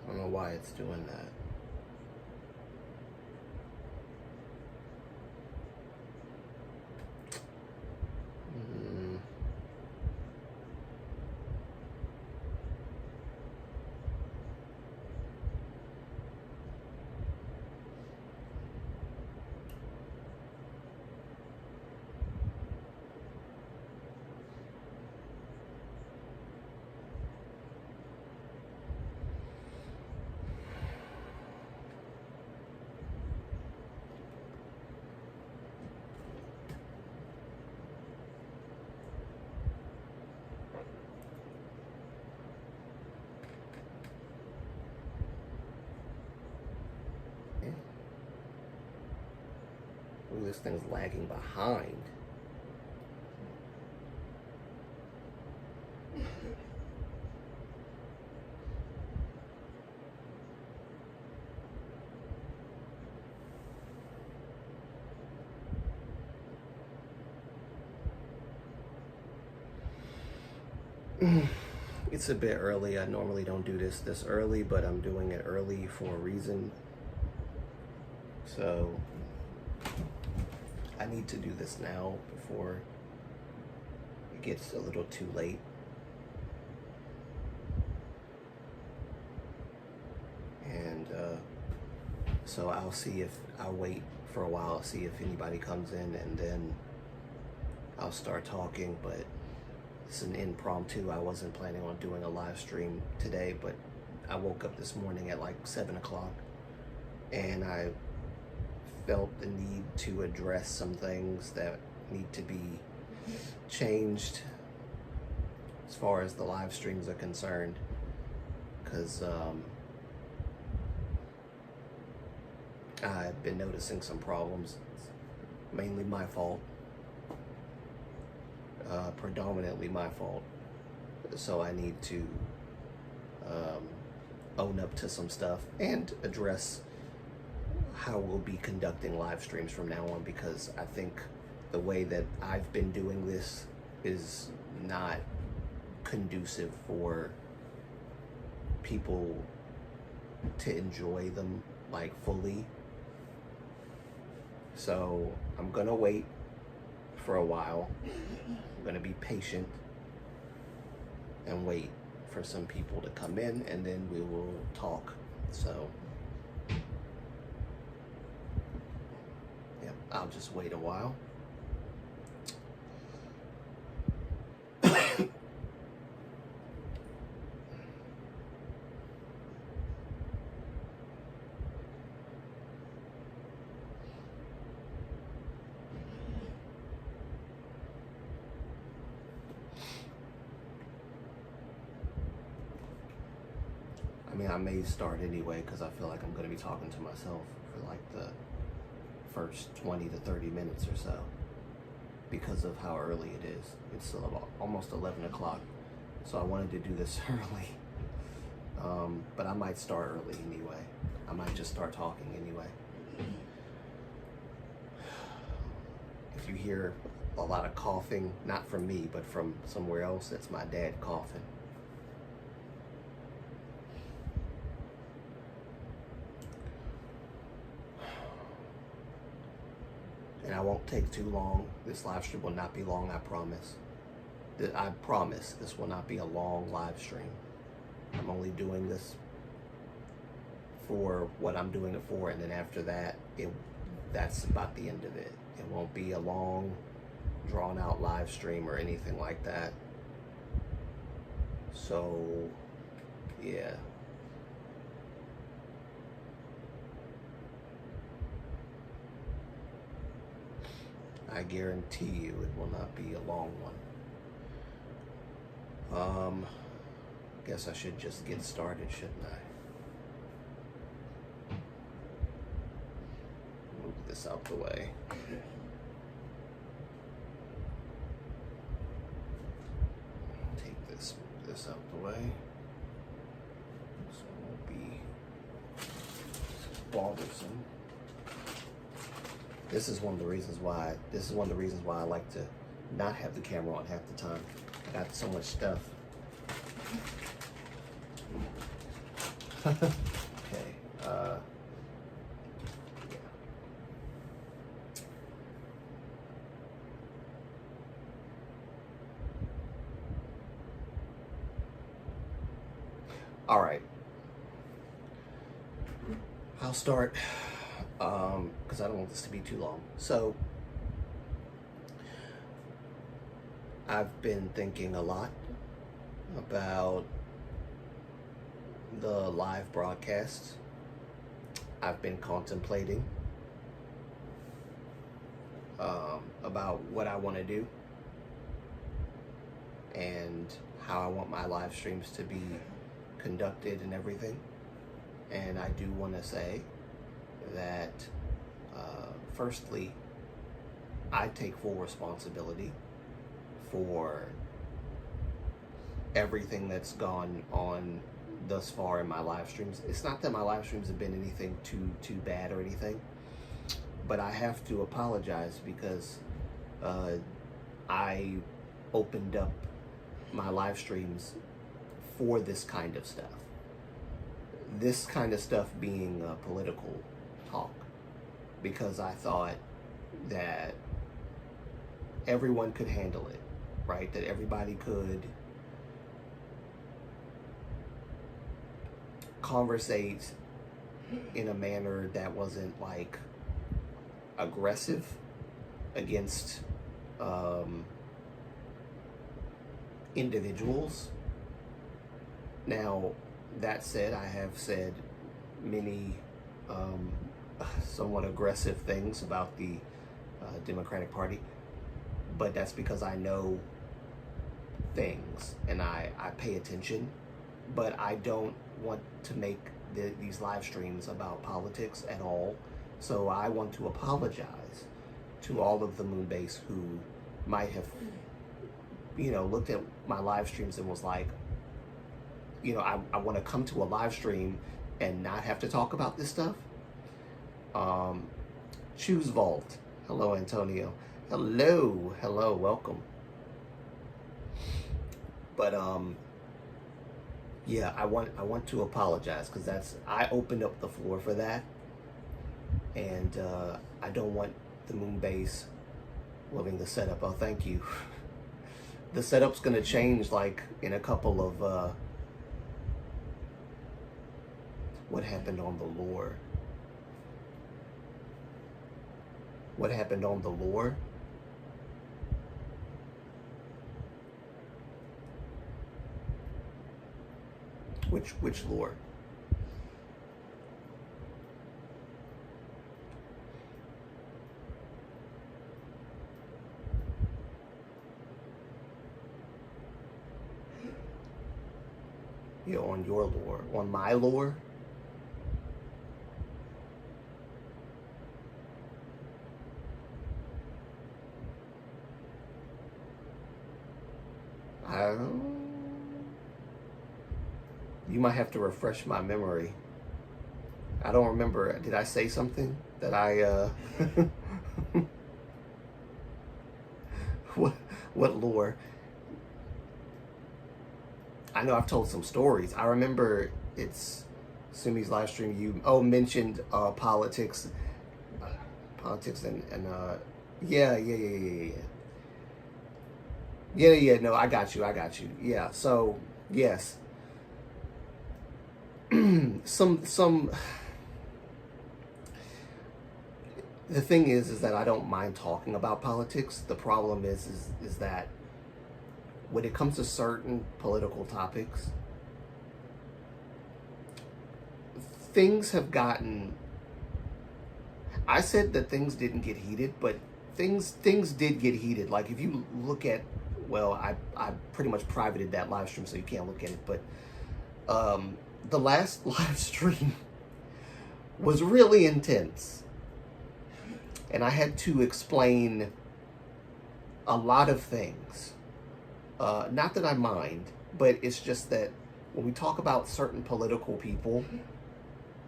I don't know why it's doing that. Ooh, this thing's lagging behind. It's a bit early. I normally don't do this early, but I'm doing it early for a reason. So I need to do this now before it gets a little too late. And so I'll wait for a while, see if anybody comes in, and then I'll start talking. But it's an impromptu. I wasn't planning on doing a live stream today, but I woke up this morning at like 7 o'clock and I felt the need to address some things that need to be changed as far as the live streams are concerned, because I've been noticing some problems. It's mainly my fault, predominantly my fault, so I need to own up to some stuff and address how we'll be conducting live streams from now on, because I think the way that I've been doing this is not conducive for people to enjoy them like fully. So I'm gonna wait for a while. I'm gonna be patient and wait for some people to come in, and then we will talk. So I'll just wait a while. I mean, I may start anyway because I feel like I'm going to be talking to myself for like the first 20 to 30 minutes or so, because of how early it is. It's almost 11 o'clock, so I wanted to do this early. But I might start early anyway. I might just start talking anyway. If you hear a lot of coughing, not from me, but from somewhere else, that's my dad coughing. And I won't take too long. This live stream will not be long, I promise. I promise this will not be a long live stream. I'm only doing this for what I'm doing it for, and then after that, that's about the end of it. It won't be a long, drawn-out live stream or anything like that. So, yeah. I guarantee you it will not be a long one. Guess I should just get started, shouldn't this out the way. Take this out the way. So it won't be bothersome. This is one of the reasons why I like to not have the camera on half the time. I got so much stuff. Okay. Yeah. All right. I'll start because I don't want this to be too long. So I've been thinking a lot about the live broadcasts. I've been contemplating about what I want to do and how I want my live streams to be conducted and everything. And I do want to say that firstly, I take full responsibility for everything that's gone on thus far in my live streams. It's not that my live streams have been anything too bad or anything, but I have to apologize because I opened up my live streams for this kind of stuff. This kind of stuff being political talk, because I thought that everyone could handle it, right? That everybody could conversate in a manner that wasn't like aggressive against individuals. Now, that said, I have said many somewhat aggressive things about the Democratic Party, but that's because I know things and I pay attention, but I don't want to make these live streams about politics at all. So I want to apologize to all of the Moonbase who might have, looked at my live streams and was like, I want to come to a live stream and not have to talk about this stuff. Choose Vault. Hello, Antonio. Hello, welcome. But yeah, I want to apologize because I opened up the floor for that, and I don't want the Moonbase loving the setup. Oh, thank you. The setup's gonna change like in a couple of what happened on the lore. What happened on the lore? Which lore? Yeah, on your lore. On my lore? You might have to refresh my memory. I don't remember. Did I say something that I what lore? I know I've told some stories. I remember it's Sumi's live stream. You mentioned politics and yeah. No, I got you. Yeah. So yes, some. The thing is that I don't mind talking about politics. The problem is that when it comes to certain political topics, things have gotten. I said that things didn't get heated, but things did get heated. Like if you look at, well, I pretty much privated that live stream, so you can't look at it. But the last live stream was really intense. and I had to explain a lot of things. Not that I mind, but it's just that when we talk about certain political people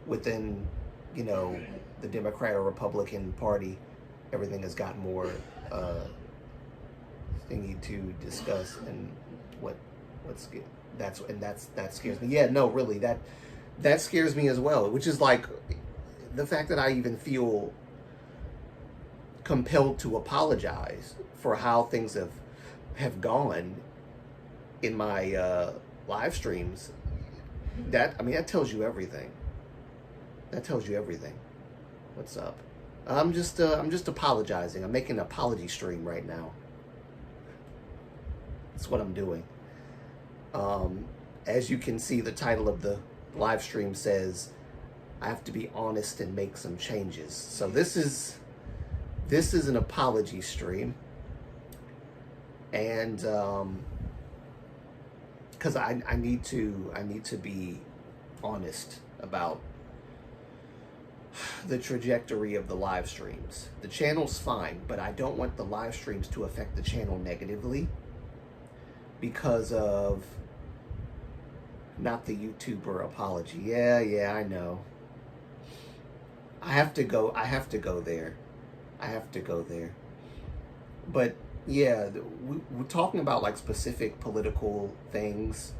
within, you know, the Democrat or Republican Party, everything has gotten more thingy to discuss, and that scares me. Yeah, no, really, that scares me as well. Which is like the fact that I even feel compelled to apologize for how things have gone in my live streams. That tells you everything. That tells you everything. What's up? I'm just apologizing. I'm making an apology stream right now. That's what I'm doing. As you can see, the title of the live stream says, I have to be honest and make some changes. So this is an apology stream. And because I need to be honest about the trajectory of the live streams. The channel's fine, but I don't want the live streams to affect the channel negatively because of not the YouTuber apology. Yeah, I know. I have to go there. But yeah, we're talking about like specific political things.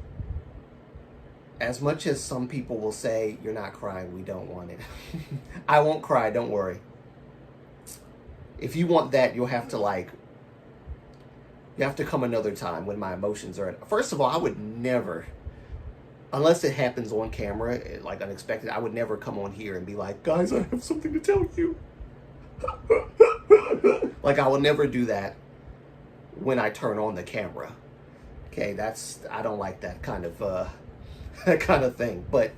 As much as some people will say, you're not crying, we don't want it. I won't cry, don't worry. If you want that, you have to come another time when my emotions are... First of all, I would never, unless it happens on camera, like unexpected, I would never come on here and be like, guys, I have something to tell you. Like, I will never do that when I turn on the camera. Okay, I don't like that kind of thing. But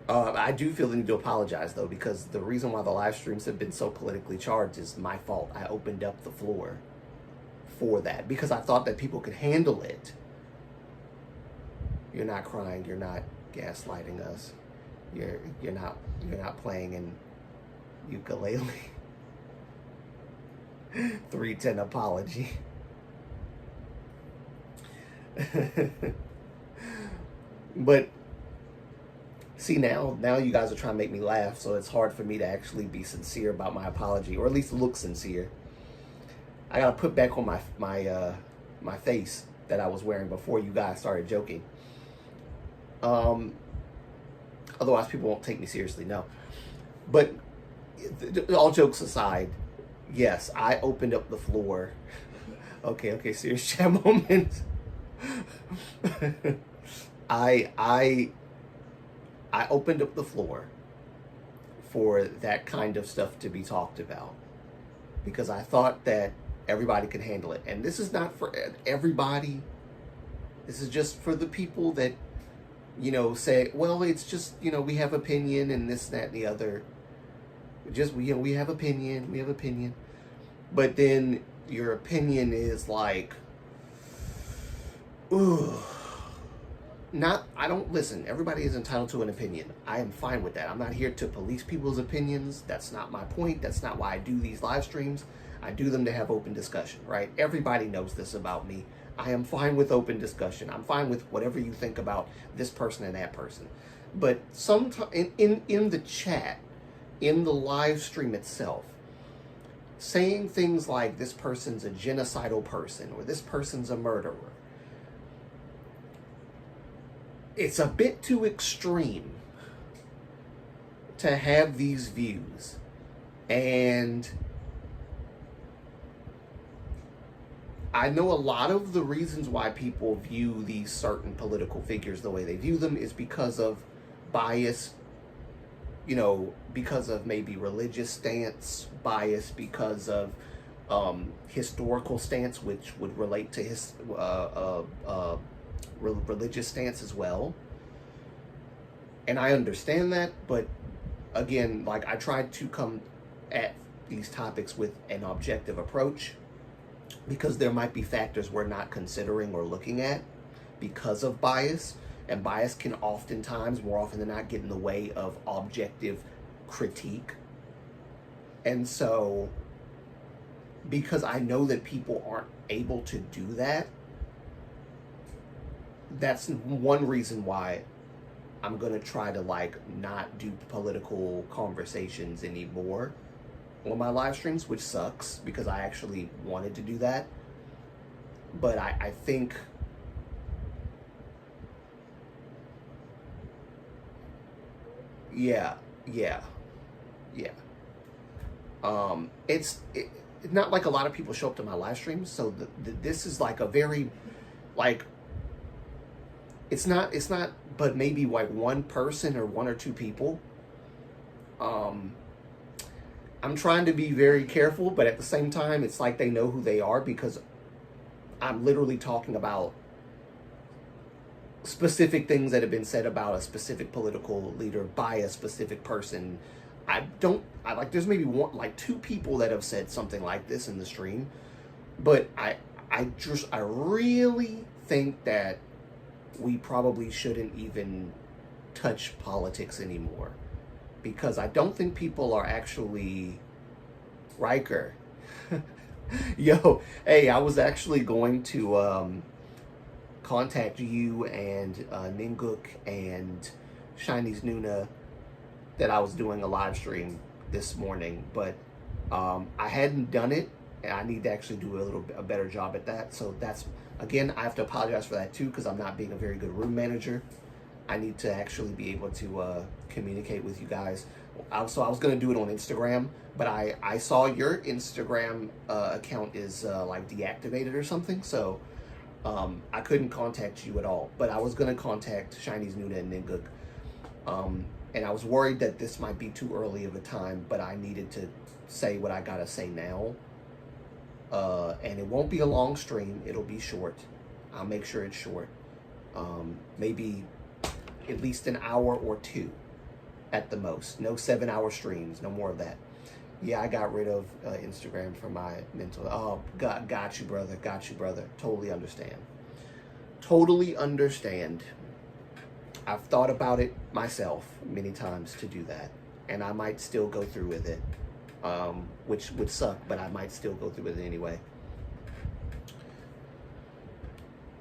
I do feel the need to apologize, though, because the reason why the live streams have been so politically charged is my fault. I opened up the floor for that because I thought that people could handle it. You're not crying. You're not gaslighting us. You're not playing an ukulele. 310 apology. But see, now you guys are trying to make me laugh, so it's hard for me to actually be sincere about my apology, or at least look sincere. I gotta put back on my face that I was wearing before you guys started joking. Otherwise, people won't take me seriously. No, but all jokes aside, yes, I opened up the floor. Okay, serious chat moment. I opened up the floor for that kind of stuff to be talked about because I thought that everybody could handle it. And this is not for everybody. This is just for the people that, say, well, it's just, we have opinion and this, that, and the other. Just, we have opinion. But then your opinion is like, ooh. Listen, everybody is entitled to an opinion. I am fine with that. I'm not here to police people's opinions. That's not my point. That's not why I do these live streams. I do them to have open discussion, right? Everybody knows this about me. I am fine with open discussion. I'm fine with whatever you think about this person and that person. But sometimes in the chat, in the live stream itself, saying things like this person's a genocidal person or this person's a murderer, it's a bit too extreme to have these views. And I know a lot of the reasons why people view these certain political figures the way they view them is because of bias, because of maybe religious stance, bias because of historical stance, which would relate to his religious stance as well. And I understand that, but again, like, I tried to come at these topics with an objective approach because there might be factors we're not considering or looking at because of bias, and bias can oftentimes, more often than not, get in the way of objective critique And so, because I know that people aren't able to do that, that's one reason why I'm going to try to like not do political conversations anymore on my live streams, which sucks because I actually wanted to do that. But I think yeah, yeah, yeah. It's not like a lot of people show up to my live streams, so this is like a very like it's not but maybe like one person or one or two people. um I'm trying to be very careful, but at the same time it's like they know who they are because I'm literally talking about specific things that have been said about a specific political leader by a specific person. I like there's maybe one like two people that have said something like this in the stream, but I really think that we probably shouldn't even touch politics anymore because I don't think people are actually Riker. Yo, hey, I was actually going to contact you and Ninguk and Chinese Nuna that I was doing a live stream this morning, but I hadn't done it, and I need to actually do a better job at that. So that's, again, I have to apologize for that too because I'm not being a very good room manager. I need to actually be able to communicate with you guys. So I was going to do it on Instagram, but I saw your Instagram account is like deactivated or something, so I couldn't contact you at all. But I was going to contact Chinese Nuna and Ninguk. And I was worried that this might be too early of a time, but I needed to say what I gotta say now. And it won't be a long stream, it'll be short. I'll make sure it's short. Maybe at least an hour or two at the most. No 7-hour streams, no more of that. Yeah, I got rid of Instagram for my mental. Oh, got you, brother. Got you, brother. Totally understand. Totally understand. I've thought about it myself many times to do that, and I might still go through with it, which would suck, but I might still go through with it anyway.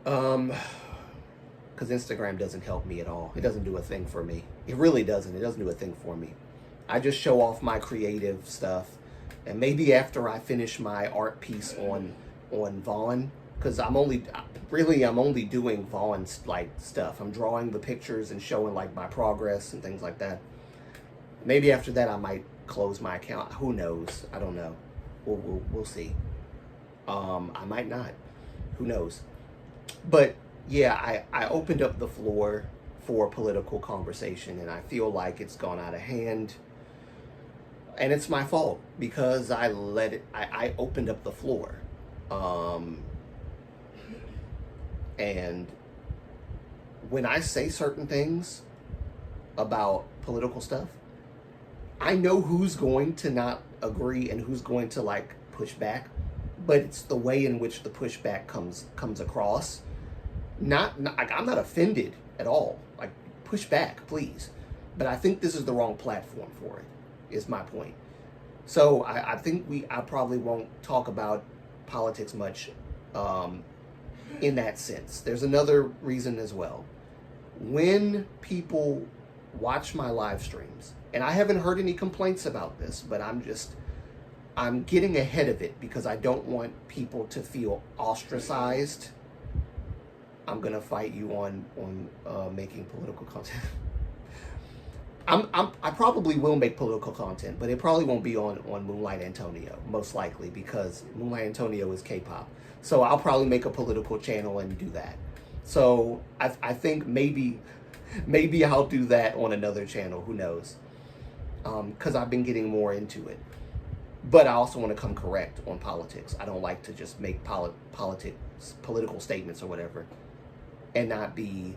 Because Instagram doesn't help me at all. It doesn't do a thing for me. It really doesn't. It doesn't do a thing for me. I just show off my creative stuff, and maybe after I finish my art piece on Vaughn, because I'm only doing Vaughn's like stuff. I'm drawing the pictures and showing like my progress and things like that. Maybe after that I might close my account. Who knows? I don't know. We'll see. I might not. Who knows? But yeah, I opened up the floor for political conversation, and I feel like it's gone out of hand. And it's my fault because I let it. I opened up the floor. And when I say certain things about political stuff, I know who's going to not agree and who's going to like push back, but it's the way in which the pushback comes across. Not like I'm not offended at all. Like, push back, please. But I think this is the wrong platform for it, is my point. So I think I probably won't talk about politics much in that sense. There's another reason as well. When people watch my live streams, and I haven't heard any complaints about this, but I'm getting ahead of it because I don't want people to feel ostracized. I'm gonna fight you on making political content. I probably will make political content, but it probably won't be on Moonlight Antonio, most likely, because Moonlight Antonio is K-pop. So I'll probably make a political channel and do that. So I think maybe I'll do that on another channel. Who knows? Because I've been getting more into it. But I also want to come correct on politics. I don't like to just make political statements or whatever and not be,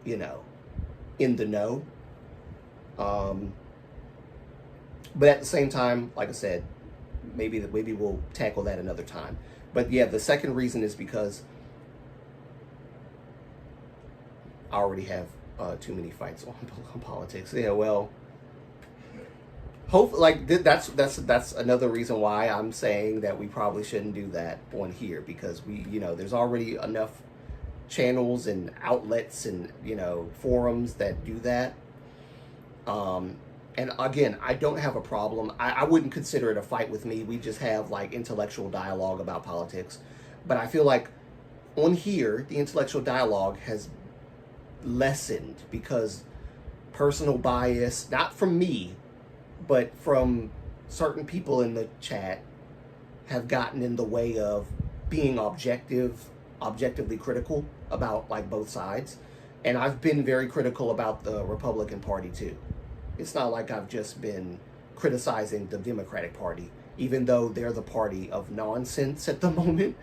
in the know. But at the same time, like I said, maybe we'll tackle that another time. But yeah, the second reason is because I already have too many fights on politics. Yeah, well, hope like that's another reason why I'm saying that we probably shouldn't do that on here, because we, there's already enough channels and outlets and forums that do that. And again, I don't have a problem. I wouldn't consider it a fight with me. We just have like intellectual dialogue about politics. But I feel like on here, the intellectual dialogue has lessened because personal bias, not from me, but from certain people in the chat, have gotten in the way of being objectively critical about like both sides. And I've been very critical about the Republican Party too. It's not like I've just been criticizing the Democratic Party, even though they're the party of nonsense at the moment.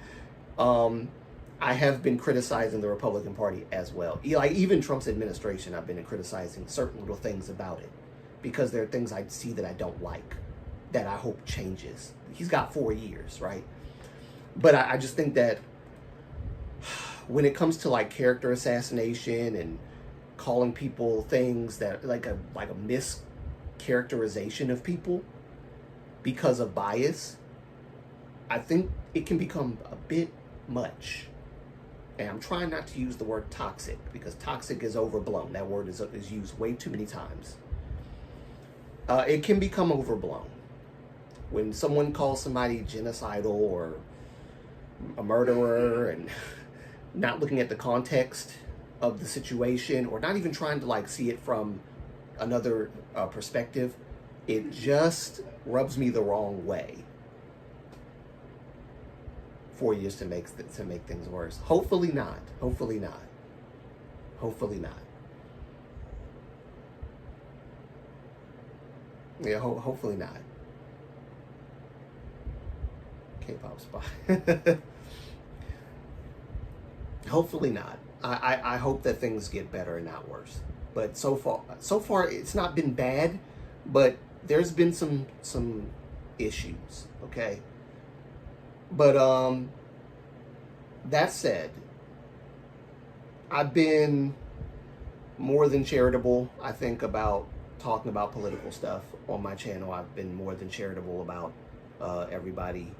I have been criticizing the Republican Party as well. Like even Trump's administration, I've been criticizing certain little things about it, because there are things I see that I don't like, that I hope changes. He's got 4 years, right? But I just think that when it comes to like character assassination and calling people things that like a mischaracterization of people because of bias, I think it can become a bit much. And I'm trying not to use the word toxic, because toxic is overblown. That word is used way too many times. It can become overblown. When someone calls somebody genocidal or a murderer and not looking at the context of the situation, or not even trying to like see it from another perspective, it just rubs me the wrong way. 4 years to make things worse. Hopefully not. Hopefully not. Hopefully not. Yeah, hopefully not. K-pop spot. Hopefully not. I hope that things get better and not worse. But so far it's not been bad, but there's been some issues, okay? But that said, I've been more than charitable, I think, about talking about political stuff on my channel. I've been more than charitable about everybody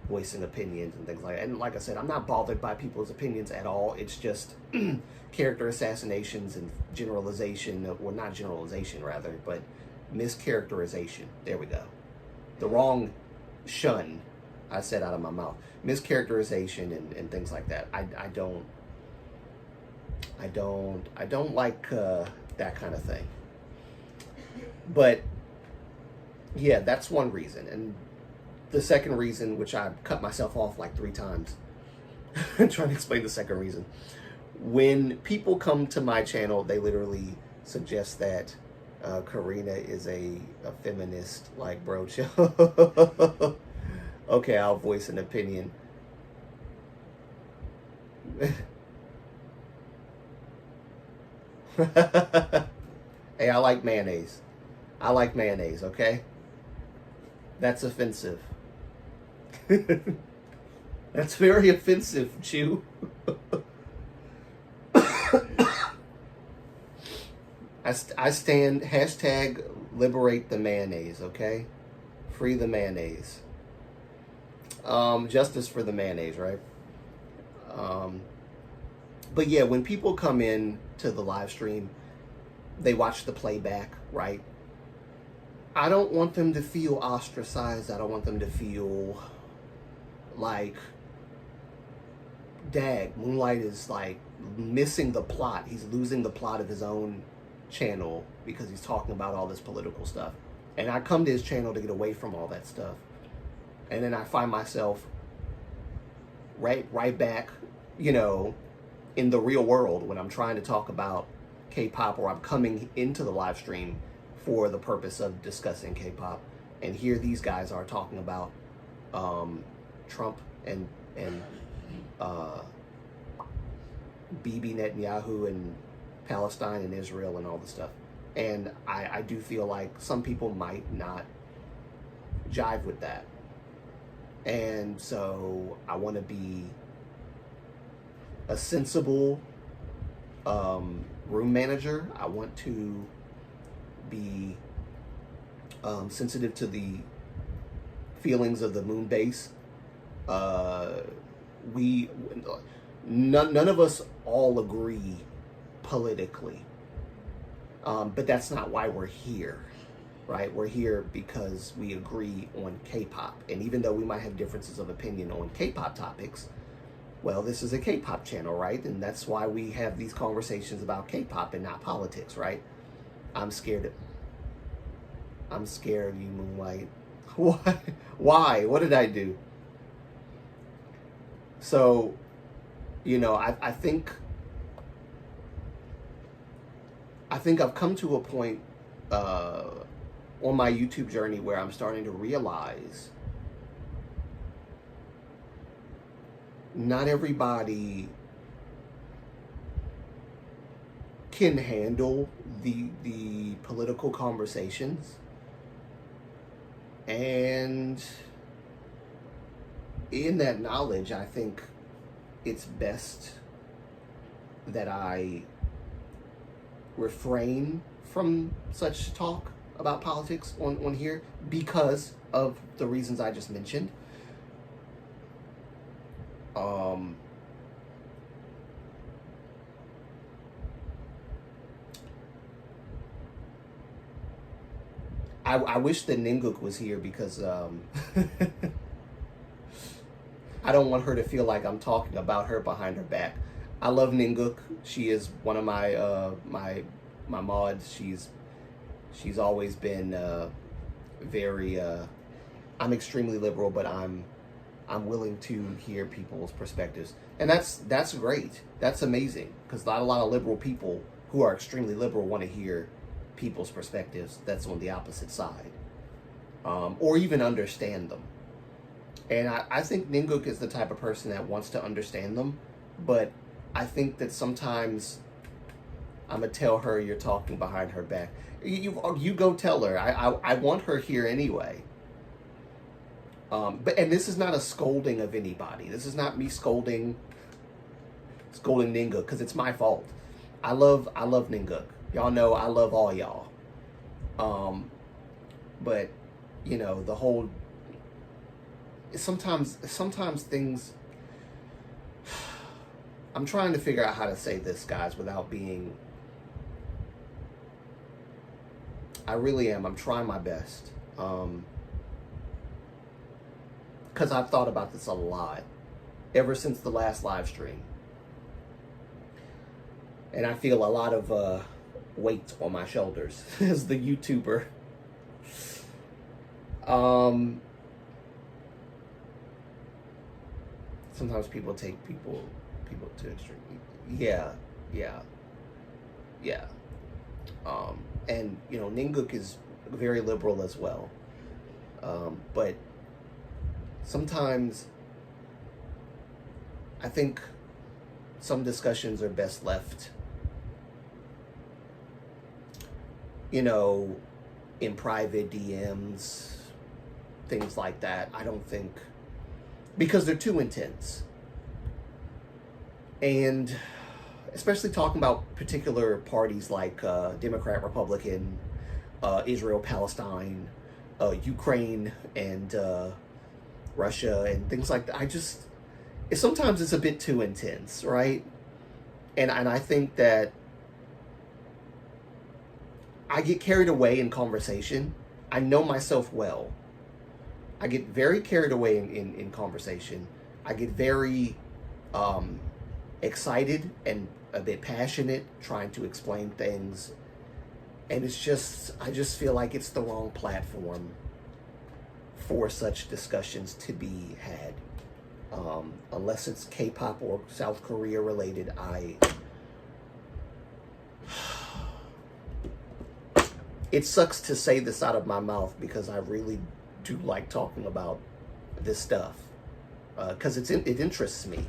voicing opinions and things like that. And like I said, I'm not bothered by people's opinions at all. It's just character assassinations and generalization, or not generalization rather, but mischaracterization. There we go. The wrong shun I said out of my mouth. Mischaracterization and things like that. I don't like that kind of thing. But yeah, that's one reason. And the second reason, which I cut myself off like 3 times trying to explain the second reason. When people come to my channel, they literally suggest that Karina is a feminist. Like, bro, chill. Okay, I'll voice an opinion. Hey, I like mayonnaise. I like mayonnaise, okay? That's offensive. That's very offensive, Chew. I stand hashtag liberate the mayonnaise, okay? Free the mayonnaise. Justice for the mayonnaise, right? But yeah, when people come in to the live stream, they watch the playback, right? I don't want them to feel ostracized. I don't want them to feel like, dag, Moonlight is like missing the plot. He's losing the plot of his own channel because he's talking about all this political stuff. And I come to his channel to get away from all that stuff. And then I find myself right back, in the real world when I'm trying to talk about K-pop, or I'm coming into the live stream for the purpose of discussing K-pop, and here these guys are talking about Trump and Bibi Netanyahu and Palestine and Israel and all this stuff. And I do feel like some people might not jive with that. And so I want to be a sensible room manager. I want to be sensitive to the feelings of the moon base. We none of us all agree politically, but that's not why we're here, right? We're here because we agree on K-pop, and even though we might have differences of opinion on K-pop topics, well, this is a K-pop channel, right? And that's why we have these conversations about K-pop and not politics, right? I'm scared of you, Moonlight. Why? Why? What did I do? So, I think I've come to a point on my YouTube journey where I'm starting to realize not everybody can handle the political conversations, and in that knowledge, I think it's best that I refrain from such talk about politics on here because of the reasons I just mentioned. I wish that Ninguk was here because I don't want her to feel like I'm talking about her behind her back. I love Ninguk. She is one of my my mods. She's always been very. I'm extremely liberal, but I'm willing to hear people's perspectives, and that's great. That's amazing because not a lot of liberal people who are extremely liberal want to hear people's perspectives that's on the opposite side, or even understand them. And I think Ninguk is the type of person that wants to understand them, but I think that sometimes I'm gonna tell her you're talking behind her back. You go tell her. I want her here anyway. And this is not a scolding of anybody. This is not me scolding Ninguk because it's my fault. I love Ninguk. Y'all know I love all y'all. But the whole sometimes things. I'm trying to figure out how to say this, guys, without being. I really am. I'm trying my best. Because I've thought about this a lot ever since the last live stream. And I feel a lot of weight on my shoulders as the YouTuber. Sometimes people take people to extreme. Yeah. And Ninguk is very liberal as well. But sometimes I think some discussions are best left, in private DMs, things like that. I don't think, because they're too intense. And especially talking about particular parties like Democrat, Republican, Israel, Palestine, Ukraine, and Russia, and things like that. Sometimes it's a bit too intense, right? And I think that I get carried away in conversation. I know myself well. I get very carried away in conversation. I get very excited and a bit passionate trying to explain things. And I just feel like it's the wrong platform for such discussions to be had. Unless it's K-pop or South Korea related, it sucks to say this out of my mouth because I really do like talking about this stuff. Because it interests me.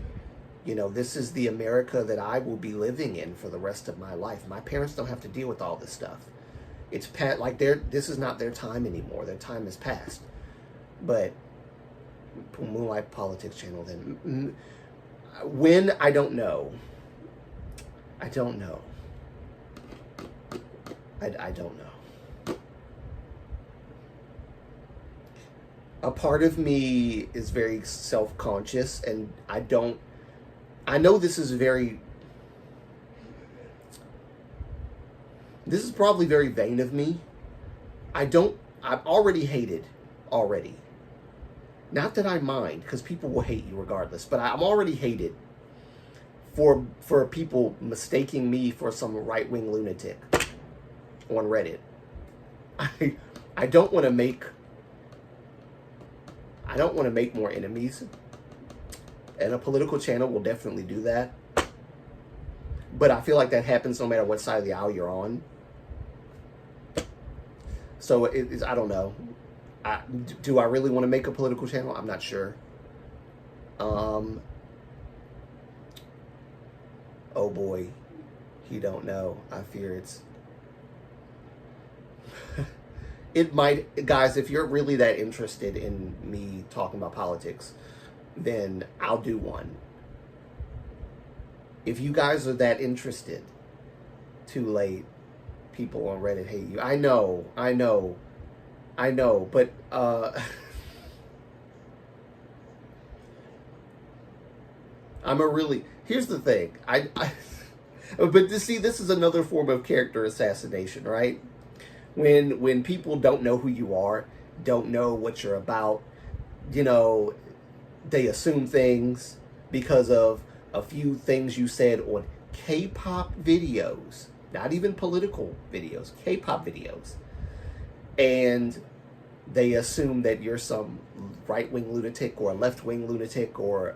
This is the America that I will be living in for the rest of my life. My parents don't have to deal with all this stuff. It's this is not their time anymore. Their time is past. But Moonlight Politics channel then. When, I don't know. I don't know. I don't know. A part of me is very self-conscious, and I know this is probably very vain of me. I'm already hated already. Not that I mind, because people will hate you regardless, but I'm already hated for people mistaking me for some right-wing lunatic on Reddit. I I don't want to make more enemies, and a political channel will definitely do that. But I feel like that happens no matter what side of the aisle you're on. So I don't know. Do I really want to make a political channel? I'm not sure. Oh boy, you don't know. I fear it might, guys, if you're really that interested in me talking about politics, then I'll do one. If you guys are that interested, too late. People on Reddit hate you. I know, but here's the thing. But to see, this is another form of character assassination, right? When people don't know who you are, don't know what you're about, they assume things because of a few things you said on K-pop videos, not even political videos, K-pop videos. And they assume that you're some right-wing lunatic or a left-wing lunatic or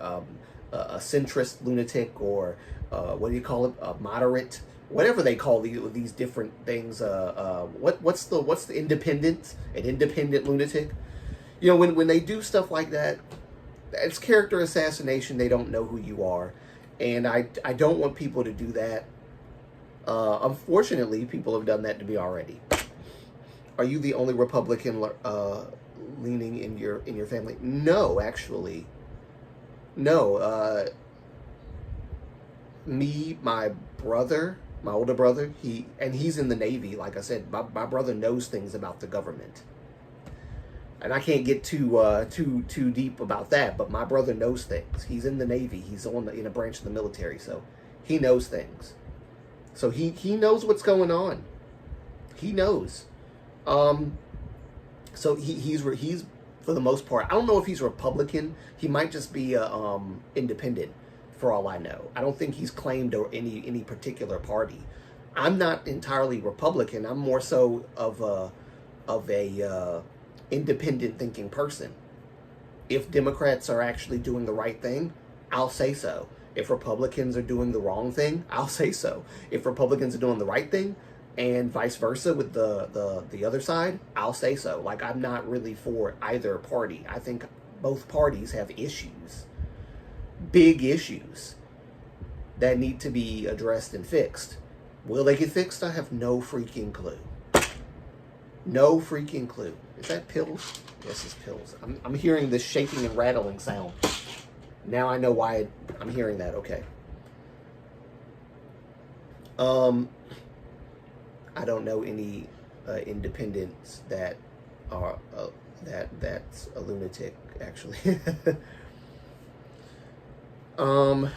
a centrist lunatic or what do you call it? A moderate, whatever they call these different things. What's the independent? An independent lunatic? When they do stuff like that, it's character assassination. They don't know who you are, and I don't want people to do that. Unfortunately, people have done that to me already. Are you the only Republican leaning in your family? No, actually, no. Me, my brother, my older brother, he's in the Navy. Like I said, my brother knows things about the government, and I can't get too deep about that. But my brother knows things. He's in the Navy. He's in a branch of the military, so he knows things. So he knows what's going on. He knows. So he's for the most part. I don't know if he's Republican. He might just be independent, for all I know. I don't think he's claimed any particular party. I'm not entirely Republican. I'm more so of a independent thinking person. If Democrats are actually doing the right thing, I'll say so. If Republicans are doing the wrong thing, I'll say so. If Republicans are doing the right thing, and vice versa with the other side, I'll say so. Like, I'm not really for either party. I think both parties have issues, big issues, that need to be addressed and fixed. Will they get fixed? I have no freaking clue. No freaking clue. Is that pills? Yes, it's pills. I'm hearing this shaking and rattling sound. Now I know why I'm hearing that. Okay. I don't know any independents that are that's a lunatic, actually. I'm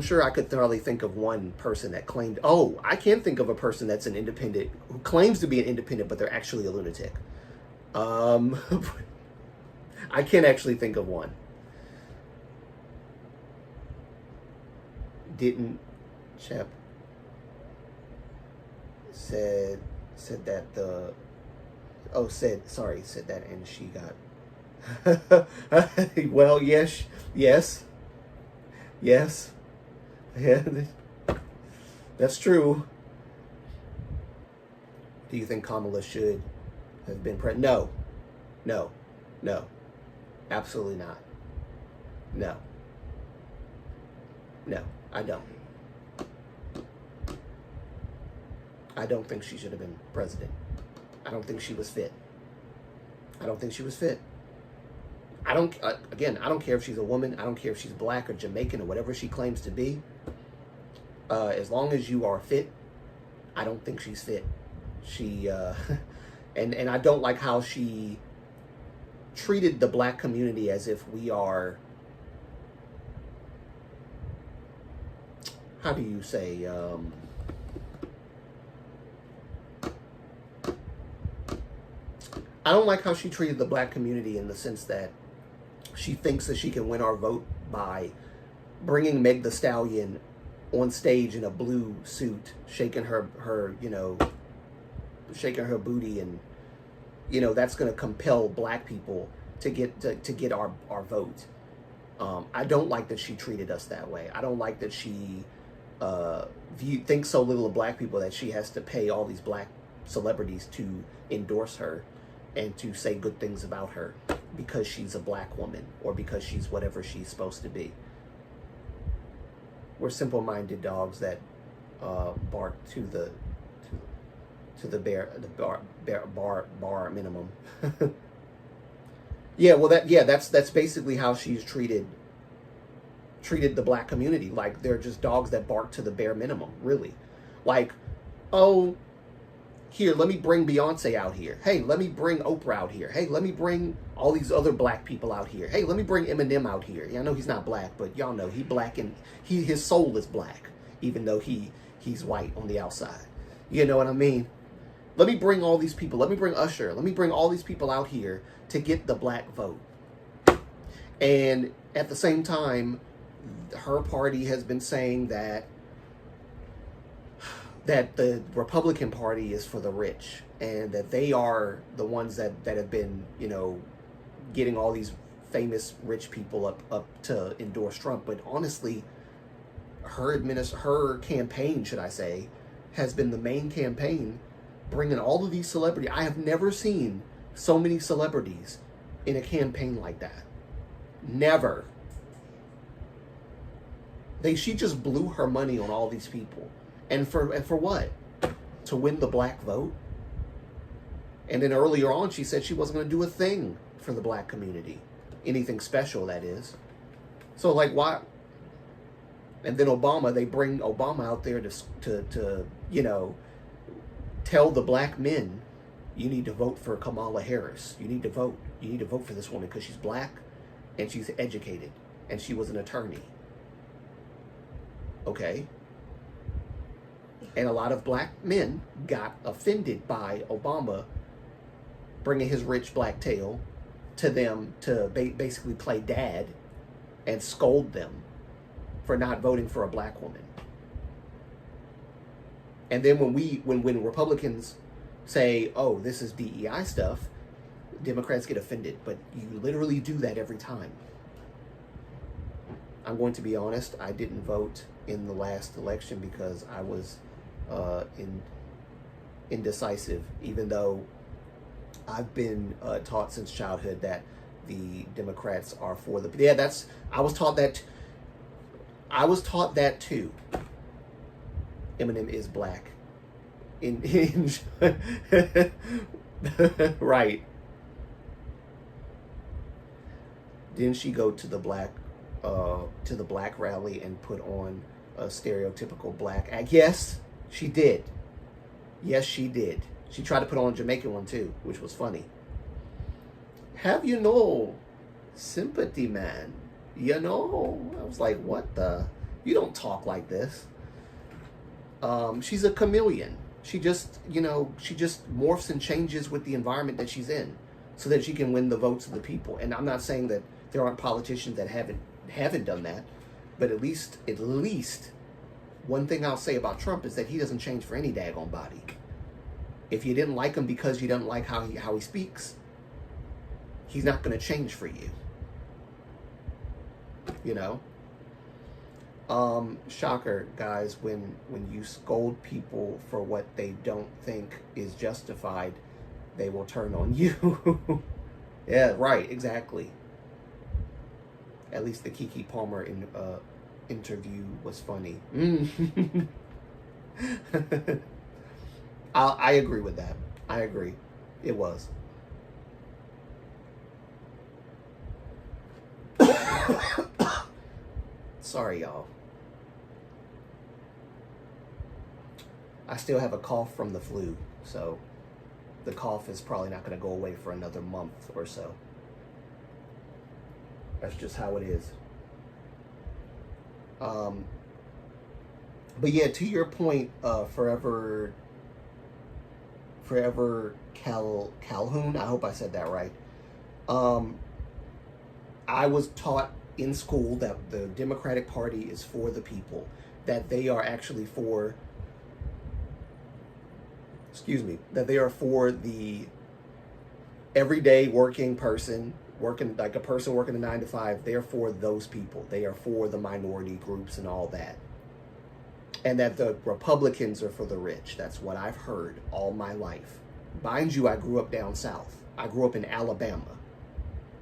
sure I could thoroughly think of one person that claimed. Oh, I can think of a person that's an independent who claims to be an independent, but they're actually a lunatic. I can actually think of one. Didn't Shep said that said that and she got well, yes, yeah, that's true. Do you think Kamala should have been president? No, absolutely not. No, I don't. I don't think she should have been president. I don't think she was fit. I don't I don't care if she's a woman. I don't care if she's black or Jamaican or whatever she claims to be. As long as you are fit, I don't think she's fit. She, and I don't like how she treated the black community as if we are, how do you say, I don't like how she treated the black community in the sense that she thinks that she can win our vote by bringing Meg the Stallion on stage in a blue suit, shaking her shaking her booty, and that's going to compel black people to get our vote. I don't like that she treated us that way. I don't like that she thinks so little of black people that she has to pay all these black celebrities to endorse her and to say good things about her because she's a black woman or because she's whatever she's supposed to be. We're simple-minded dogs that bark to the bar minimum. Yeah, well, that's basically how she's treated the black community. Like, they're just dogs that bark to the bare minimum, really. Like, oh, here, let me bring Beyonce out here. Hey, let me bring Oprah out here. Hey, let me bring all these other black people out here. Hey, let me bring Eminem out here. Yeah, I know he's not black, but y'all know he black, and his soul is black, even though he's white on the outside. You know what I mean? Let me bring all these people. Let me bring Usher. Let me bring all these people out here to get the black vote. And at the same time, her party has been saying that the Republican Party is for the rich, and that they are the ones that have been, getting all these famous rich people up to endorse Trump. But honestly, her campaign, should I say, has been the main campaign, bringing all of these celebrities. I have never seen so many celebrities in a campaign like that. Never. She just blew her money on all these people. And for what? To win the black vote? And then earlier on, she said she wasn't going to do a thing for the black community. Anything special, that is. So, like, why? And then they bring Obama out there to tell the black men, you need to vote for Kamala Harris. You need to vote. You need to vote for this woman because she's black and she's educated and she was an attorney. Okay? And a lot of black men got offended by Obama bringing his rich black tail to them to basically play dad and scold them for not voting for a black woman. And then when Republicans say, oh, this is DEI stuff, Democrats get offended. But you literally do that every time. I'm going to be honest, I didn't vote in the last election because I was indecisive, even though I've been taught since childhood that the Democrats are for the... Yeah, I was taught that too. Eminem is black. Right. Didn't she go to the black rally and put on a stereotypical black act? Yes, she did. Yes, she did. She tried to put on a Jamaican one too, which was funny. Have you no sympathy, man? I was like, what the? You don't talk like this. She's a chameleon. She just morphs and changes with the environment that she's in so that she can win the votes of the people. And I'm not saying that there aren't politicians that haven't done that, but at least one thing I'll say about Trump is that he doesn't change for any daggone body. If you didn't like him because you don't like how he speaks, he's not going to change for you. Shocker, guys, when you scold people for what they don't think is justified, they will turn on you. Yeah, right, exactly. At least the Keke Palmer interview was funny. I agree with that. I agree. It was. Sorry, y'all. I still have a cough from the flu, so the cough is probably not going to go away for another month or so. That's just how it is. But yeah, to your point, forever Calhoun. I hope I said that right. I was taught in school that the Democratic Party is for the people, that they are actually for, that they are for the everyday working person, working like a person working a 9 to 5. They're for those people. They are for the minority groups and all that. And that the Republicans are for the rich. That's what I've heard all my life. Mind you, I grew up down south. I grew up in Alabama.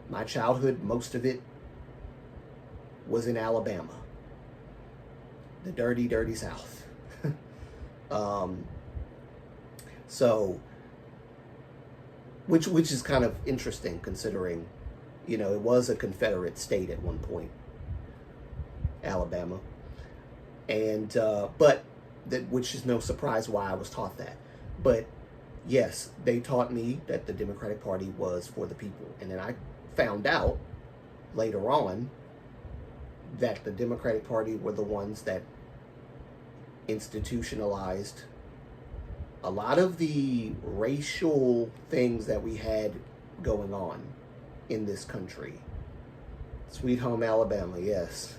My childhood, most of it was in Alabama. The dirty, dirty South. So, which is kind of interesting considering, you know, it was a Confederate state at one point, Alabama. And, but, which is no surprise why I was taught that. But, yes, they taught me that the Democratic Party was for the people. And then I found out later on that the Democratic Party were the ones that institutionalized a lot of the racial things that we had going on in this country. Sweet home Alabama, yes.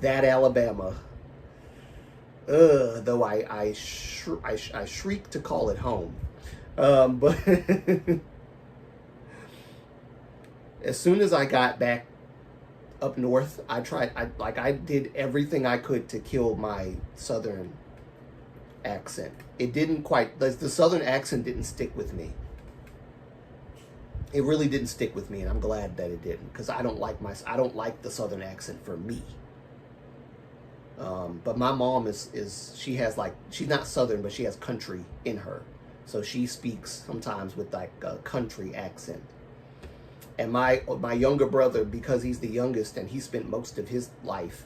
That Alabama. Though I shriek to call it home. But as soon as I got back up north, I did everything I could to kill my southern accent. It didn't quite, the southern accent didn't stick with me. It really didn't stick with me, and I'm glad that it didn't, because I don't like the southern accent for me. But my mom she's not southern, but she has country in her. So she speaks sometimes with like a country accent. And my younger brother, because he's the youngest and he spent most of his life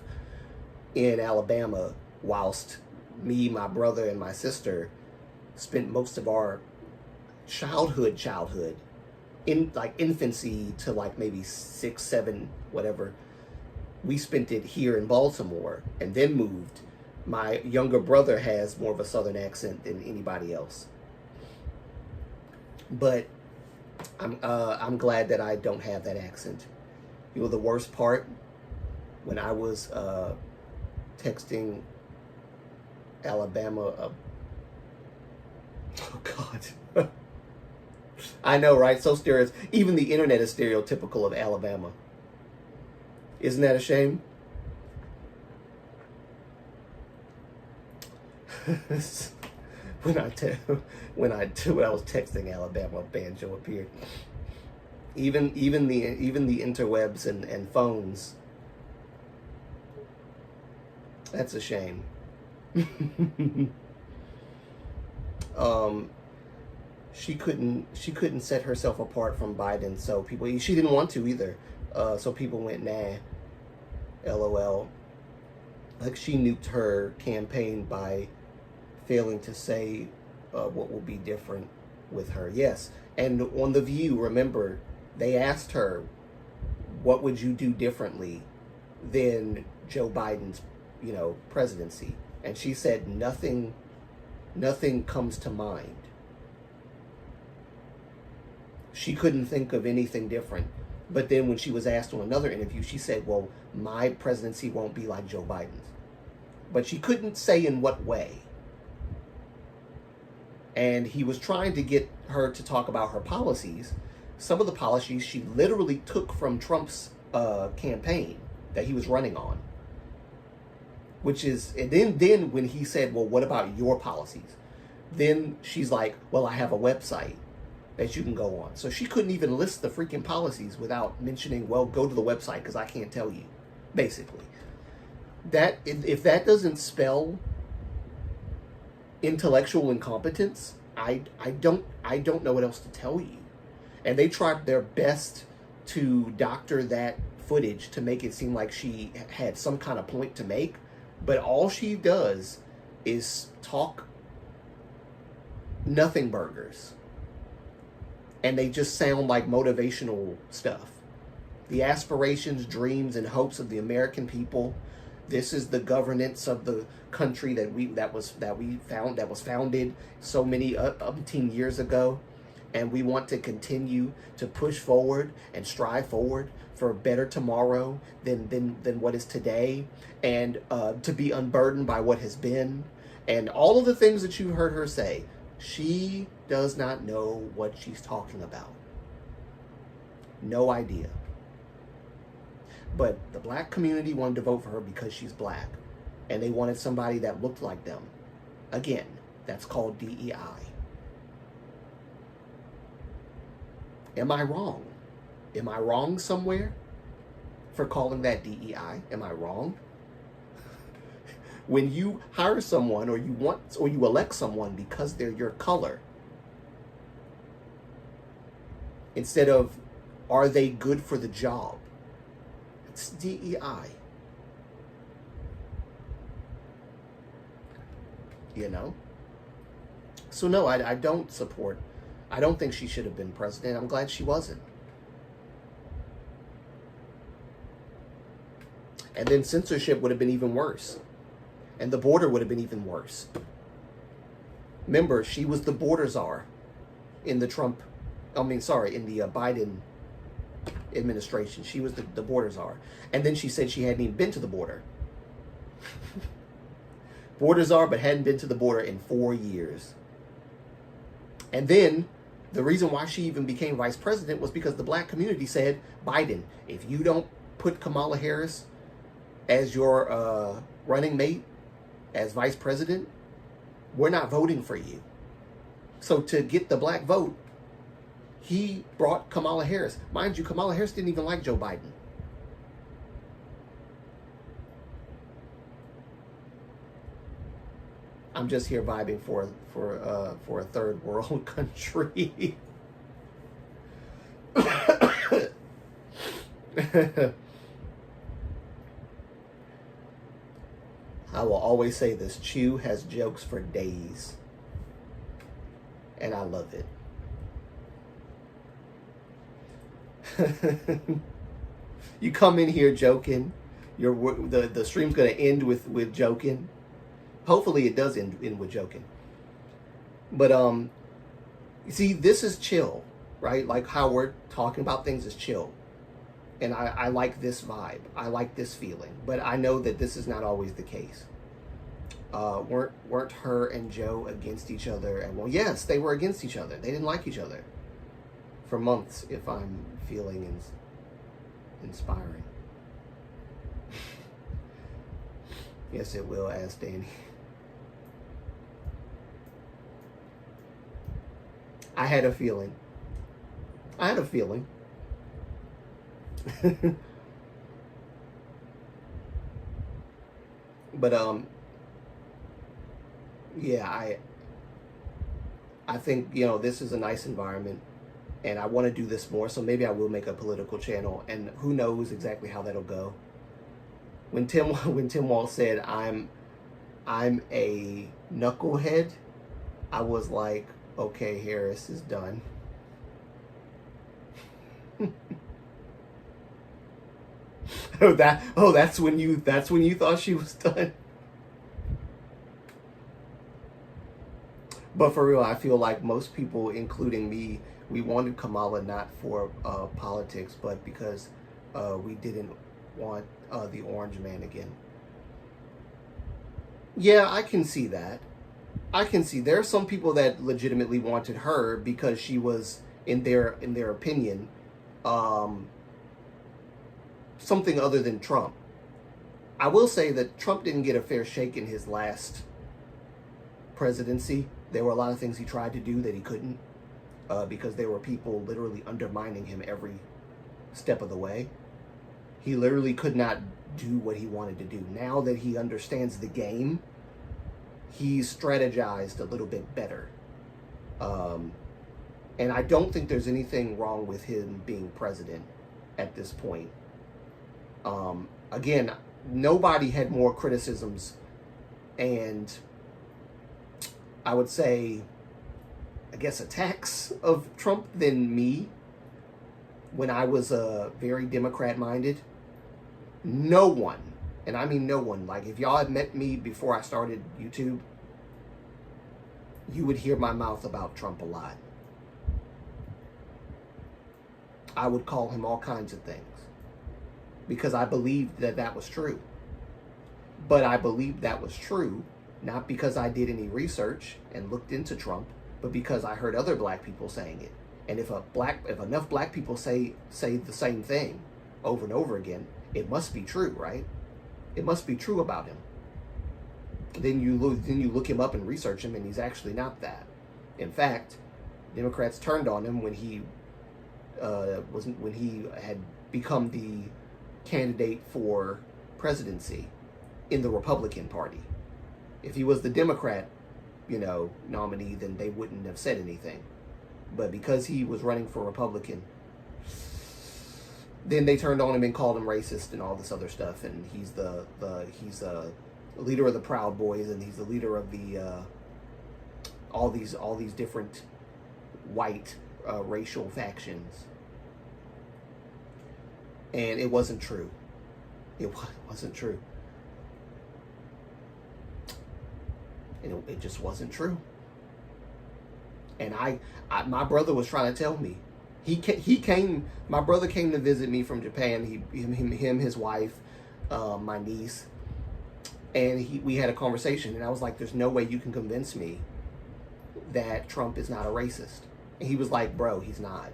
in Alabama, whilst me, my brother, and my sister spent most of our childhood in like infancy to like maybe 6, 7, whatever. We spent it here in Baltimore and then moved. My younger brother has more of a southern accent than anybody else. But I'm glad that I don't have that accent. You know, the worst part, when I was texting Alabama, oh God. I know, right? So even the internet is stereotypical of Alabama. Isn't that a shame? When I was texting Alabama, a banjo appeared. Even the interwebs and phones. That's a shame. She couldn't set herself apart from Biden, so she didn't want to either. So people went, nah, LOL. Like she nuked her campaign by failing to say what will be different with her. Yes, and on The View, remember, they asked her, what would you do differently than Joe Biden's, presidency? And she said, nothing comes to mind. She couldn't think of anything different. But then when she was asked on another interview, she said, well, my presidency won't be like Joe Biden's. But she couldn't say in what way. And he was trying to get her to talk about her policies. Some of the policies she literally took from Trump's campaign that he was running on. And then when he said, well, what about your policies? Then she's like, well, I have a website that you can go on. So she couldn't even list the freaking policies without mentioning, well, go to the website because I can't tell you, basically. That if that doesn't spell intellectual incompetence, I don't know what else to tell you. And they tried their best to doctor that footage to make it seem like she had some kind of point to make, but all she does is talk nothing burgers. And they just sound like motivational stuff. the aspirations, dreams, and hopes of the American people. This is the governance of the country that was founded so many umpteen years ago, and we want to continue to push forward and strive forward for a better tomorrow than what is today, and to be unburdened by what has been, and all of the things that you heard her say. She does not know what she's talking about. No idea. But the black community wanted to vote for her because she's black, and they wanted somebody that looked like them. Again, that's called DEI. Am I wrong? Am I wrong somewhere for calling that DEI? Am I wrong? When you hire someone or you elect someone because they're your color, instead of are they good for the job, it's DEI. You know? So no, I don't support, I don't think she should have been president. I'm glad she wasn't. And then censorship would have been even worse. And the border would have been even worse. Remember, she was the border czar in the in the Biden administration. She was the border czar. And then she said she hadn't even been to the border. Border czar, but hadn't been to the border in 4 years. And then the reason why she even became vice president was because the black community said, Biden, if you don't put Kamala Harris as your running mate as vice president, we're not voting for you. So to get the black vote, he brought Kamala Harris. Mind you, Kamala Harris didn't even like Joe Biden. I'm just here vibing for a third world country. I will always say this: Chew has jokes for days, and I love it. You come in here joking, the stream's gonna end with joking. Hopefully, it does end with joking. But you see, this is chill, right? Like how we're talking about things is chill. And I like this vibe. I like this feeling. But I know that this is not always the case. Weren't her and Joe against each other? And well, yes, they were against each other. They didn't like each other for months, if I'm feeling inspiring. Yes, it will, ask Danny. I had a feeling. But yeah, I think, you know, this is a nice environment, and I want to do this more, so maybe I will make a political channel, and who knows exactly how that'll go. When Tim Wall said I'm a knucklehead, I was like, okay, Harris is done. That's when you thought she was done. But for real, I feel like most people, including me, we wanted Kamala not for politics, but because we didn't want the orange man again. Yeah, I can see that. There are some people that legitimately wanted her because she was, in their opinion, something other than Trump. I will say that Trump didn't get a fair shake in his last presidency. There were a lot of things he tried to do that he couldn't because there were people literally undermining him every step of the way. He literally could not do what he wanted to do. Now that he understands the game, he's strategized a little bit better. And I don't think there's anything wrong with him being president at this point. Again, nobody had more criticisms and I would say, I guess, attacks of Trump than me. when I was very Democrat minded, no one, and I mean no one, like if y'all had met me before I started YouTube, you would hear my mouth about Trump a lot. I would call him all kinds of things because I believed that that was true. But I believed that was true not because I did any research and looked into Trump, but because I heard other black people saying it. And if enough black people say the same thing over and over again, it must be true, right? It must be true about him. Then you look him up and research him, and he's actually not that. In fact, Democrats turned on him when he had become the candidate for presidency in the Republican Party. If he was the Democrat, nominee, then they wouldn't have said anything. But because he was running for Republican, then they turned on him and called him racist and all this other stuff. And he's the leader of the Proud Boys, and he's the leader of the all these different white racial factions. And it wasn't true. It wasn't true. It just wasn't true. And my brother was trying to tell me. My brother came to visit me from Japan. Him, his wife, my niece, and we had a conversation. And I was like, "There's no way you can convince me that Trump is not a racist." And he was like, "Bro, he's not."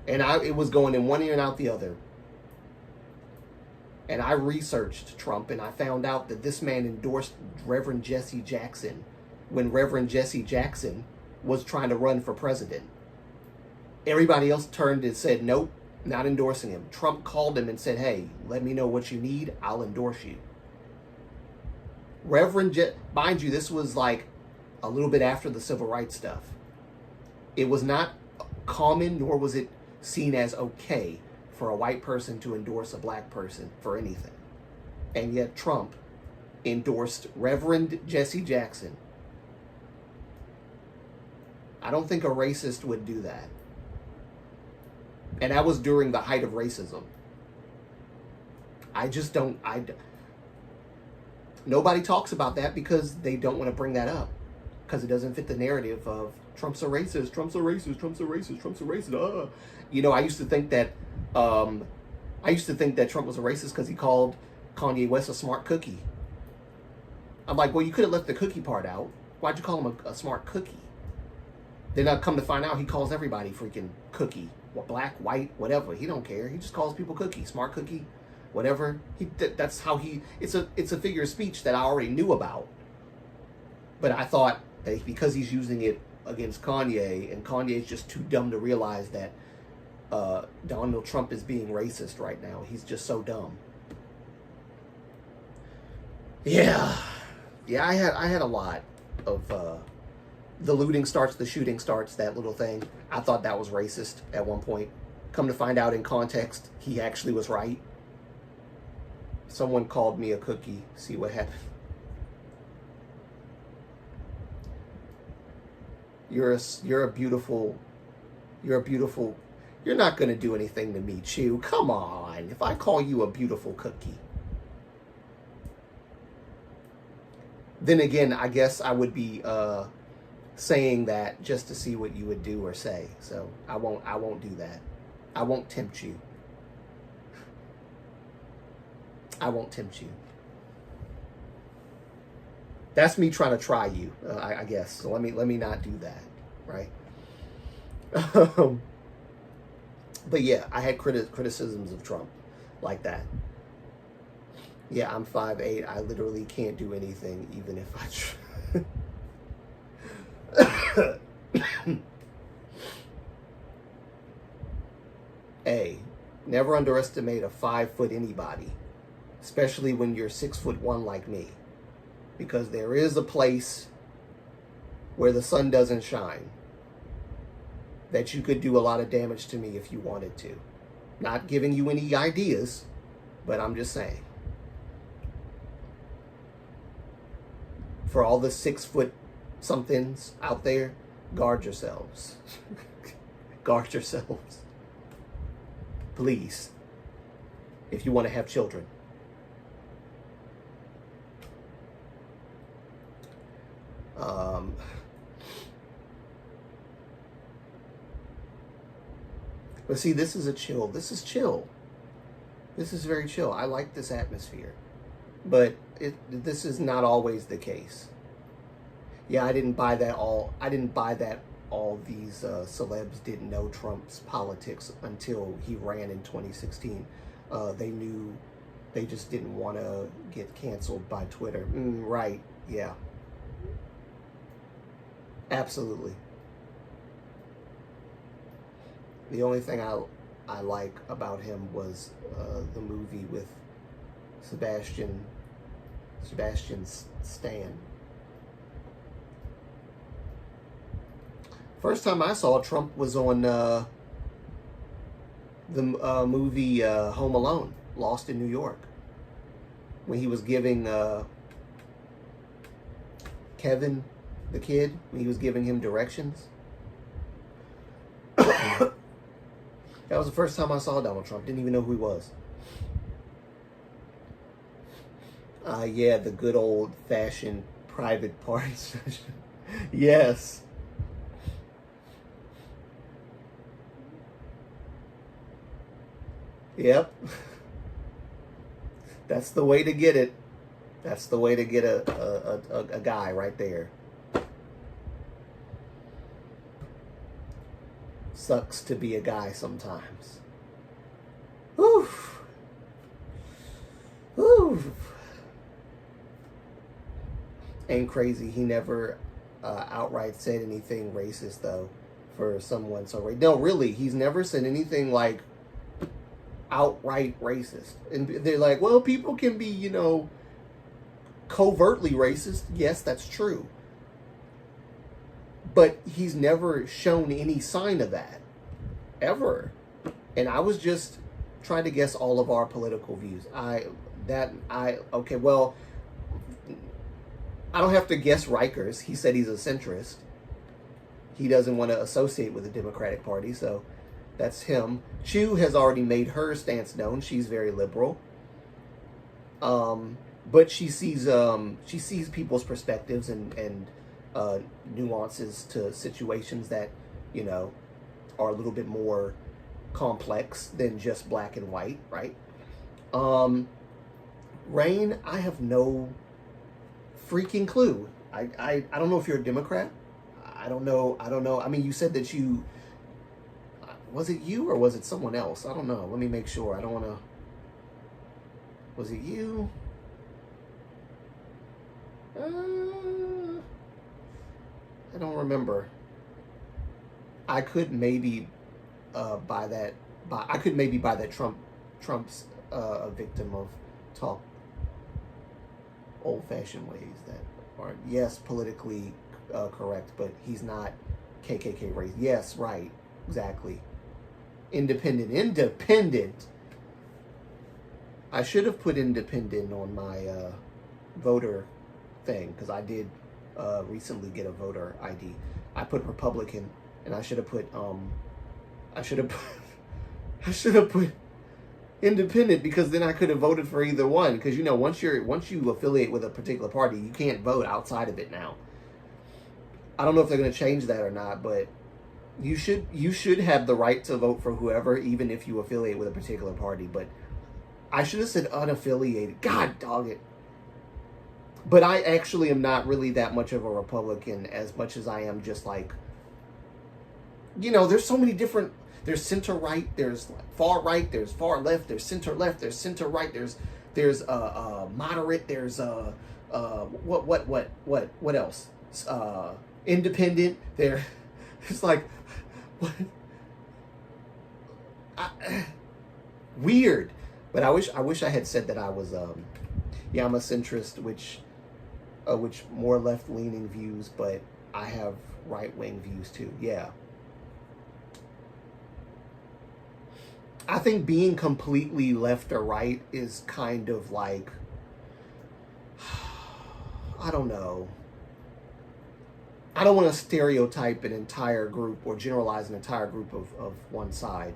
And it was going in one ear and out the other. And I researched Trump, and I found out that this man endorsed Reverend Jesse Jackson when Reverend Jesse Jackson was trying to run for president. Everybody else turned and said, "Nope, not endorsing him." Trump called him and said, "Hey, let me know what you need. I'll endorse you." Mind you, this was like a little bit after the civil rights stuff. It was not common, nor was it seen as okay for a white person to endorse a black person for anything. And yet Trump endorsed Reverend Jesse Jackson. I don't think a racist would do that. And that was during the height of racism. Nobody talks about that because they don't want to bring that up. Because it doesn't fit the narrative of Trump's a racist, Trump's a racist, Trump's a racist, Trump's a racist. I used to think that Trump was a racist because he called Kanye West a smart cookie. I'm like, well, you could have left the cookie part out. Why'd you call him a smart cookie? Then I come to find out he calls everybody freaking cookie. Black, white, whatever. He don't care. He just calls people cookie, smart cookie, whatever. That's how it's a figure of speech that I already knew about. But I thought that because he's using it against Kanye, and Kanye's just too dumb to realize that Donald Trump is being racist right now. He's just so dumb. Yeah, I had a lot of the looting starts, the shooting starts, that little thing. I thought that was racist at one point. Come to find out in context, he actually was right. Someone called me a cookie. See what happened. You're beautiful. You're not going to do anything to me, Chew. Come on. If I call you a beautiful cookie. Then again, I guess I would be saying that just to see what you would do or say. So I won't do that. I won't tempt you. I won't tempt you. That's me trying to try you, I guess. So let me not do that, right? But yeah, I had criticisms of Trump like that. Yeah, I'm 5'8". I literally can't do anything, even if I try. A, never underestimate a 5-foot anybody, especially when you're 6'1" like me, because there is a place where the sun doesn't shine that you could do a lot of damage to me if you wanted to. Not giving you any ideas, but I'm just saying. For all the 6-foot somethings out there, guard yourselves. Guard yourselves. Please. If you want to have children. But see, this is chill. This is chill. This is very chill. I like this atmosphere. But this is not always the case. Yeah, I didn't buy that all these celebs didn't know Trump's politics until he ran in 2016. They just didn't want to get canceled by Twitter. Right, yeah. Absolutely. The only thing I like about him was the movie with Sebastian Stan. First time I saw Trump was on the movie Home Alone, Lost in New York, when he was giving Kevin, the kid, when he was giving him directions. That was the first time I saw Donald Trump. Didn't even know who he was. Yeah, the good old-fashioned private party session. Yes. Yep. That's the way to get it. That's the way to get a guy right there. Sucks to be a guy sometimes. Oof. Oof. Ain't crazy. He never outright said anything racist, though, for someone so racist. No, really, he's never said anything like outright racist. And they're like, well, people can be, covertly racist. Yes, that's true. But he's never shown any sign of that. Ever. And I was just trying to guess all of our political views. Okay, well, I don't have to guess Riker's. He said he's a centrist. He doesn't want to associate with the Democratic Party, so that's him. Chu has already made her stance known. She's very liberal. But she sees people's perspectives and nuances to situations that, are a little bit more complex than just black and white, right? Rain, I have no freaking clue. I don't know if you're a Democrat. I don't know. I mean, you said that you... Was it you or was it someone else? I don't know. Let me make sure. I don't want to... Was it you? I don't remember. I could maybe buy that. I could maybe buy that Trump's a victim of talk old-fashioned ways that are, yes, politically correct, but he's not KKK race. Yes, right, exactly. Independent. I should have put independent on my voter thing, because I did recently get a voter ID. I put Republican, and I should have put independent, because then I could have voted for either one. Because once you affiliate with a particular party, you can't vote outside of it now. I don't know if they're going to change that or not, but you should have the right to vote for whoever, even if you affiliate with a particular party. But I should have said unaffiliated. God dog it. But I actually am not really that much of a Republican, as much as I am just like, there's so many different, there's center right, there's far right, there's far left, there's center left, there's center right, there's moderate, there's what else? Independent. It's like, what? Weird. But I wish I had said that I was I'm a centrist, which more left-leaning views, but I have right-wing views too. Yeah. I think being completely left or right is kind of like, I don't know. I don't want to stereotype an entire group or generalize an entire group of one side,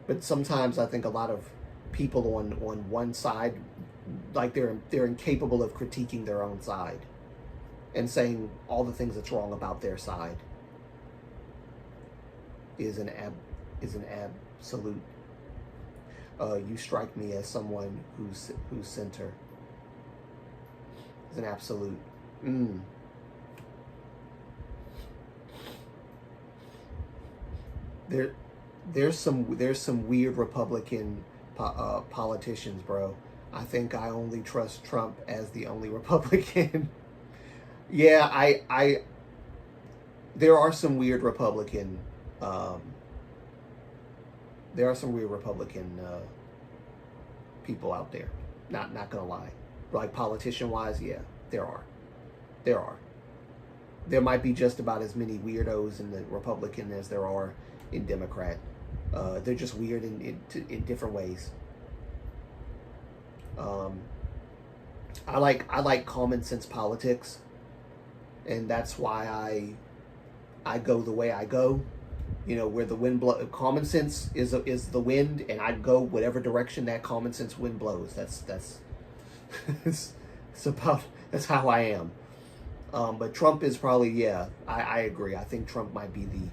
but sometimes I think a lot of people on one side, like they're incapable of critiquing their own side and saying all the things that's wrong about their side is an absolute. You strike me as someone who's center. Is an absolute. There's some weird Republican politicians, bro. I think I only trust Trump as the only Republican. Yeah, I there are some weird Republican people out there. Not gonna lie, like politician wise, yeah, there are. There might be just about as many weirdos in the Republican as there are in Democrat. They're just weird in different ways. I like common sense politics, and that's why I go the way I go. You know, where the wind blows, common sense is the wind, and I go whatever direction that common sense wind blows. That's it's about, that's how I am. But Trump is probably, yeah, I agree. I think Trump might be the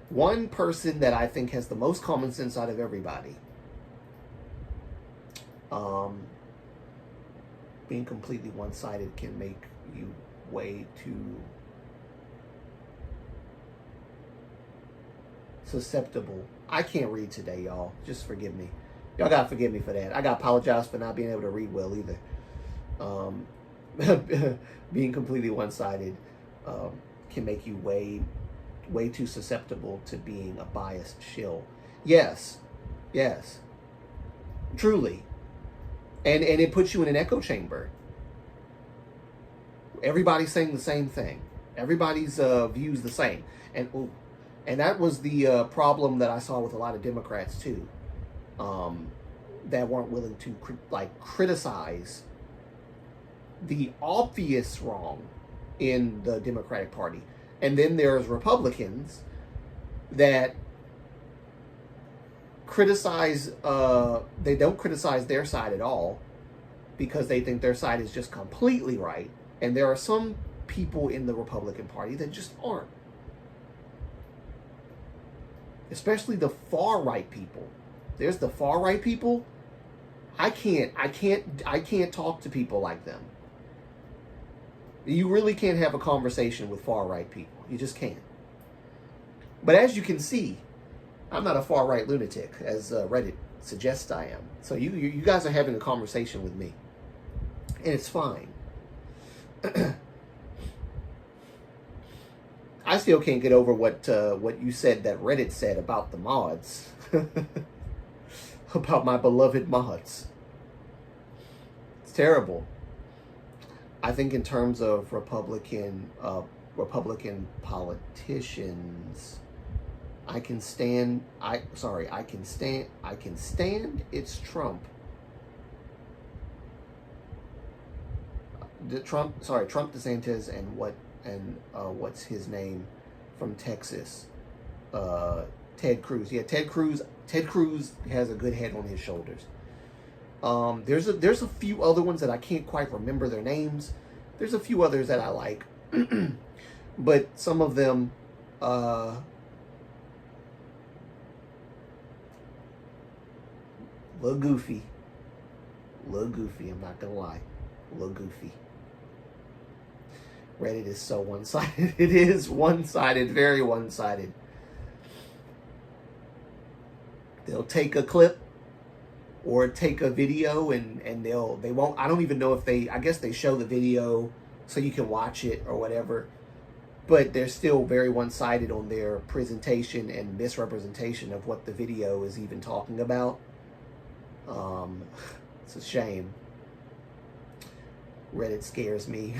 one person that I think has the most common sense out of everybody. Being completely one-sided can make you way too susceptible. I can't read today, y'all. Just forgive me. Y'all gotta forgive me for that. I gotta apologize for not being able to read well either. Being completely one-sided can make you way too susceptible to being a biased shill. Yes, truly. And it puts you in an echo chamber. Everybody's saying the same thing. Everybody's views the same. And that was the problem that I saw with a lot of Democrats too, that weren't willing to criticize the obvious wrong in the Democratic Party. And then there's Republicans that criticize, they don't criticize their side at all because they think their side is just completely right. And there are some people in the Republican Party that just aren't. Especially the far right people. There's the far right people. I can't talk to people like them. You really can't have a conversation with far right people. You just can't. But as you can see, I'm not a far right lunatic, as Reddit suggests I am. So you guys are having a conversation with me, and it's fine. I still can't get over what you said that Reddit said about the mods, about my beloved mods. It's terrible. I think in terms of Republican politicians, I can stand it's Trump. Trump DeSantis and what's his name from Texas? Ted Cruz. Yeah, Ted Cruz has a good head on his shoulders. There's a few other ones that I can't quite remember their names. There's a few others that I like. But some of them little goofy, I'm not gonna lie, a little goofy. Reddit is so one-sided. It is one-sided, very one-sided. They'll take a clip or take a video and they won't, I don't even know if I guess they show the video so you can watch it or whatever, but they're still very one-sided on their presentation and misrepresentation of what the video is even talking about. It's a shame. Reddit scares me.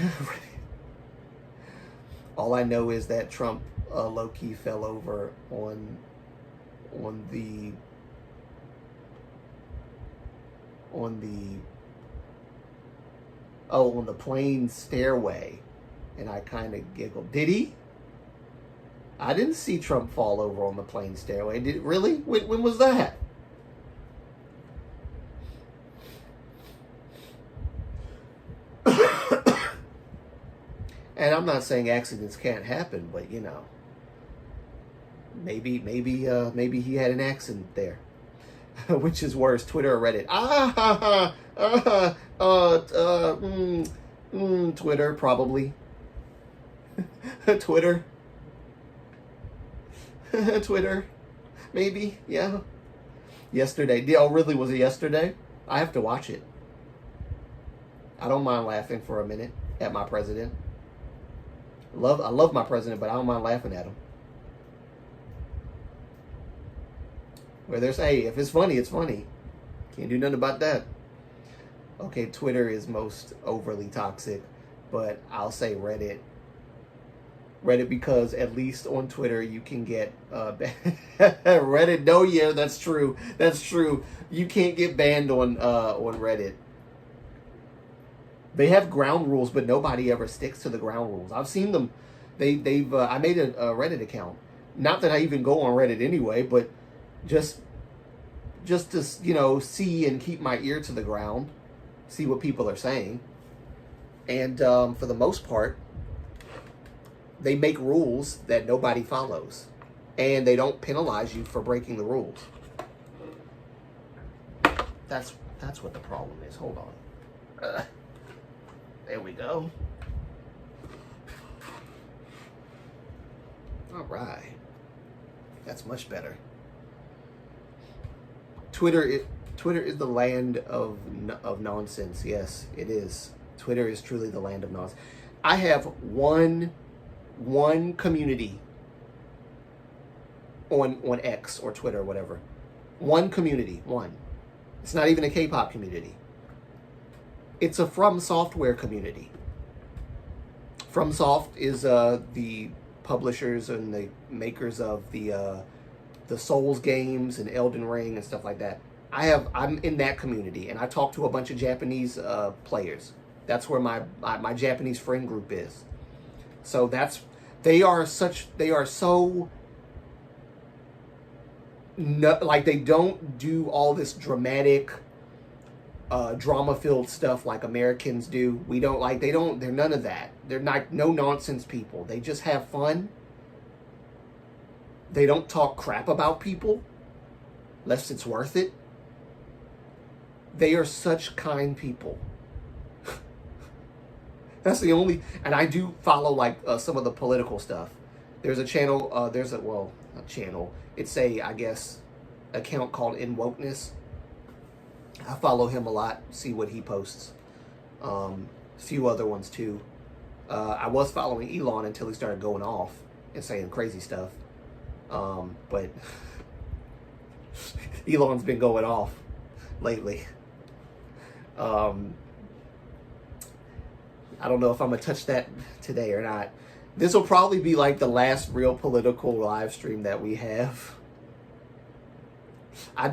All I know is that Trump low-key fell over on the plane stairway, and I kind of giggled. Did he? I didn't see Trump fall over on the plane stairway. Did really? When was that? And I'm not saying accidents can't happen, but you know, maybe he had an accident there. Which is worse, Twitter or Reddit? Twitter probably. Twitter. Twitter, maybe, yeah. Yesterday. Oh, really? Was it yesterday? I have to watch it. I don't mind laughing for a minute at my president. I love my president, but I don't mind laughing at him. Where there's, hey, if it's funny, it's funny. Can't do nothing about that. Okay, Twitter is most overly toxic, but I'll say Reddit. Reddit, because at least on Twitter you can get Reddit. No, yeah, that's true. That's true. You can't get banned on Reddit. They have ground rules, but nobody ever sticks to the ground rules. I've seen them. They've I made a Reddit account. Not that I even go on Reddit anyway, but just to, you know, see and keep my ear to the ground, see what people are saying. And for the most part, they make rules that nobody follows, and they don't penalize you for breaking the rules. That's what the problem is. Hold on. There we go. All right. That's much better. Twitter is the land of nonsense. Yes, it is. Twitter is truly the land of nonsense. I have one community on X or Twitter or whatever. One community. One. It's not even a K-pop community. It's a From Software community. FromSoft is the publishers and the makers of the Souls games and Elden Ring and stuff like that. I'm in that community, and I talk to a bunch of Japanese players. That's where my Japanese friend group is. So they are so like, they don't do all this dramatic drama-filled stuff like Americans do. They're none of that. They're not no nonsense people. They just have fun. They don't talk crap about people unless it's worth it. They are such kind people. That's the only, and I do follow like some of the political stuff. There's a channel, a channel. It's I guess, account called In Wokeness. I follow him a lot, see what he posts. A few other ones too. I was following Elon until he started going off and saying crazy stuff. But Elon's been going off lately. I don't know if I'm going to touch that today or not. This will probably be like the last real political live stream that we have.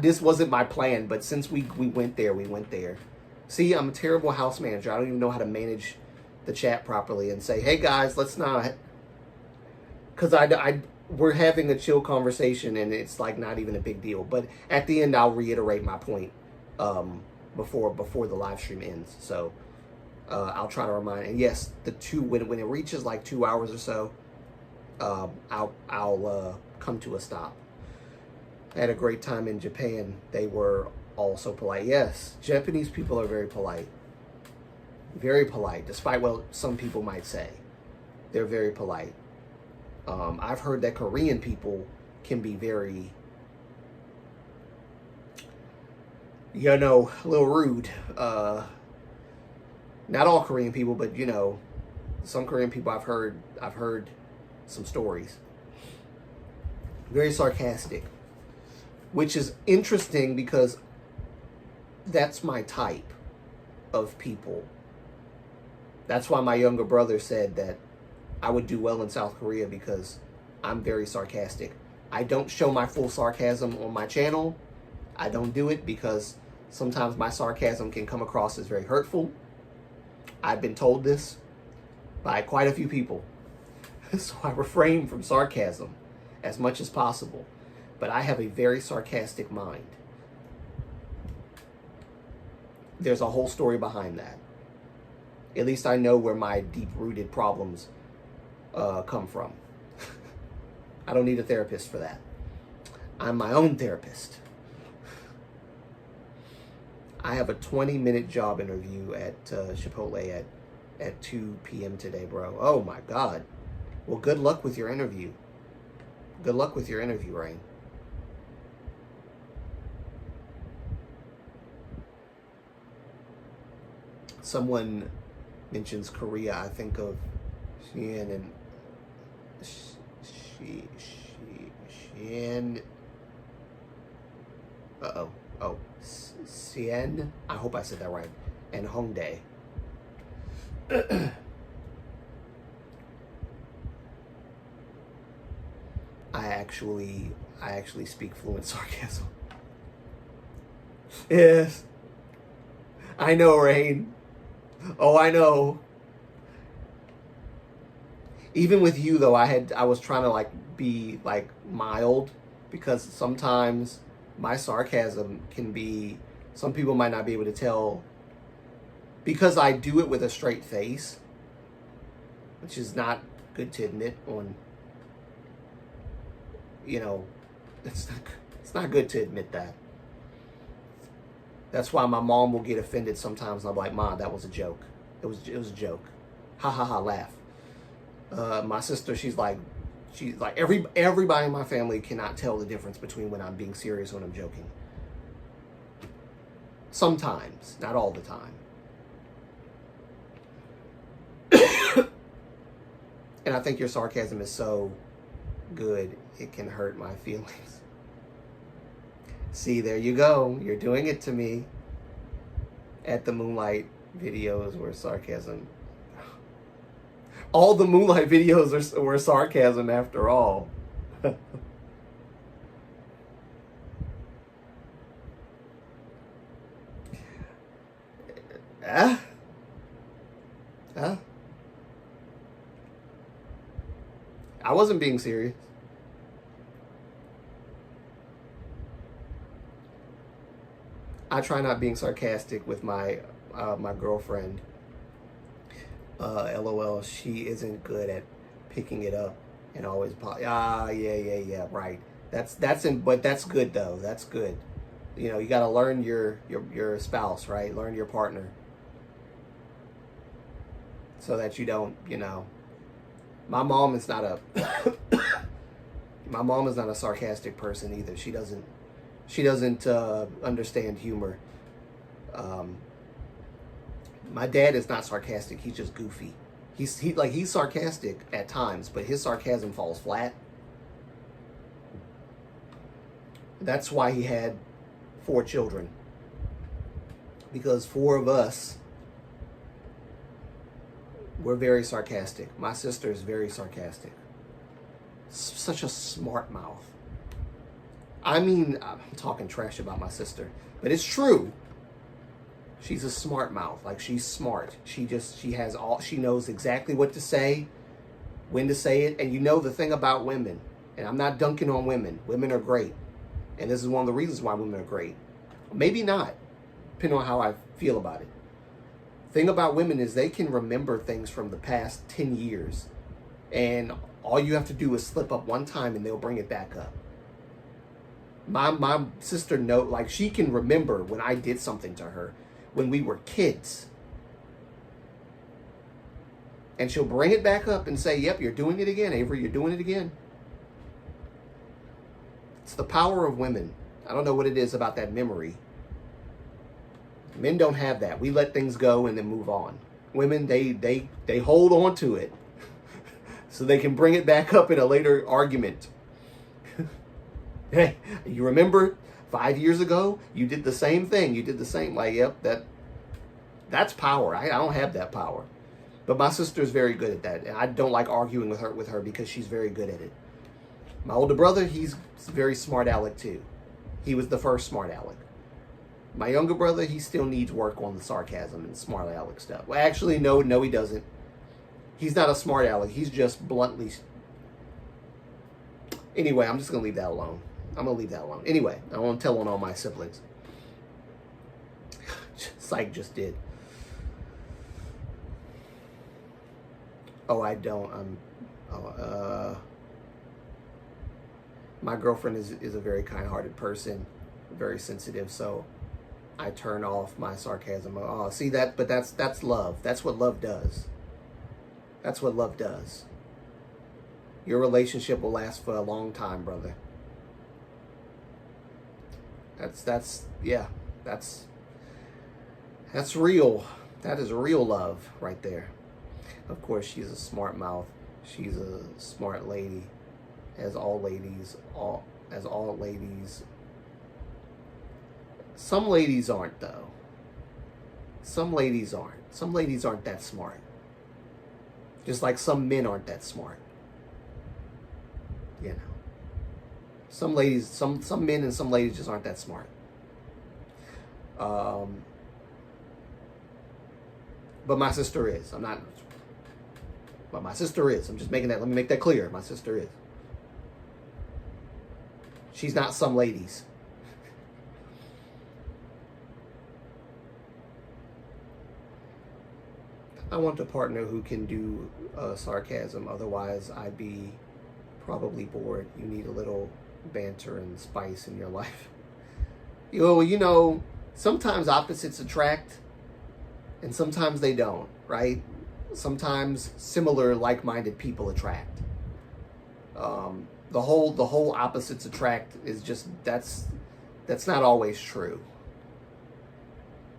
This wasn't my plan, but since we went there, we went there. See, I'm a terrible house manager. I don't even know how to manage the chat properly and say, hey guys, let's not. Because we're having a chill conversation and it's like not even a big deal. But at the end, I'll reiterate my point before the live stream ends. So I'll try to remind. And yes, when it reaches like 2 hours or so, I'll come to a stop. I had a great time in Japan. They were all so polite. Yes, Japanese people are very polite. Very polite, despite what some people might say. They're very polite. I've heard that Korean people can be very, a little rude. Not all Korean people, but some Korean people I've heard some stories. Very sarcastic. Which is interesting because that's my type of people. That's why my younger brother said that I would do well in South Korea, because I'm very sarcastic. I don't show my full sarcasm on my channel. I don't do it because sometimes my sarcasm can come across as very hurtful. I've been told this by quite a few people. So I refrain from sarcasm. as much as possible. But I have a very sarcastic mind. There's a whole story behind that. At least I know where my deep-rooted problems come from. I don't need a therapist for that. I'm my own therapist. I have a 20-minute job interview at Chipotle at 2 p.m. today, bro. Oh, my God. Well, good luck with your interview. Good luck with your interview, Rain. Someone mentions Korea. I think of Xian and Xian. Xian. I hope I said that right. And Hongdae. I actually speak fluent sarcasm. Yes. I know, Rain. Oh, I know. Even with you though, I was trying to be mild, because sometimes my sarcasm can be, some people might not be able to tell, because I do it with a straight face, which is not good to admit on, it's not good to admit that. That's why my mom will get offended sometimes, and I'm like, Mom, that was a joke. It was a joke. Ha ha ha, laugh. My sister, she's like everybody in my family cannot tell the difference between when I'm being serious or when I'm joking. Sometimes, not all the time. And I think your sarcasm is so good, it can hurt my feelings. See, there you go. You're doing it to me. At the Moonlight videos were sarcasm. All the Moonlight videos were sarcasm after all. I wasn't being serious. I try not being sarcastic with my girlfriend. LOL, she isn't good at picking it up and always yeah, right. But that's good though. That's good. You got to learn your spouse, right? Learn your partner, so that you don't, My mom is not a sarcastic person either. She doesn't understand humor. My dad is not sarcastic. He's just goofy. He's sarcastic at times, but his sarcasm falls flat. That's why he had 4 children. Because 4 of us were very sarcastic. My sister is very sarcastic. Such a smart mouth. I mean, I'm talking trash about my sister, but it's true. She's a smart mouth. She's smart. She knows exactly what to say, when to say it. And the thing about women, and I'm not dunking on women. Women are great. And this is one of the reasons why women are great. Maybe not, depending on how I feel about it. Thing about women is they can remember things from the past 10 years. And all you have to do is slip up one time and they'll bring it back up. My sister she can remember when I did something to her when we were kids. And she'll bring it back up and say, yep, you're doing it again, Avery, you're doing it again. It's the power of women. I don't know what it is about that memory. Men don't have that. We let things go and then move on. Women, they hold on to it so they can bring it back up in a later argument. Hey, you remember 5 years ago, you did the same thing. You did the same. Yep, that's power. I don't have that power. But my sister's very good at that. And I don't like arguing with her because she's very good at it. My older brother, he's very smart aleck too. He was the first smart aleck. My younger brother, he still needs work on the sarcasm and smart aleck stuff. Well, actually, no, he doesn't. He's not a smart aleck. He's just bluntly Anyway, I'm just going to leave that alone. I'm going to leave that alone. Anyway, I won't tell on all my siblings. Psych just did. Oh, I don't. My girlfriend is a very kind-hearted person, very sensitive, so I turn off my sarcasm. Oh, see that? But that's love. That's what love does. That's what love does. Your relationship will last for a long time, brother. That's real. That is real love right there. Of course, she's a smart mouth. She's a smart lady, as all ladies. Some ladies aren't, though. Some ladies aren't. Some ladies aren't that smart. Just like some men aren't that smart. You know. Some ladies, some men and some ladies just aren't that smart. But my sister is. I'm not. But my sister is. I'm just making that. Let me make that clear. My sister is. She's not some ladies. I want a partner who can do sarcasm. Otherwise, I'd be probably bored. You need a little banter and spice in your life. You know, sometimes opposites attract, and sometimes they don't, right? Sometimes similar, like-minded people attract. The whole opposites attract is just that's not always true.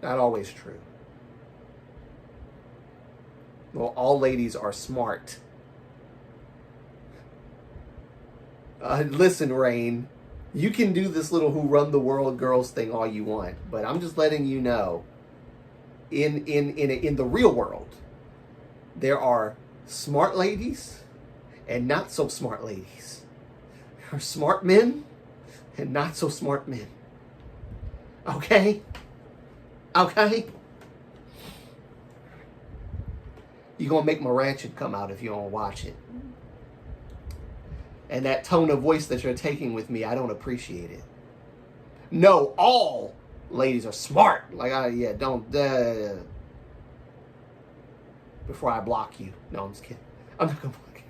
Not always true. Well, all ladies are smart. Listen, Rain, you can do this little who run the world girls thing all you want, but I'm just letting you know, in the real world, there are smart ladies and not so smart ladies. There are smart men and not so smart men. Okay? Okay? You're going to make my ratchet come out if you don't watch it. And that tone of voice that you're taking with me, I don't appreciate it. No, all ladies are smart. Like, don't. Before I block you. No, I'm just kidding. I'm not going to block you.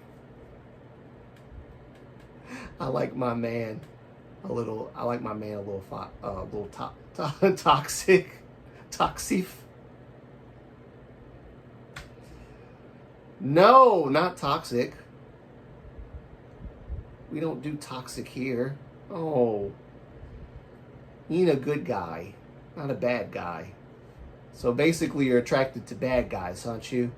I like my man a little toxic. Toxic. No, not toxic. We don't do toxic here. Oh. You need a good guy, not a bad guy. So basically you're attracted to bad guys, aren't you?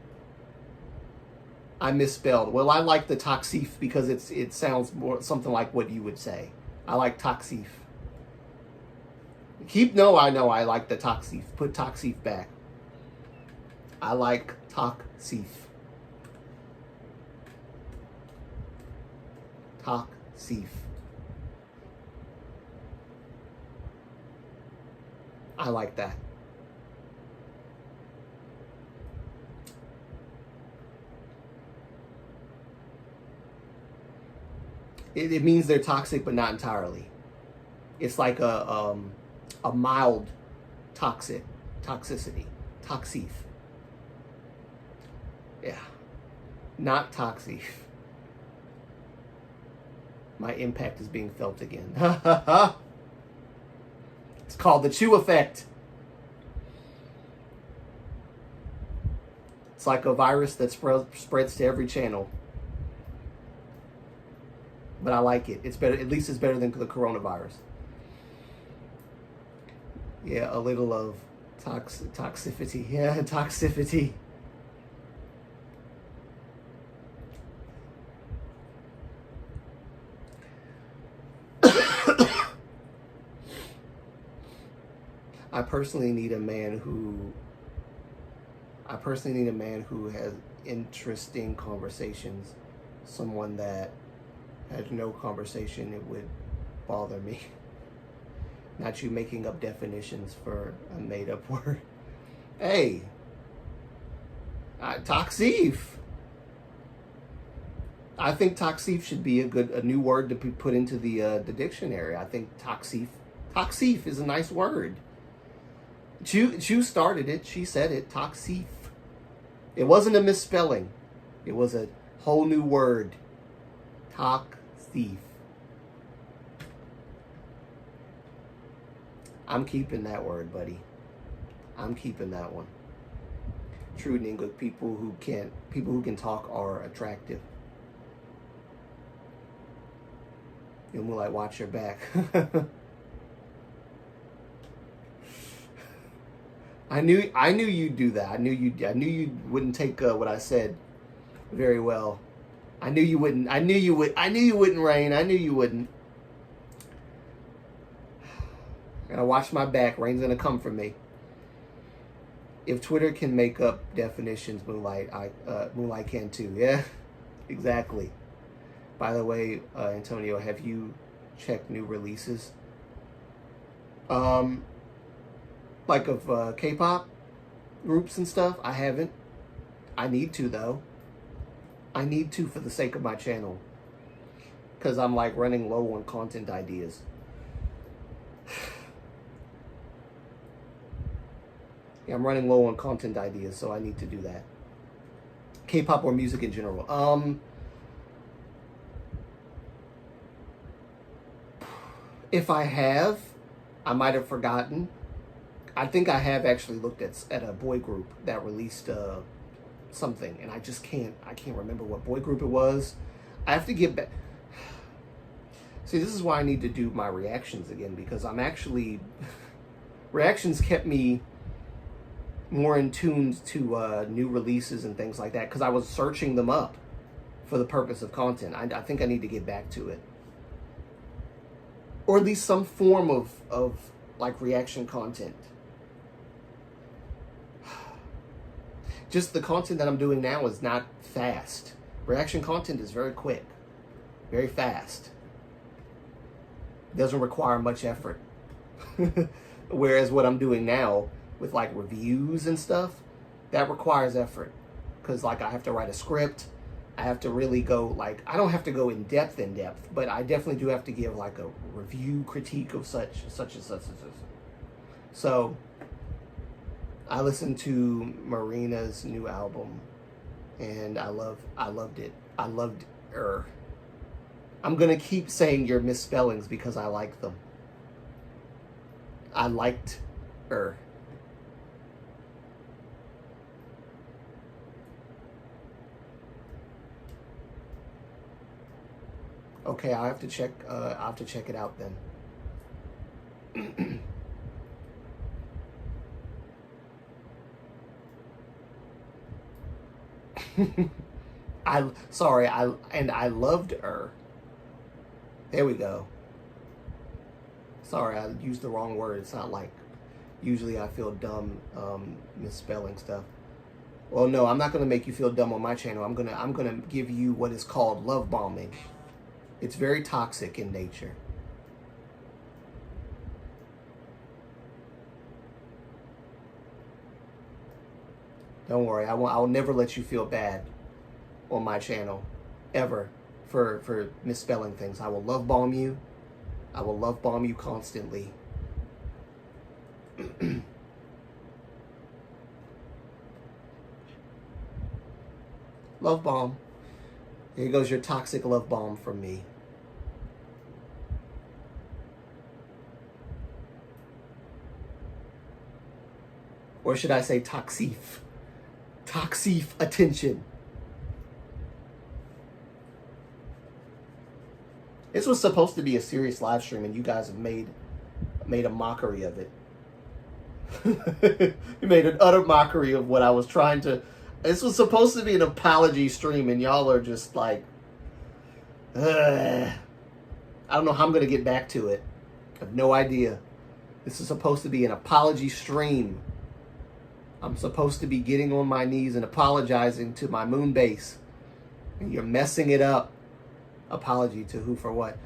I misspelled. Well, I like the toxic because it sounds more something like what you would say. I like toxic. I know I like the toxic. Put toxic back. I like toxic. Toxic. I like that. It means they're toxic, but not entirely. It's like a mild toxicity. Toxic. Yeah. Not toxic. My impact is being felt again. It's called the chew effect. It's like a virus that spreads to every channel. But I like it. It's better. At least it's better than the coronavirus. Yeah, a little of toxicity. Yeah, toxicity. I personally need a man who has interesting conversations. Someone that has no conversation, it would bother me. Not you making up definitions for a made-up word. Hey, toxic. I think toxif should be a new word to be put into the dictionary. I think toxif is a nice word. Chu started it. She said it. Toxif. It wasn't a misspelling. It was a whole new word. Toxif. I'm keeping that word, buddy. I'm keeping that one. True English, people who can talk are attractive. You'll Moonlight, watch your back. I knew you'd do that. I knew you wouldn't take what I said very well. I knew you wouldn't. I knew you wouldn't, Rain. I knew you wouldn't. I gotta watch my back. Rain's gonna come for me. If Twitter can make up definitions, Moonlight can too. Yeah, exactly. By the way, Antonio, have you checked new releases? Like of K-pop groups and stuff? I haven't. I need to though. I need to for the sake of my channel. Because I'm like running low on content ideas. Yeah, I'm running low on content ideas, so I need to do that. K-pop or music in general. If I have, I might have forgotten. I think I have actually looked at a boy group that released something, and I can't remember what boy group it was. I have to get back. See, this is why I need to do my reactions again, because I'm actually reactions kept me more in tune to new releases and things like that, because I was searching them up for the purpose of content. I think I need to get back to it, or at least some form of like reaction content. Just the content that I'm doing now is not fast. Reaction content is very quick, very fast. Doesn't require much effort. Whereas what I'm doing now with like reviews and stuff, that requires effort. Because like I have to write a script. I have to really go like, I don't have to go in depth, but I definitely do have to give like a review critique of such and such. So I listened to Marina's new album and I loved it. I loved her. I'm gonna keep saying your misspellings because I like them. I liked her. Okay, I'll have to check it out then. I loved her. There we go. Sorry, I used the wrong word. It's not like usually I feel dumb misspelling stuff. Well, no, I'm not gonna make you feel dumb on my channel. I'm gonna give you what is called love bombing. It's very toxic in nature. Don't worry, I will never let you feel bad on my channel, ever, for misspelling things. I will love bomb you. I will love bomb you constantly. Love bomb. Here goes your toxic love bomb from me. Or should I say toxif? Toxif attention. This was supposed to be a serious live stream and you guys have made a mockery of it. You made an utter mockery of what I was trying to... This was supposed to be an apology stream and y'all are just like... I don't know how I'm going to get back to it. I have no idea. This is supposed to be an apology stream. I'm supposed to be getting on my knees and apologizing to my moon base. And you're messing it up. Apology to who for what?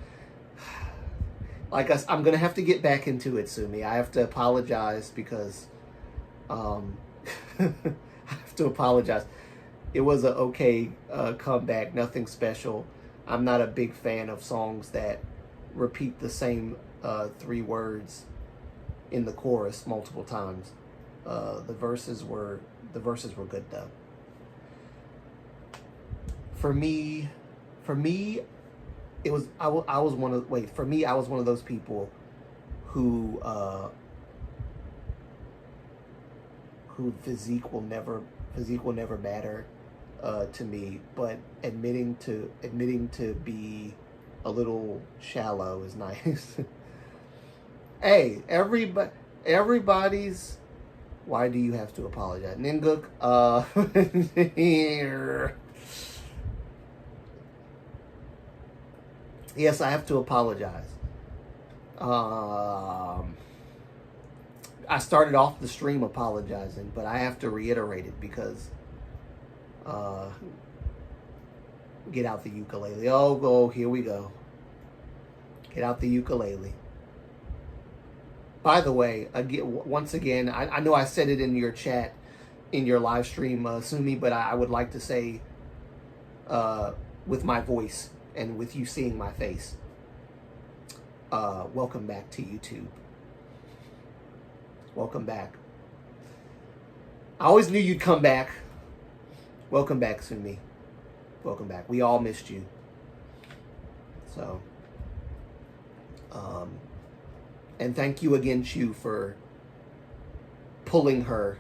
Like I'm going to have to get back into it, Sumi. I have to apologize because... I have to apologize. It was a okay comeback, nothing special. I'm not a big fan of songs that repeat the same 3 words in the chorus multiple times. The verses were good though. For me, it was I was one of for me I was one of those people who physique will never matter to me, but admitting to be a little shallow is nice. Hey, everybody's. Why do you have to apologize, Ninguk? Yes, I have to apologize. I started off the stream apologizing, but I have to reiterate it because get out the ukulele. Oh, here we go. Get out the ukulele. By the way, once again, I know I said it in your chat, in your live stream, Sumi, but I would like to say, with my voice and with you seeing my face, welcome back to YouTube. Welcome back. I always knew you'd come back. Welcome back, Sumi. Welcome back. We all missed you. So, and thank you again, Chu, for pulling her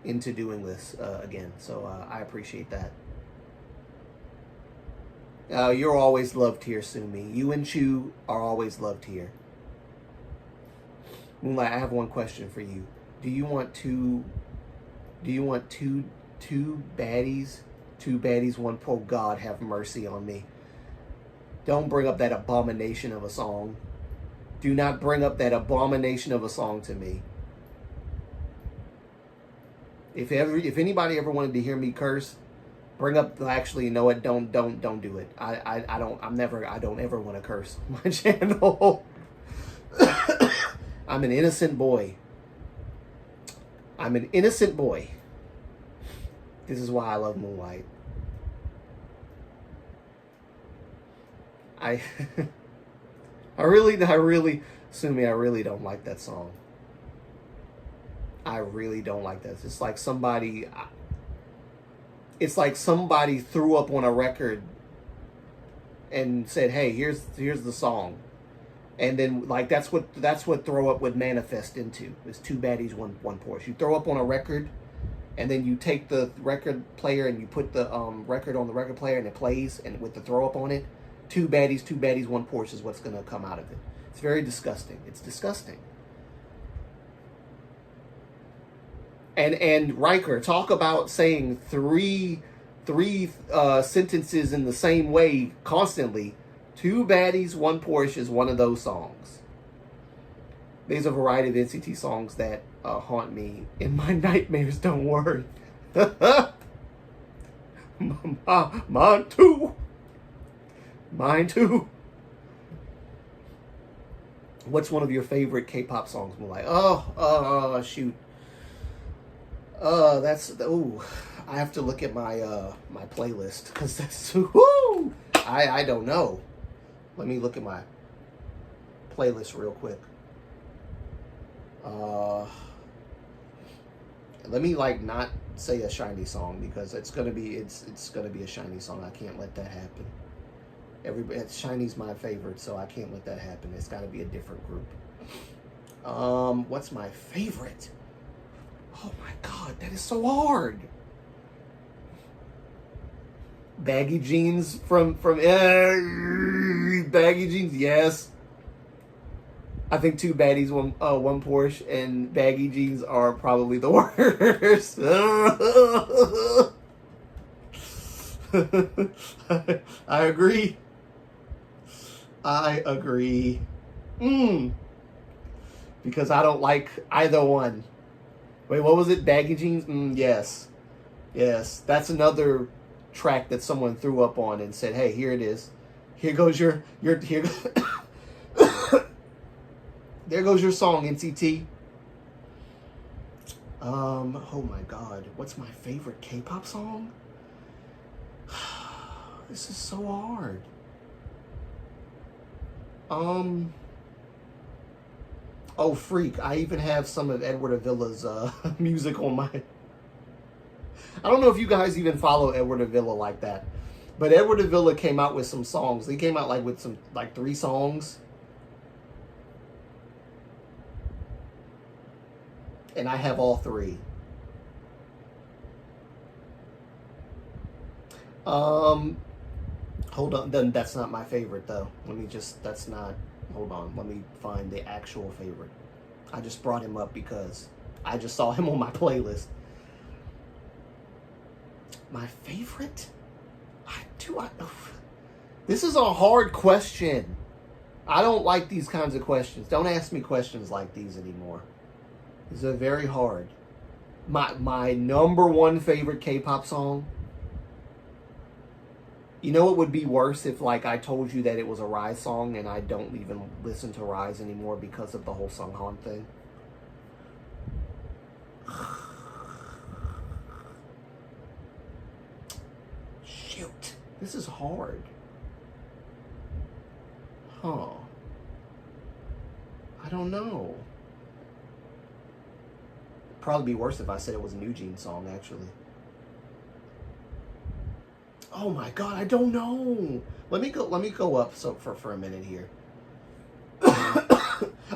into doing this again. So I appreciate that. You're always loved here, Sumi. You and Chu are always loved here. Moonlight, I have one question for you. Do you want two baddies? 2 baddies, 1 poor. God have mercy on me. Don't bring up that abomination of a song. Do not bring up that abomination of a song to me. If anybody ever wanted to hear me curse, bring up. Actually, you know what? Don't do it. I don't ever want to curse on my channel. I'm an innocent boy. I'm an innocent boy. This is why I love Moonlight. I really, Sumi, I really don't like that song. I really don't like that. It's like somebody threw up on a record and said, "Hey, here's the song," and then like that's what throw up would manifest into. Is 2 baddies, one Porsche. You throw up on a record, and then you take the record player and you put the record on the record player and it plays, and with the throw up on it, 2 baddies, 1 Porsche is what's gonna come out of it. It's very disgusting. It's disgusting. And Riker, talk about saying three sentences in the same way constantly. 2 baddies, 1 Porsche is one of those songs. There's a variety of NCT songs that haunt me in my nightmares. Don't worry. Mine too. Mine too. What's one of your favorite K-pop songs, Moonlight? Oh, shoot. I have to look at my my playlist because that's whoo. I don't know. Let me look at my playlist real quick. Let me not say a Shiny song because it's gonna be a Shiny song. I can't let that happen. Shiny's my favorite, so I can't let that happen. It's got to be a different group. What's my favorite? Oh my God, that is so hard. Baggy jeans from baggy jeans, yes. I think 2 baddies, 1 Porsche, and baggy jeans are probably the worst. I agree. Because I don't like either one. Wait, what was it? Baggy jeans? Yes. That's track that someone threw up on and said, "Hey, here it is. Here goes your there goes your song, NCT." Oh my God, what's my favorite K-pop song? This is so hard. Oh, freak. I even have some of Edward Avila's music on my... I don't know if you guys even follow Edward Avila like that. But Edward Avila came out with some songs. He came out like with some, like 3 songs. And I have all 3. Hold on. Then that's not my favorite though. Let me just, that's not, hold on. Let me find the actual favorite. I just brought him up because I just saw him on my playlist. My favorite? This is a hard question. I don't like these kinds of questions. Don't ask me questions like these anymore. These are very hard. My number 1 favorite K-pop song. You know what would be worse if like I told you that it was a Rise song and I don't even listen to Rise anymore because of the whole Sunghan thing? Shoot. This is hard. Huh. I don't know. Probably be worse if I said it was a New Jeans song, actually. Oh my God, I don't know. Let me go up for a minute here.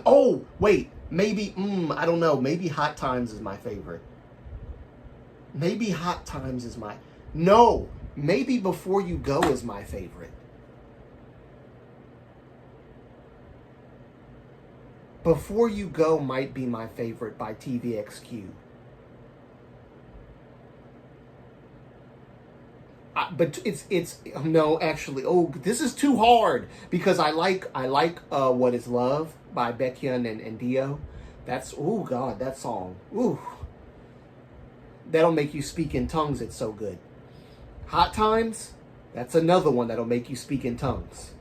Oh, wait. Maybe, I don't know. Maybe Hot Times is my favorite. Maybe Hot Times is my... No, maybe Before You Go is my favorite. Before You Go might be my favorite by TVXQ. But it's no, actually, oh, this is too hard because I like What Is Love by Baekhyun and Dio. That's, oh God, that song. Ooh. That'll make you speak in tongues. It's so good. Hot Times, that's another one that'll make you speak in tongues.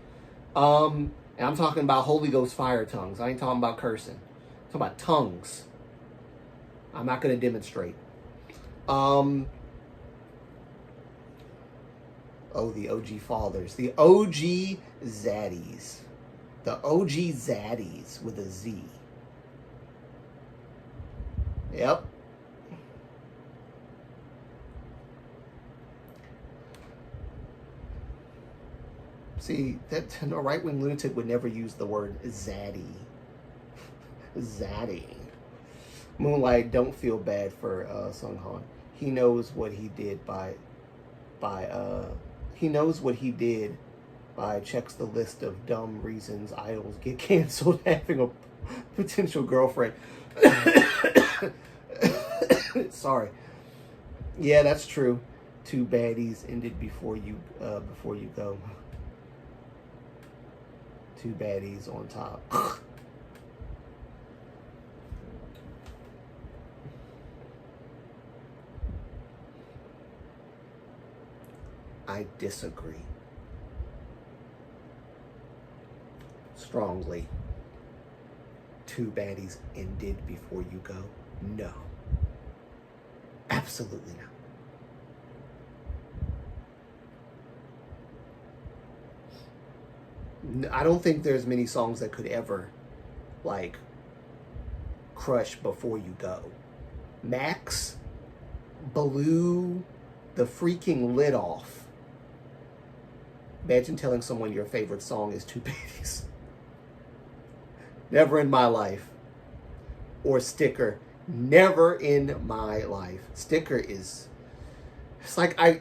And I'm talking about Holy Ghost fire tongues. I ain't talking about cursing. I'm talking about tongues. I'm not going to demonstrate. Oh, the OG fathers. The OG zaddies. The OG zaddies with a Z. Yep. See, that no right-wing lunatic would never use the word zaddy. Zaddy. Moonlight, don't feel bad for Sunghan. He knows what he did he knows what he did by checks the list of dumb reasons idols get canceled having a potential girlfriend. Sorry. Yeah, that's true. 2 baddies ended before you go. 2 baddies on top. I disagree. Strongly. 2 baddies ended before you go? No. Absolutely not. I don't think there's many songs that could ever, like, crush Before You Go. Max blew the freaking lid off. Imagine telling someone your favorite song is 2 Baddies. Never in my life. Or Sticker. Never in my life. Sticker is... It's like I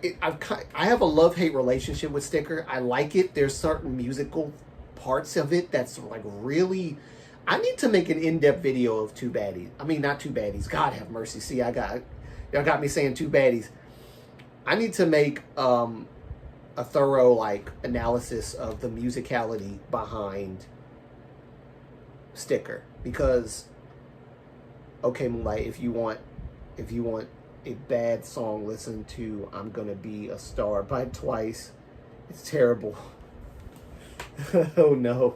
have a love-hate relationship with Sticker. I like it. There's certain musical parts of it that's like really... I need to make an in-depth video of 2 Baddies. I mean, not 2 Baddies. God have mercy. See, y'all got me saying 2 Baddies. I need to make a thorough like analysis of the musicality behind Sticker, because okay, Moonlight, if you want a bad song, listen to I'm Gonna Be a Star by Twice. It's terrible. Oh no.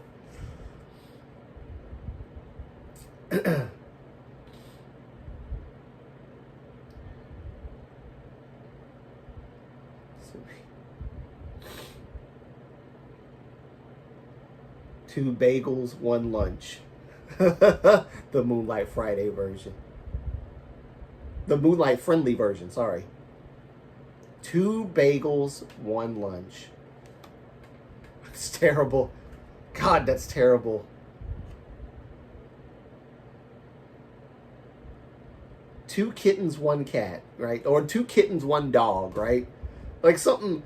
2 bagels, 1 lunch. The Moonlight Friday version. The Moonlight Friendly version, sorry. 2 bagels, 1 lunch. It's terrible. God, that's terrible. 2 kittens, 1 cat, right? Or 2 kittens, 1 dog, right? Like something.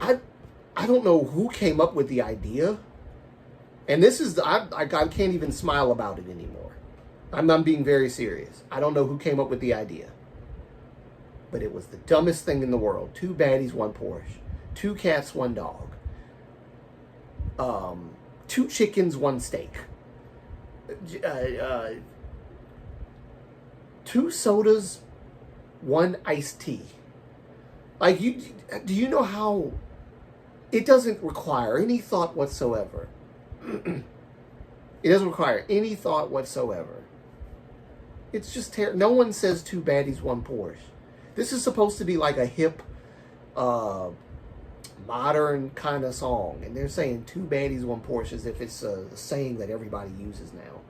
I don't know who came up with the idea. And this is, I can't even smile about it anymore. I'm being very serious. I don't know who came up with the idea. But it was the dumbest thing in the world. 2 baddies, 1 Porsche. 2 cats, 1 dog. 2 chickens, 1 steak. 2 sodas, 1 iced tea. Like, do you know how it doesn't require any thought whatsoever? It doesn't require any thought whatsoever. It's just terrible. No one says 2 baddies, 1 Porsche. This is supposed to be like a hip, modern kind of song. And they're saying 2 baddies, 1 Porsche as if it's a saying that everybody uses now.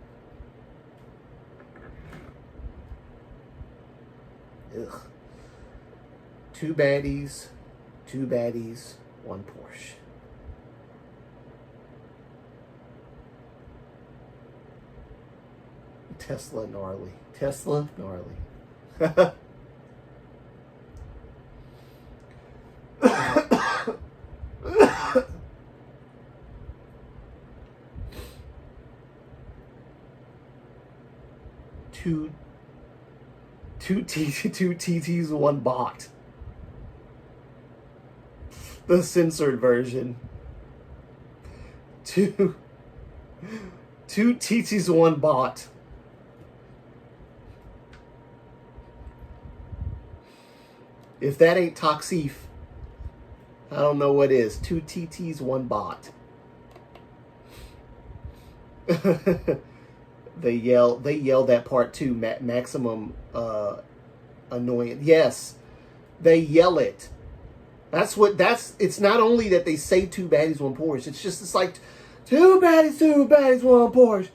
Ugh. 2 baddies, 1 Porsche. Tesla gnarly. Tesla gnarly. Two TTs, 1 bot. The censored version. 2 TTs, 1 bot. If that ain't Toxif, I don't know what is. 2 TTs, 1 bot. They yell that part too. Maximum annoyance. Yes, they yell it. It's not only that they say 2 baddies, 1 Porsche. It's like 2 baddies, 1 Porsche.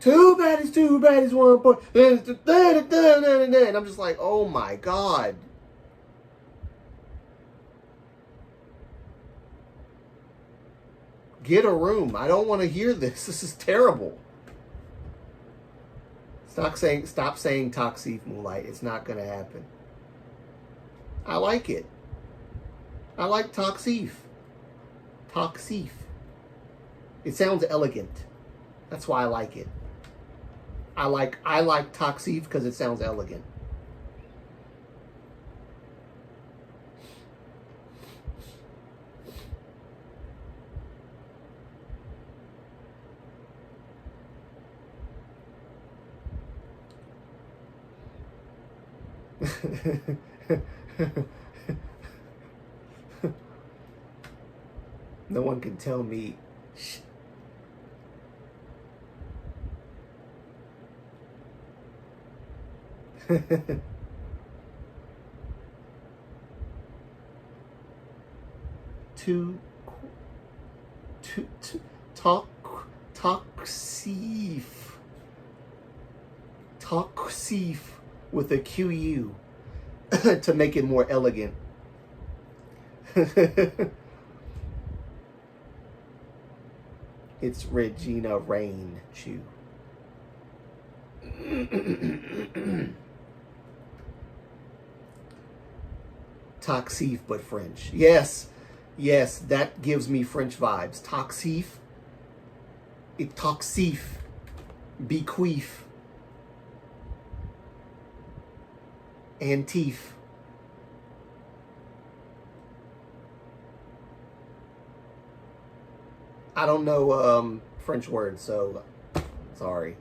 2 baddies, 1 Porsche. And I'm just like, oh my God. Get a room. I don't want to hear this. This is terrible. Stop saying Toxif, Moonlight. It's not going to happen. I like it. I like Toxif. Toxif. It sounds elegant. That's why I like it. I like Toxif because it sounds elegant. No one can tell me. Toxif with a QU to make it more elegant. It's Regina Rain Chew. Toxif, but French. Yes, that gives me French vibes. Toxif. Toxif. Bequeath. Antif. I don't know French words, so sorry.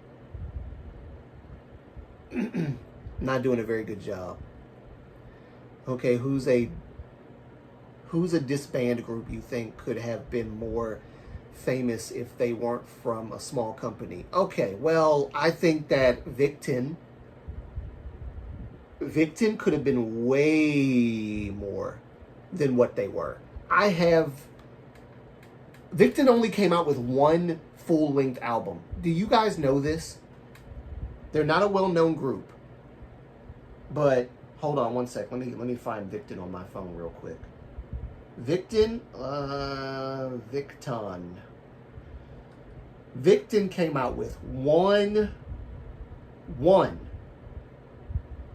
Not doing a very good job. Okay, who's a disband group you think could have been more famous if they weren't from a small company? Okay, well, I think that Victon could have been way more than what they were. I have Victon only came out with one full-length album. Do you guys know this? They're not a well-known group. But hold on one sec. Let me find Victon on my phone real quick. Victon came out with one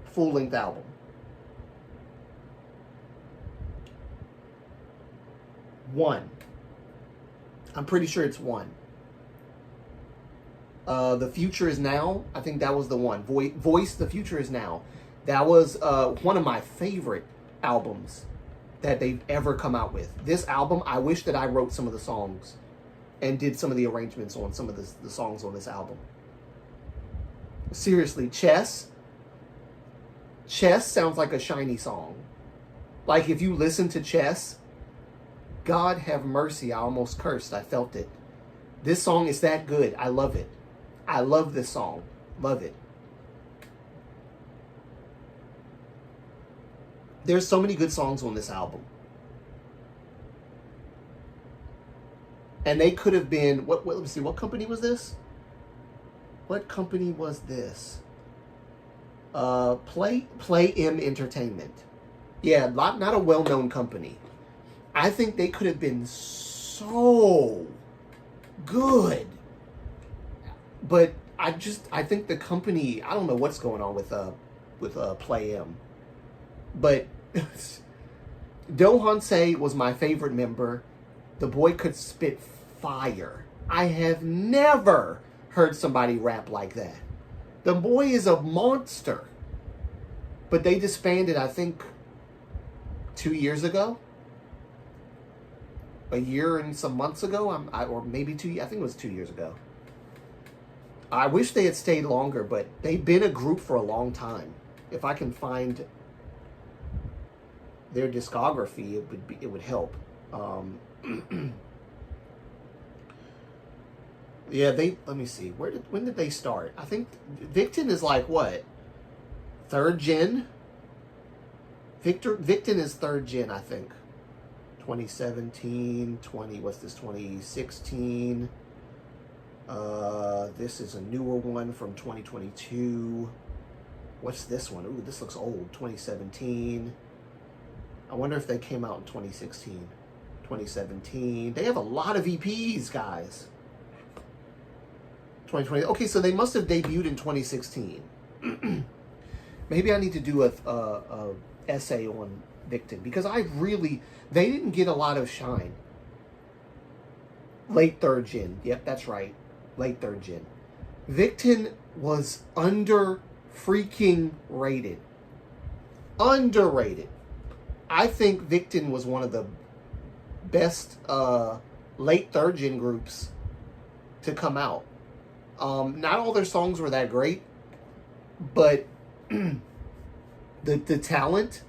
full-length album. One. I'm pretty sure it's one. The Future Is Now. I think that was the one. Voice, The Future Is Now. That was one of my favorite albums that they've ever come out with. This album, I wish that I wrote some of the songs and did some of the arrangements on some of the songs on this album. Seriously, Chess sounds like a Shiny song. Like if you listen to Chess, God have mercy, I almost cursed. I felt it. This song is that good. I love it. I love this song. Love it. There's so many good songs on this album. And they could have been, let me see, what company was this? What company was this? Play M Entertainment. Yeah, not a well-known company. I think they could have been so good. But I think the company, I don't know what's going on with Play M. But Do Hansei was my favorite member. The boy could spit fire. I have never heard somebody rap like that. The boy is a monster. But they disbanded, I think, 2 years ago. A year and some months ago, or maybe 2 years. I think it was 2 years ago. I wish they had stayed longer, but they've been a group for a long time. If I can find their discography, it would help. Yeah, let me see. When did they start? I think Victon is like what? 3rd gen? Victon is 3rd gen, I think. 2017, 2016. This is a newer one from 2022. What's this one? Ooh, this looks old. 2017. I wonder if they came out in 2016. 2017. They have a lot of EPs, guys. 2020. Okay, so they must have debuted in 2016. Maybe I need to do a essay on Victon, because they didn't get a lot of shine. Late 3rd gen. Yep, that's right. Late 3rd gen. Victon was freaking rated. Underrated. I think Victon was one of the best late 3rd gen groups to come out. Not all their songs were that great, but the talent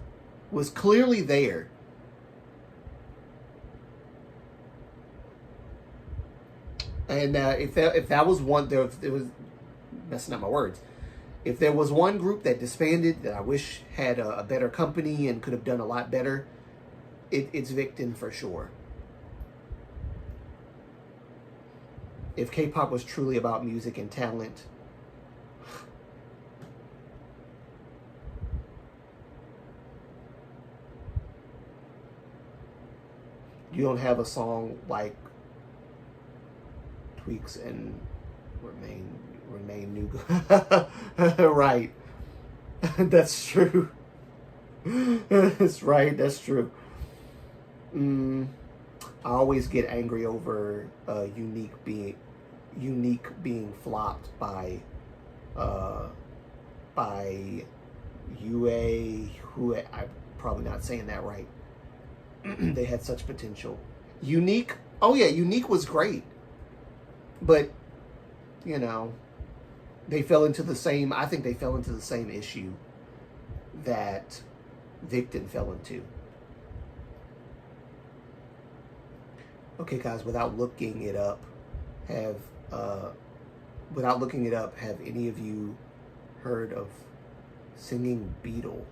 was clearly there. And if that was one, it was messing up my words. If there was one group that disbanded that I wish had a better company and could have done a lot better, it's Victon for sure. If K-pop was truly about music and talent, you don't have a song like Tweaks and Remain New. Right. That's true. That's right. That's true. I always get angry over Unique being flopped by UA. Who I'm probably not saying that right. They had such potential. Unique. Oh yeah, Unique was great, but you know, they fell into the same. I think they fell into the same issue that Victon fell into. Okay, guys. Without looking it up, have any of you heard of Singing Beetle?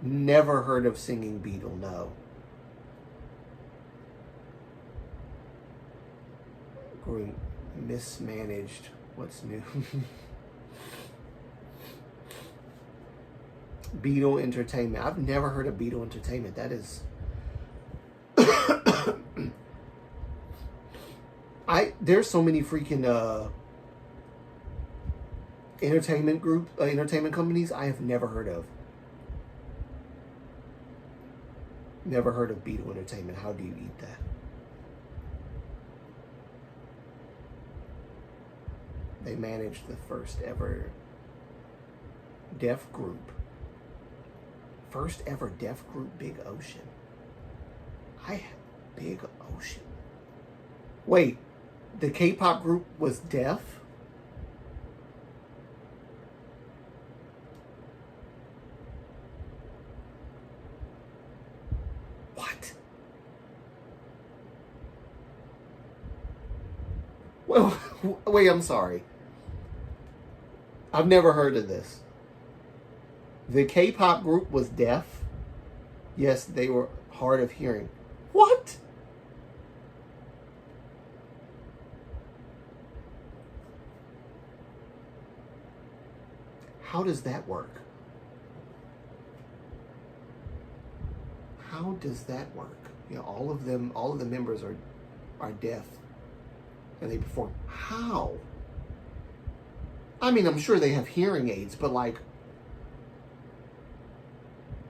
Never heard of Singing Beetle. No. group mismanaged. What's new? Beetle Entertainment. I've never heard of Beetle Entertainment. That is... There's so many freaking entertainment companies I have never heard of. Never heard of Beetle Entertainment. How do you eat that? They managed the first ever deaf group. First ever deaf group, Big Ocean. Big Ocean. Wait, the K-pop group was deaf? What? Well, wait, I'm sorry. I've never heard of this. The K-pop group was deaf? Yes, they were hard of hearing. What? How does that work? How does that work? You know, all of the members are deaf, and they perform. How? I mean, I'm sure they have hearing aids, but like,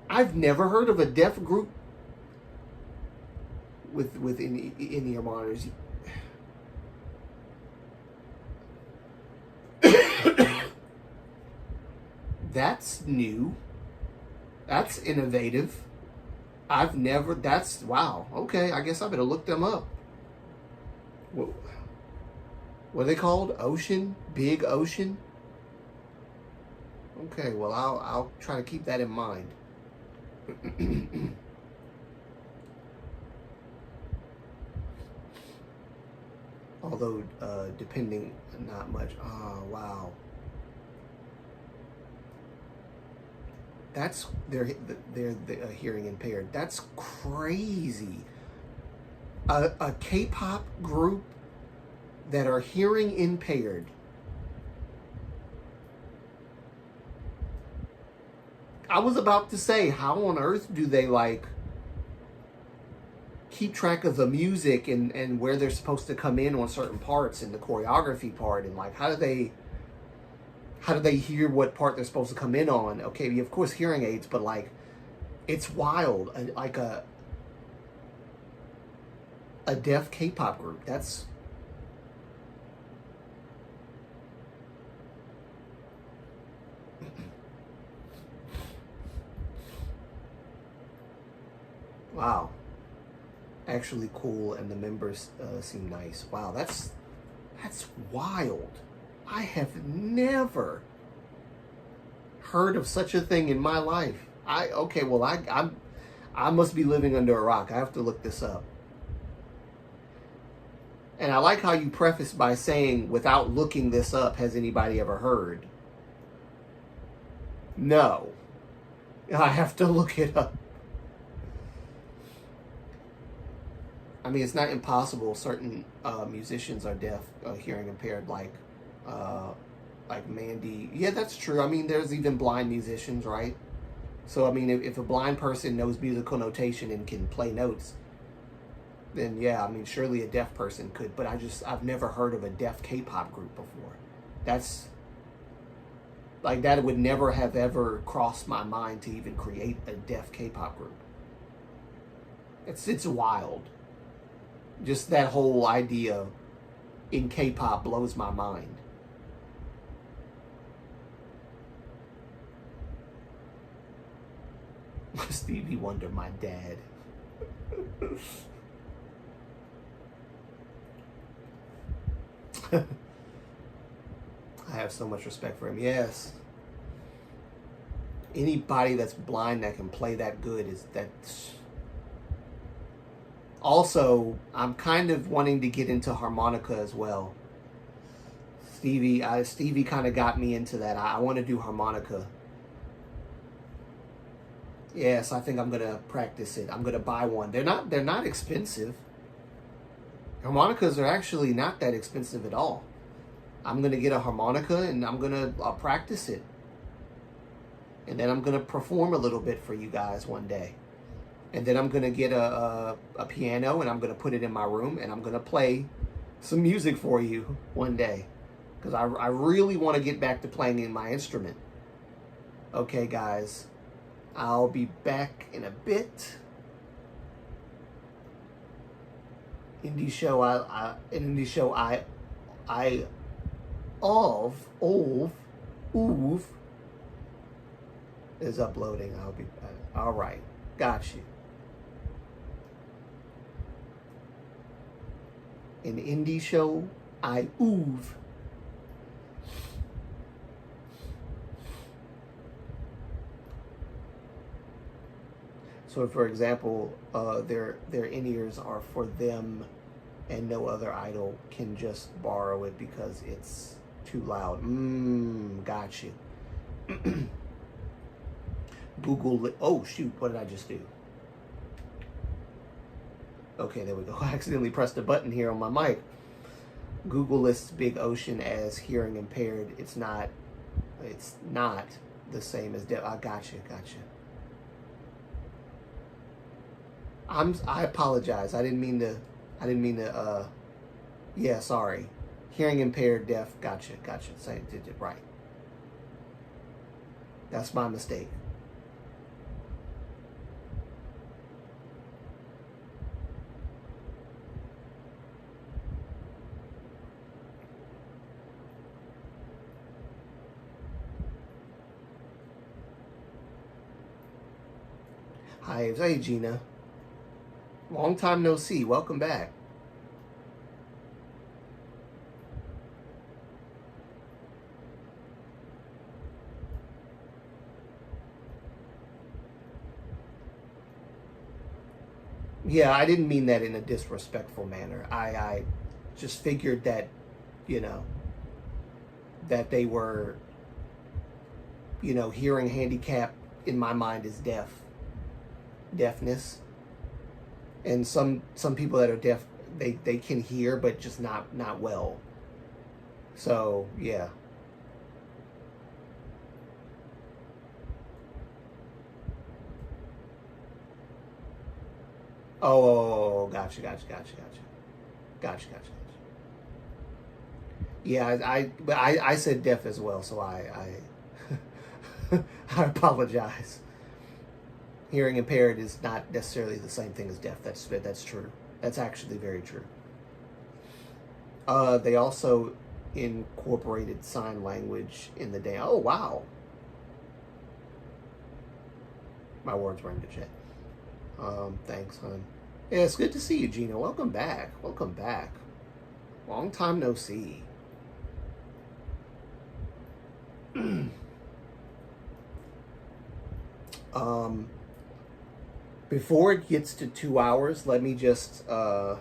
I've never heard of a deaf group with in-ear monitors. That's new. That's innovative. Wow. Okay, I guess I better look them up. What are they called? Ocean? Big Ocean? Okay, well, I'll try to keep that in mind. Although, depending, not much. Oh, wow. They're hearing impaired. That's crazy. A K-pop group that are hearing impaired. I was about to say, how on earth do they like keep track of the music and where they're supposed to come in on certain parts and the choreography part, and like how do they hear what part they're supposed to come in on? Okay, of course hearing aids, but like it's wild. Like a deaf K-pop group. That's wow. Actually cool, and the members seem nice. Wow, that's wild. I have never heard of such a thing in my life. I must be living under a rock. I have to look this up. And I like how you preface by saying, without looking this up, has anybody ever heard? No. I have to look it up. I mean, it's not impossible. Certain musicians are deaf, hearing impaired, like Mandy. Yeah, that's true. I mean, there's even blind musicians, right? So, I mean, if a blind person knows musical notation and can play notes, then yeah, I mean, surely a deaf person could. But I've never heard of a deaf K-pop group before. That's, like, that would never have ever crossed my mind to even create a deaf K-pop group. It's wild. Just that whole idea in K-pop blows my mind. Stevie Wonder, my dad. I have so much respect for him. Yes. Anybody that's blind that can play that good that's... Also, I'm kind of wanting to get into harmonica as well. Stevie kind of got me into that. I want to do harmonica. Yes, I think I'm gonna practice it. I'm gonna buy one. They're not expensive. Harmonicas are actually not that expensive at all. I'm going to get a harmonica and I'm going to practice it. And then I'm going to perform a little bit for you guys one day. And then I'm going to get a piano and I'm going to put it in my room and I'm going to play some music for you one day. Because I really want to get back to playing in my instrument. Okay, guys. I'll be back in a bit. Indie show is uploading. I'll be all right. Got you. An indie show I oove. So, for example, their in-ears are for them, and no other idol can just borrow it because it's too loud. Got you. Google. Oh shoot! What did I just do? Okay, there we go. I accidentally pressed a button here on my mic. Google lists Big Ocean as hearing impaired. It's not the same as deaf. I gotcha. I apologize. I didn't mean to. Yeah, sorry. Hearing impaired, deaf. Gotcha. Say did it right. That's my mistake. Hi, hey Gina. Long time no see. Welcome back. Yeah, I didn't mean that in a disrespectful manner. I just figured that, that they were, hearing handicap in my mind is deafness. And some people that are deaf, they can hear, but just not well. So, yeah. Oh, gotcha. Yeah, I said deaf as well, so I I apologize. Hearing impaired is not necessarily the same thing as deaf. That's true. That's actually very true. They also incorporated sign language in the day. Oh wow. My words were in the chat. Thanks, hon. Yeah, it's good to see you, Gina. Welcome back. Long time no see. Before it gets to 2 hours, let me just, let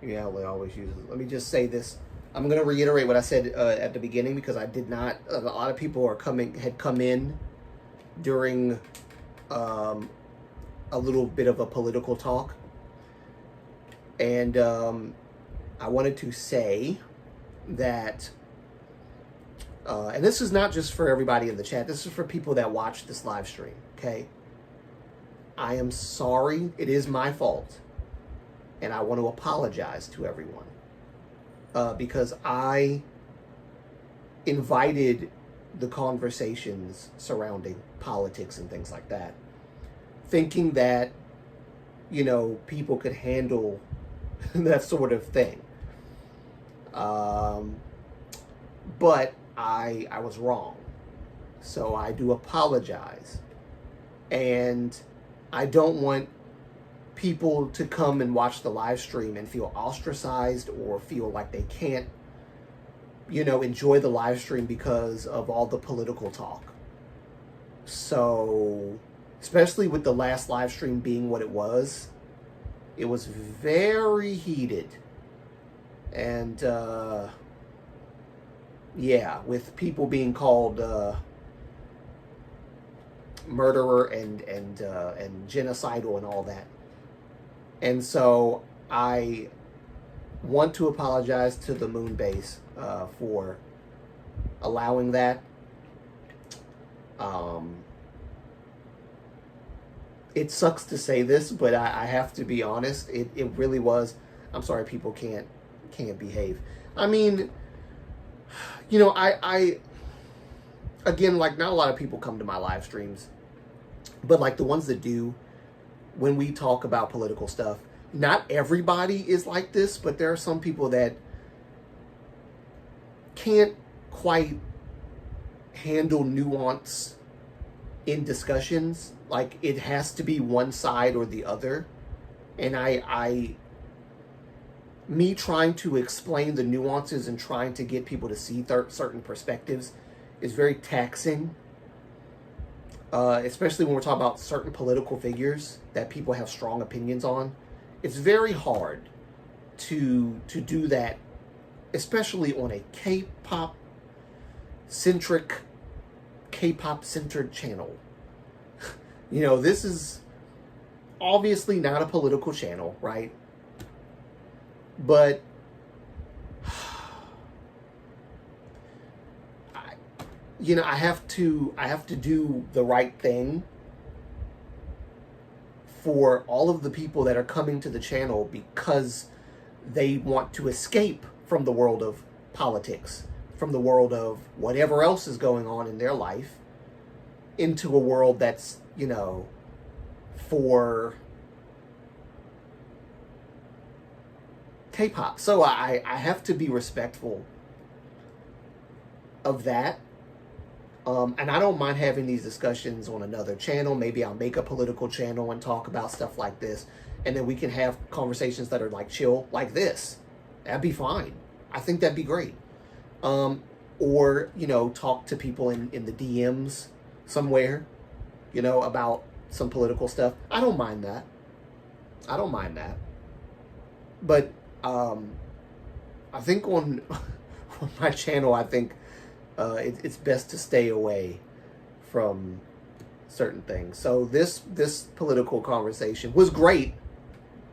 me just say this. I'm going to reiterate what I said at the beginning because I did not, a lot of people had come in during a little bit of a political talk. And I wanted to say that, and this is not just for everybody in the chat, this is for people that watch this live stream, okay? I am sorry, it is my fault, and I want to apologize to everyone because I invited the conversations surrounding politics and things like that, thinking that, people could handle that sort of thing. But I was wrong. So I do apologize. And I don't want people to come and watch the live stream and feel ostracized or feel like they can't, enjoy the live stream because of all the political talk. So, especially with the last live stream being what it was very heated. And, with people being called murderer and genocidal and all that. And so I want to apologize to the Moon Base for allowing that. It sucks to say this, but I have to be honest. It really was. I'm sorry, people can't behave. I mean, you know, I again, like, not a lot of people come to my live streams, but like the ones that do, when we talk about political stuff, not everybody is like this, but there are some people that can't quite handle nuance in discussions. Like, it has to be one side or the other. And me trying to explain the nuances and trying to get people to see certain perspectives is very taxing. Especially when we're talking about certain political figures that people have strong opinions on. It's very hard to do that, especially on a K-pop centered channel. You know, this is obviously not a political channel, right? But I have to do the right thing for all of the people that are coming to the channel because they want to escape from the world of politics, from the world of whatever else is going on in their life, into a world that's, you know, for K-pop. So I have to be respectful of that. And I don't mind having these discussions on another channel. Maybe I'll make a political channel and talk about stuff like this. And then we can have conversations that are like chill, like this. That'd be fine. I think that'd be great. Or, you know, talk to people in the DMs somewhere, you know, about some political stuff. I don't mind that. But I think on my channel, I think it's best to stay away from certain things. So this political conversation was great.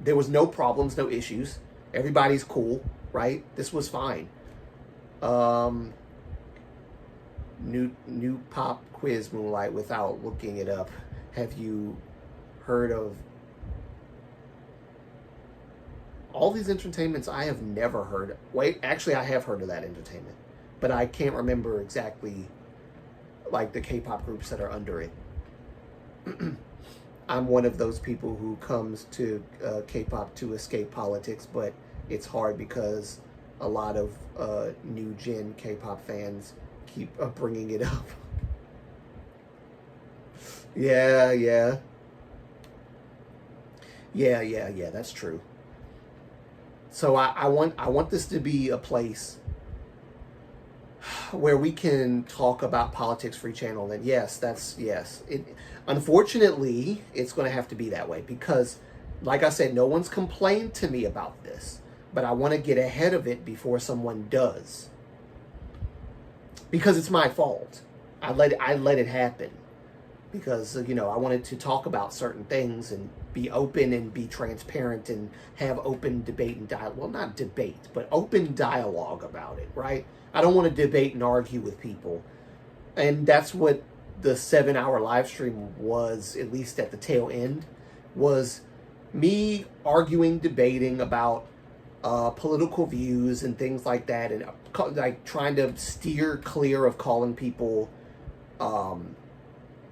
There was no problems, no issues. Everybody's cool, right? This was fine. New pop quiz Moonlight without looking it up. Have you heard of all these entertainments? I have never heard. Wait, actually, I have heard of that entertainment, but I can't remember exactly like the K-pop groups that are under it. I'm one of those people who comes to K-pop to escape politics, but it's hard because a lot of new gen K-pop fans keep bringing it up. Yeah, that's true. So I want this to be a place where we can talk about politics free channel. And yes. Unfortunately, it's going to have to be that way because, like I said, no one's complained to me about this, but I want to get ahead of it before someone does, because it's my fault. I let it happen because, you know, I wanted to talk about certain things and be open and be transparent and have open debate and dialogue. Well, not debate, but open dialogue about it, right? I don't want to debate and argue with people. And that's what the 7-hour live stream was, at least at the tail end, was me arguing, debating about political views and things like that, and like trying to steer clear of calling people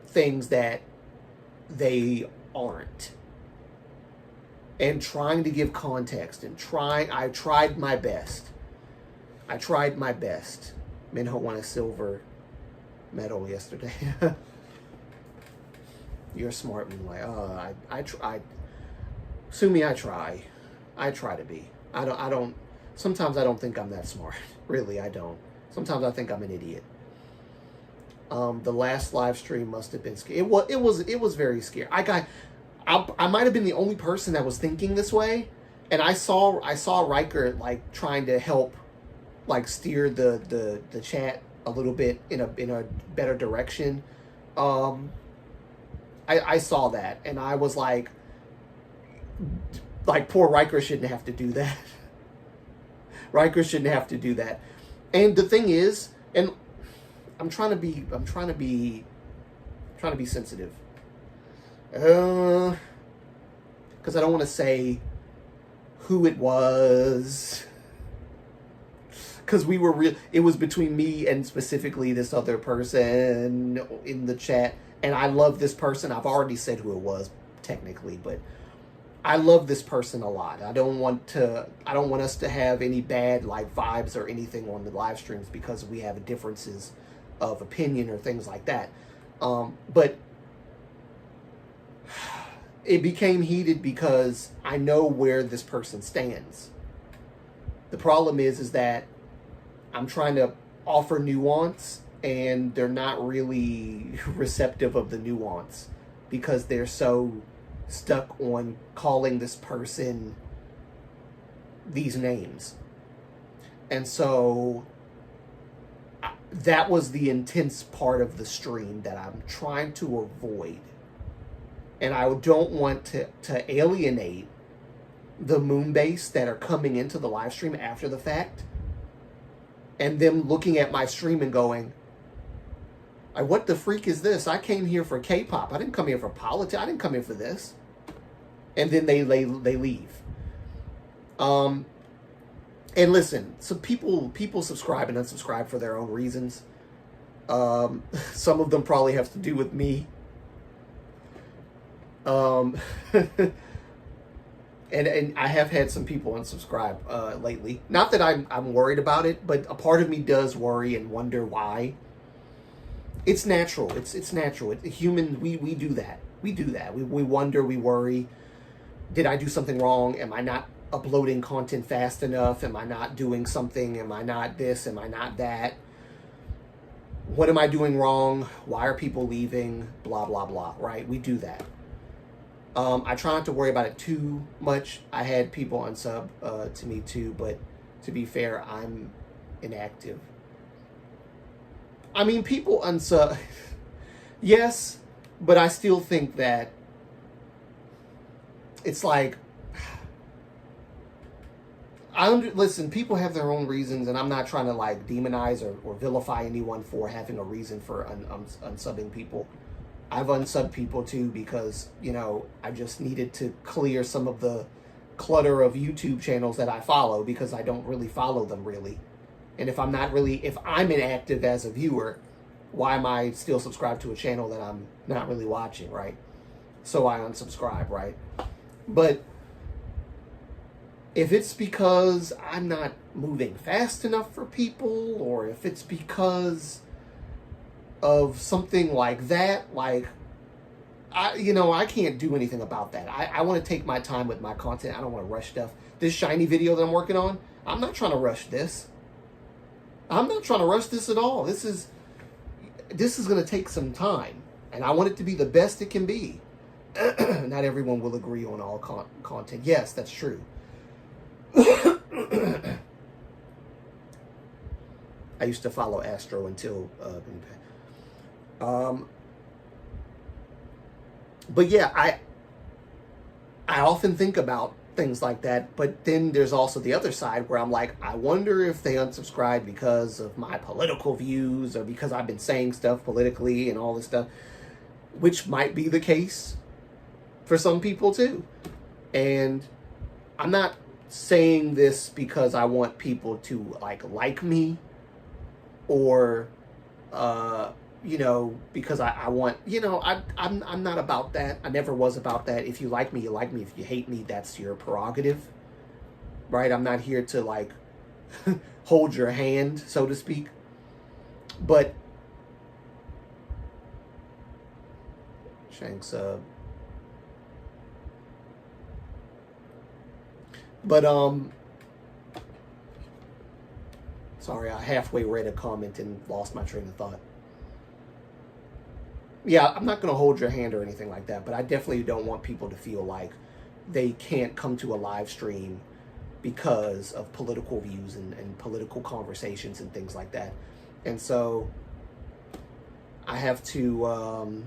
things that they aren't, and trying to give context, and I tried my best. Minho won a silver medal yesterday. You're smart, Moonlight. I sue me. I try to be. I don't. Sometimes I don't think I'm that smart. Really, I don't. Sometimes I think I'm an idiot. The last live stream must have been scary. It was very scary. I might have been the only person that was thinking this way, and I saw Riker like trying to help, like steer the chat a little bit in a better direction. I saw that, and I was like poor Riker shouldn't have to do that. Riker shouldn't have to do that. And the thing is, and I'm trying to be sensitive. Because I don't want to say who it was. Because it was between me and specifically this other person in the chat. And I love this person. I've already said who it was, technically, but I love this person a lot. I don't want us to have any bad like vibes or anything on the live streams because we have differences of opinion or things like that. But it became heated because I know where this person stands. The problem is that I'm trying to offer nuance and they're not really receptive of the nuance because they're so stuck on calling this person these names. And so that was the intense part of the stream that I'm trying to avoid. And I don't want to alienate the moon base that are coming into the live stream after the fact and them looking at my stream and going, what the freak is this? I came here for K-pop. I didn't come here for politics. I didn't come here for this. And then they leave. And listen, so people subscribe and unsubscribe for their own reasons. Some of them probably have to do with me. And I have had some people unsubscribe lately. Not that I'm worried about it, but a part of me does worry and wonder why. It's natural. It's natural. It's human. We do that. We do that. We wonder. We worry. Did I do something wrong? Am I not uploading content fast enough? Am I not doing something? Am I not this? Am I not that? What am I doing wrong? Why are people leaving? Blah, blah, blah, right? We do that. I try not to worry about it too much. I had people unsub to me too, but to be fair, I'm inactive. I mean, people unsub, yes, but I still think that it's like, listen, people have their own reasons, and I'm not trying to like demonize or vilify anyone for having a reason for unsubbing people. I've unsubbed people too because, I just needed to clear some of the clutter of YouTube channels that I follow because I don't really follow them really. And if I'm inactive as a viewer, why am I still subscribed to a channel that I'm not really watching, right? So I unsubscribe, right? But if it's because I'm not moving fast enough for people, or if it's because of something like that, like, I can't do anything about that. I want to take my time with my content. I don't want to rush stuff. This shiny video that I'm working on, I'm not trying to rush this. I'm not trying to rush this at all. This is going to take some time, and I want it to be the best it can be. Not everyone will agree on all content. Yes, that's true. I used to follow Astro until but yeah, I often think about things like that, but then there's also the other side where I'm like, I wonder if they unsubscribe because of my political views or because I've been saying stuff politically and all this stuff, which might be the case for some people too. And I'm not saying this because I want people to like me or because I want, I'm not about that. I never was about that. If you like me, you like me. If you hate me, that's your prerogative, right? I'm not here to like hold your hand, so to speak. But Shanks, sorry, I halfway read a comment and lost my train of thought. Yeah, I'm not going to hold your hand or anything like that, but I definitely don't want people to feel like they can't come to a live stream because of political views and political conversations and things like that. And so I have to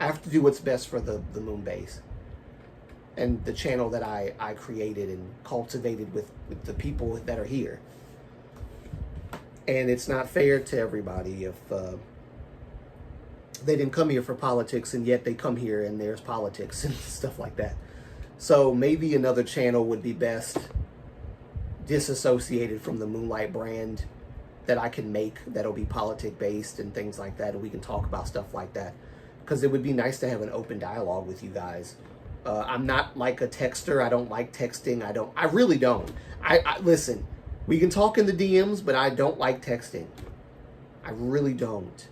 I have to do what's best for the moon base. and the channel that I created and cultivated with the people that are here. And it's not fair to everybody if they didn't come here for politics, and yet they come here and there's politics and stuff like that. So maybe another channel would be best, disassociated from the Moonlight brand, that I can make that'll be politic based and things like that, and we can talk about stuff like that, because it would be nice to have an open dialogue with you guys. I'm not like a texter. I don't like texting. I really don't. I listen, we can talk in the DMs, but I don't like texting. I really don't.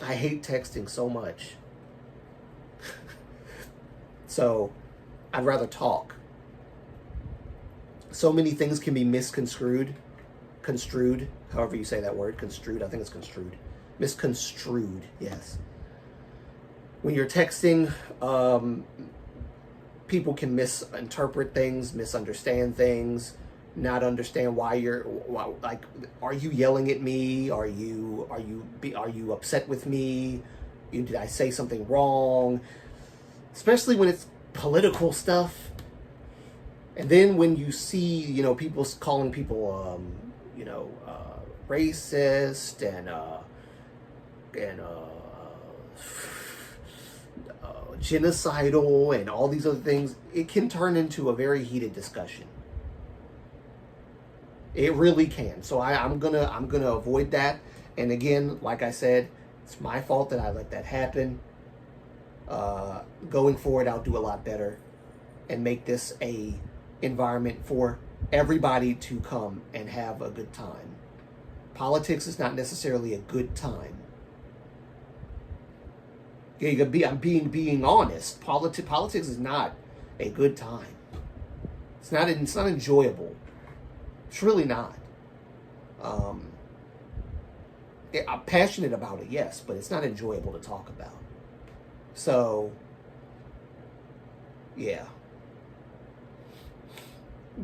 I hate texting so much. So I'd rather talk. So many things can be misconstrued. Construed, however you say that word. Construed, I think it's construed. Misconstrued, yes. When you're texting, people can misinterpret things, misunderstand things, not understand why like, are you yelling at me? Are you upset with me? Did I say something wrong? Especially when it's political stuff. And then when you see, people calling people, racist and genocidal and all these other things, it can turn into a very heated discussion. It really can. So I'm gonna avoid that. And again, like I said, it's my fault that I let that happen. Going forward, I'll do a lot better and make this a environment for everybody to come and have a good time. Politics is not necessarily a good time. I'm being honest. Politics is not a good time. It's not enjoyable. It's really not. I'm passionate about it, yes, but it's not enjoyable to talk about. So, yeah.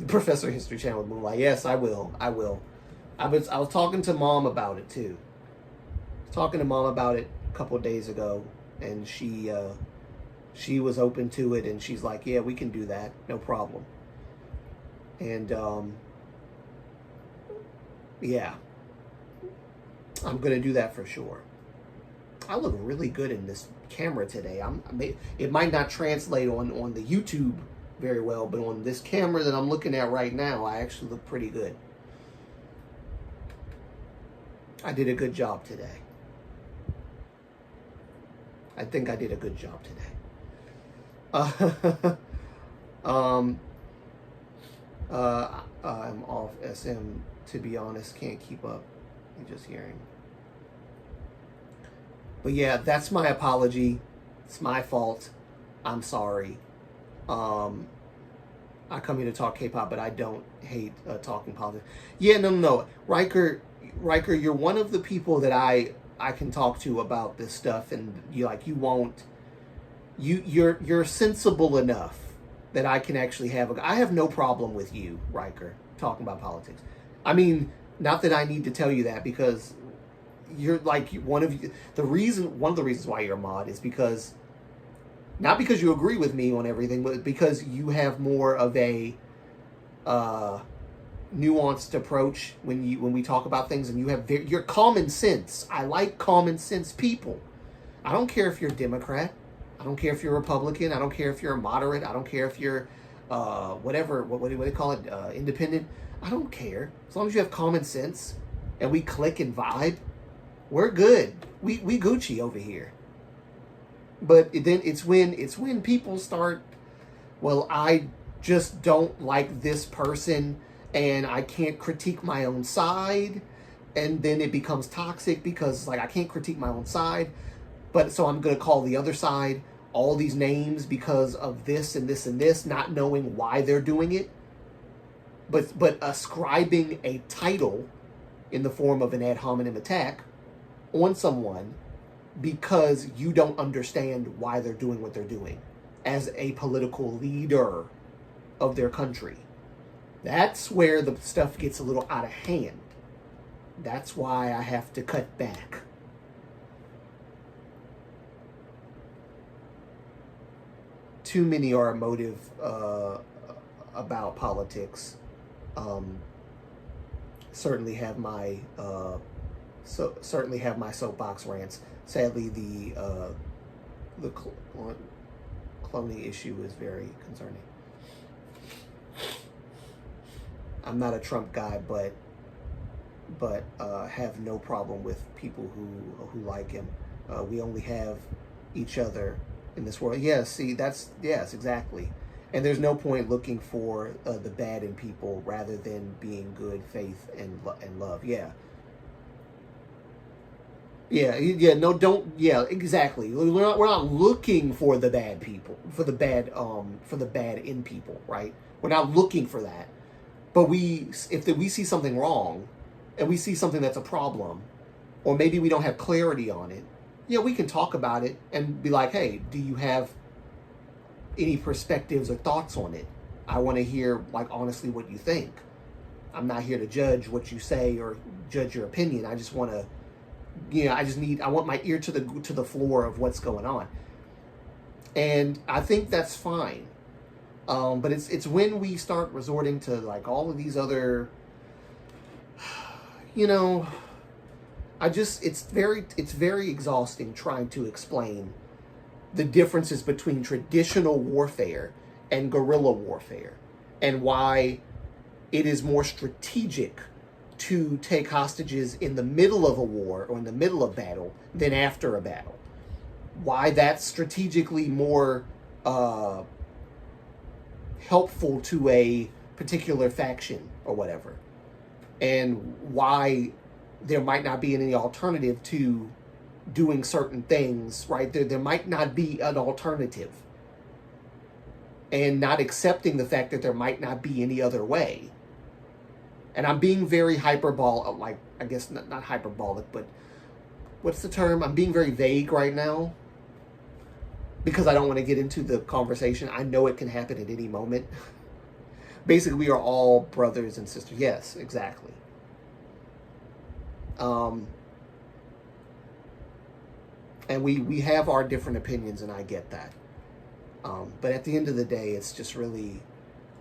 Professor History Channel with Moonlight. Yes, I will. I was talking to Mom about it too. Talking to Mom about it a couple of days ago, and she was open to it, and she's like, "Yeah, we can do that, no problem." And yeah, I'm gonna do that for sure. I look really good in this camera today. It might not translate on the YouTube very well, but on this camera that I'm looking at right now, I actually look pretty good. I did a good job today. I think I did a good job today. I'm off SM, to be honest. Can't keep up. You're just hearing. But yeah, that's my apology. It's my fault. I'm sorry. I come here to talk K-pop, but I don't hate talking politics. Yeah, no. Riker, you're one of the people that I can talk to about this stuff, and you're sensible enough that I can actually I have no problem with you, Riker, talking about politics. I mean, not that I need to tell you that, because you're like one of the reasons why you're a mod is because, not because you agree with me on everything, but because you have more of a nuanced approach when we talk about things, and you have your common sense. I like common sense people. I don't care if you're a Democrat. I don't care if you're a Republican. I don't care if you're a moderate. I don't care if you're whatever. What do they call it? Independent. I don't care. As long as you have common sense and we click and vibe, we're good. We Gucci over here. But then it's when people start, well, I just don't like this person and I can't critique my own side, and then it becomes toxic because I can't critique my own side, but so I'm going to call the other side all these names because of this and this and this, not knowing why they're doing it, but ascribing a title in the form of an ad hominem attack on someone because you don't understand why they're doing what they're doing as a political leader of their country. That's where the stuff gets a little out of hand. That's why I have to cut back. too many are emotive about politics. Certainly have my certainly have my soapbox rants. Sadly, the cloning issue is very concerning. I'm not a Trump guy, but have no problem with people who like him. We only have each other in this world. Yeah, see, yes, exactly. And there's no point looking for the bad in people rather than being good, faith, and love. Yeah. Yeah, no, don't, yeah, exactly. We're not looking for the bad people, for the bad in people, right? We're not looking for that. But if we see something wrong, and we see something that's a problem, or maybe we don't have clarity on it, yeah, we can talk about it and be like, hey, do you have any perspectives or thoughts on it? I want to hear, like, honestly what you think. I'm not here to judge what you say or judge your opinion. I just want to, I want my ear to the floor of what's going on. And I think that's fine. But it's when we start resorting to, like, all of these other, it's very exhausting trying to explain the differences between traditional warfare and guerrilla warfare, and why it is more strategic to take hostages in the middle of a war or in the middle of battle than after a battle. Why that's strategically more helpful to a particular faction or whatever, and why there might not be any alternative to doing certain things, right? There might not be an alternative, and not accepting the fact that there might not be any other way. And I'm being very hyperbolic, like, I guess not hyperbolic, but what's the term? I'm being very vague right now because I don't want to get into the conversation. I know it can happen at any moment. Basically, we are all brothers and sisters. Yes, exactly. And we have our different opinions, and I get that. But at the end of the day, it's just really,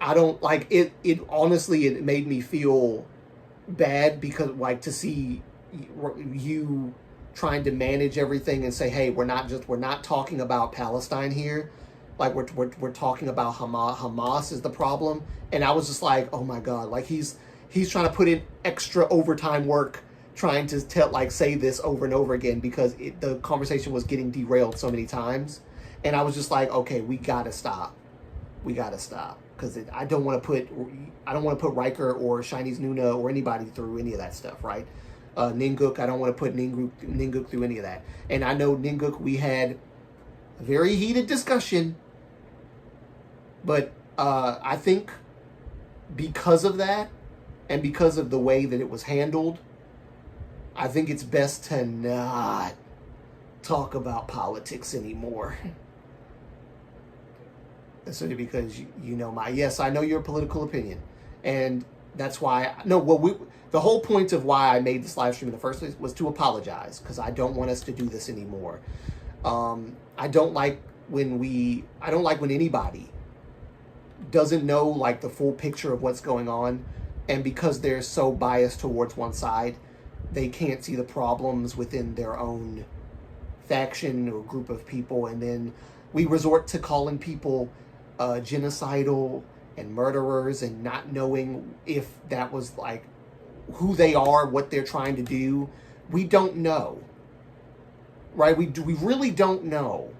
I don't like it. Honestly, it made me feel bad because, like, to see you trying to manage everything and say, hey, we're not talking about Palestine here. Like, we're talking about Hamas is the problem. And I was just like, oh my God, like he's trying to put in extra overtime work trying to say this over and over again because the conversation was getting derailed so many times. And I was just like, okay, we gotta stop. Because I don't want to put Riker or Chinese Nuna or anybody through any of that stuff, right? Ninguk, I don't want to put Ninguk through any of that. And I know Ninguk, we had a very heated discussion, but I think because of that and because of the way that it was handled, I think it's best to not talk about politics anymore. Especially because yes, I know your political opinion, and that's why the whole point of why I made this live stream in the first place was to apologize, because I don't want us to do this anymore. I don't like when anybody doesn't know, like, the full picture of what's going on, and because they're so biased towards one side, they can't see the problems within their own faction or group of people, and then we resort to calling people genocidal and murderers, and not knowing if that was, like, who they are, what they're trying to do. We don't know, right? We really don't know.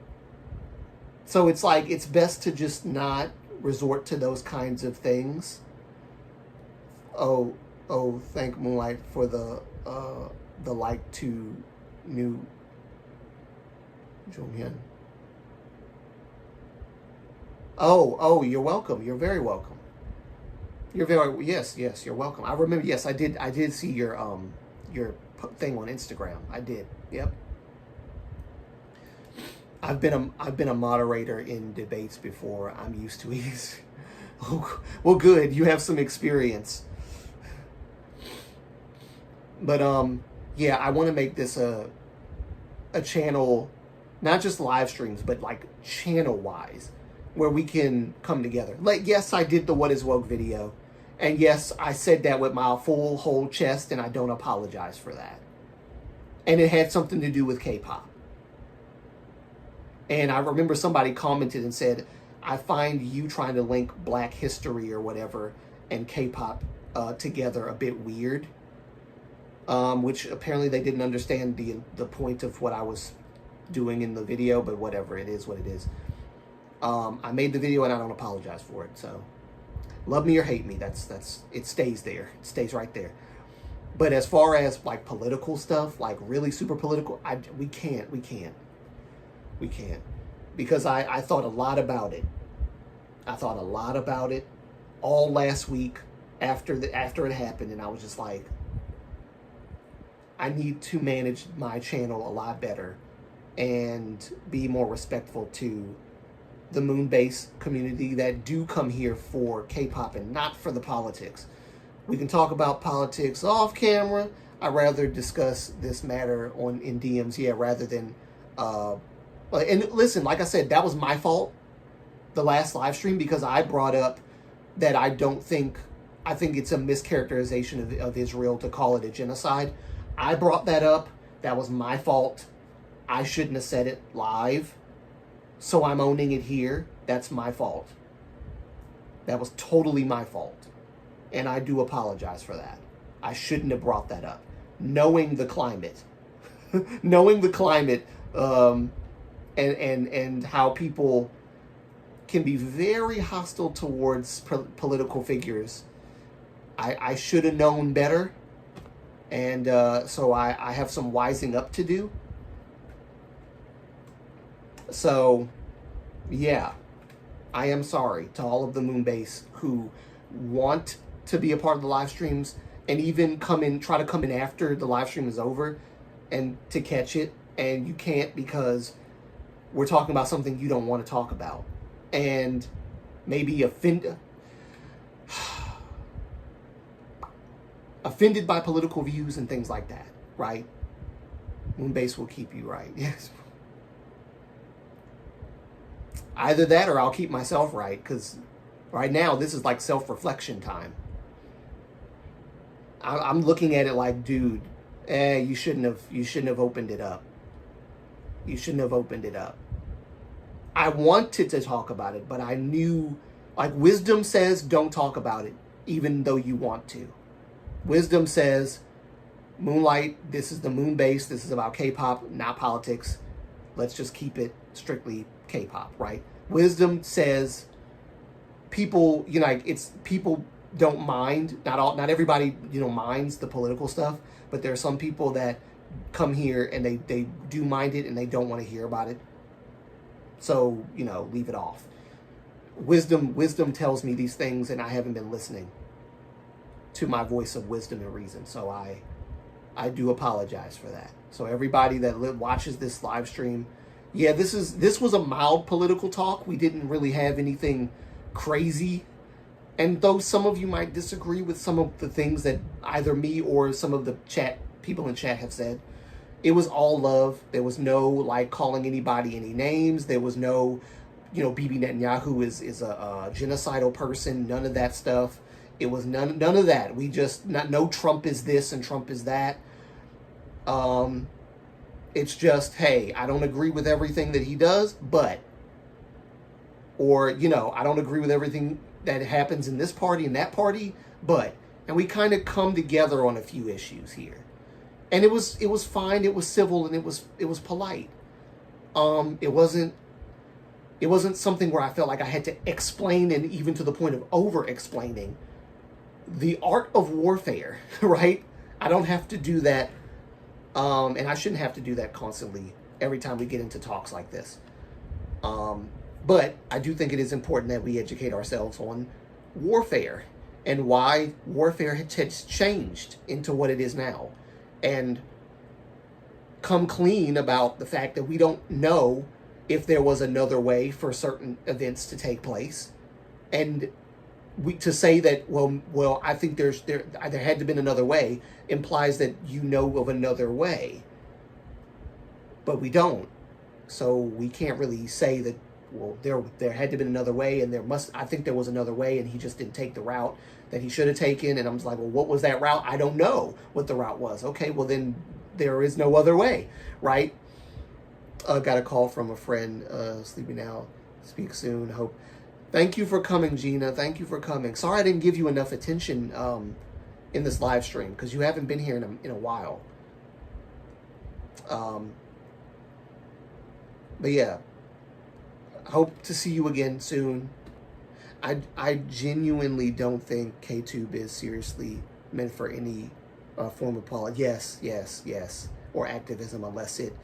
So it's like, it's best to just not resort to those kinds of things. Oh, thank Moonlight for the like to new Jonghyun. Oh, you're welcome. You're very welcome. Yes, you're welcome. I remember, yes, I did see your thing on Instagram. I did. Yep. I've been a moderator in debates before. I'm used to it. Well, good. You have some experience. But yeah, I want to make this a channel, not just live streams, but like channel wise, where we can come together. Like, yes, I did the What is Woke video. And yes, I said that with my full whole chest, and I don't apologize for that. And it had something to do with K-pop. And I remember somebody commented and said, I find you trying to link Black history or whatever and K-pop together a bit weird. Which apparently they didn't understand the point of what I was doing in the video, but whatever, it is what it is. I made the video and I don't apologize for it. So love me or hate me, that's it stays there. It stays right there. But as far as like political stuff, like really super political, we can't. Because I thought a lot about it. I thought a lot about it all last week after it happened, and I was just like, I need to manage my channel a lot better and be more respectful to the Moonbase community that do come here for K-pop and not for the politics. We can talk about politics off camera. I'd rather discuss this matter in DMs, rather than and listen, like I said, that was my fault the last live stream, because I brought up that I think it's a mischaracterization of Israel to call it a genocide. I brought that up. That was my fault. I shouldn't have said it live. So I'm owning it here. That's my fault. That was totally my fault. And I do apologize for that. I shouldn't have brought that up. Knowing the climate. And how people can be very hostile towards political figures. I should have known better. And so I have some wising up to do. So, yeah, I am sorry to all of the Moonbase who want to be a part of the live streams and even try to come in after the live stream is over and to catch it. And you can't, because we're talking about something you don't want to talk about. And maybe offended by political views and things like that, right? Moonbase will keep you right, yes. Either that or I'll keep myself right, because right now this is like self-reflection time. I'm looking at it like, dude, you shouldn't have opened it up. You shouldn't have opened it up. I wanted to talk about it, but I knew, like, wisdom says don't talk about it, even though you want to. Wisdom says, Moonlight, this is the Moonbase, this is about K-pop, not politics. Let's just keep it strictly K-pop, right? Wisdom says people, people don't mind, not everybody, minds the political stuff, but there are some people that come here and they do mind it and they don't want to hear about it. So, leave it off. Wisdom tells me these things, and I haven't been listening to my voice of wisdom and reason. So I do apologize for that. So everybody that watches this live stream, this was a mild political talk. We didn't really have anything crazy. And though some of you might disagree with some of the things that either me or some of the people in chat have said, it was all love. There was no calling anybody any names. There was no, Bibi Netanyahu is a genocidal person. None of that stuff. It was none of that. We just no Trump is this and Trump is that. It's just, hey, I don't agree with everything that he does, but, or I don't agree with everything that happens in this party and that party, but, and we kind of come together on a few issues here. And it was fine, it was civil, and it was polite. It wasn't something where I felt like I had to explain, and even to the point of over-explaining the art of warfare, right? I don't have to do that, and I shouldn't have to do that constantly every time we get into talks like this. But I do think it is important that we educate ourselves on warfare and why warfare has changed into what it is now. And come clean about the fact that we don't know if there was another way for certain events to take place. And to say that, well, I think there had to have been another way implies that you know of another way. But we don't. So we can't really say that well, there had to be another way, and I think there was another way, and he just didn't take the route that he should have taken. And I was like, well, what was that route? I don't know what the route was. Okay, well then there is no other way, right? Got a call from a friend, sleeping now, speak soon, hope. Thank you for coming, Gina. Thank you for coming. Sorry I didn't give you enough attention in this live stream, because you haven't been here in a while. But yeah, hope to see you again soon. I genuinely don't think KTube is seriously meant for any form of politics. Yes, or activism, unless it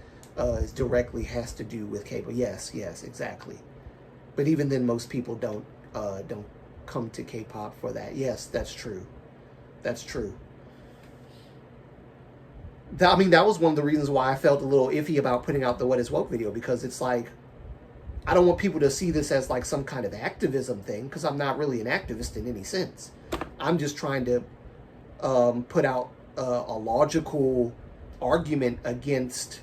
directly has to do with K-pop. Yes, exactly. But even then, most people don't come to K-pop for that. Yes, that's true. That's true. I mean, that was one of the reasons why I felt a little iffy about putting out the What Is Woke video, because it's like, I don't want people to see this as like some kind of activism thing, because I'm not really an activist in any sense. I'm just trying to put out a logical argument against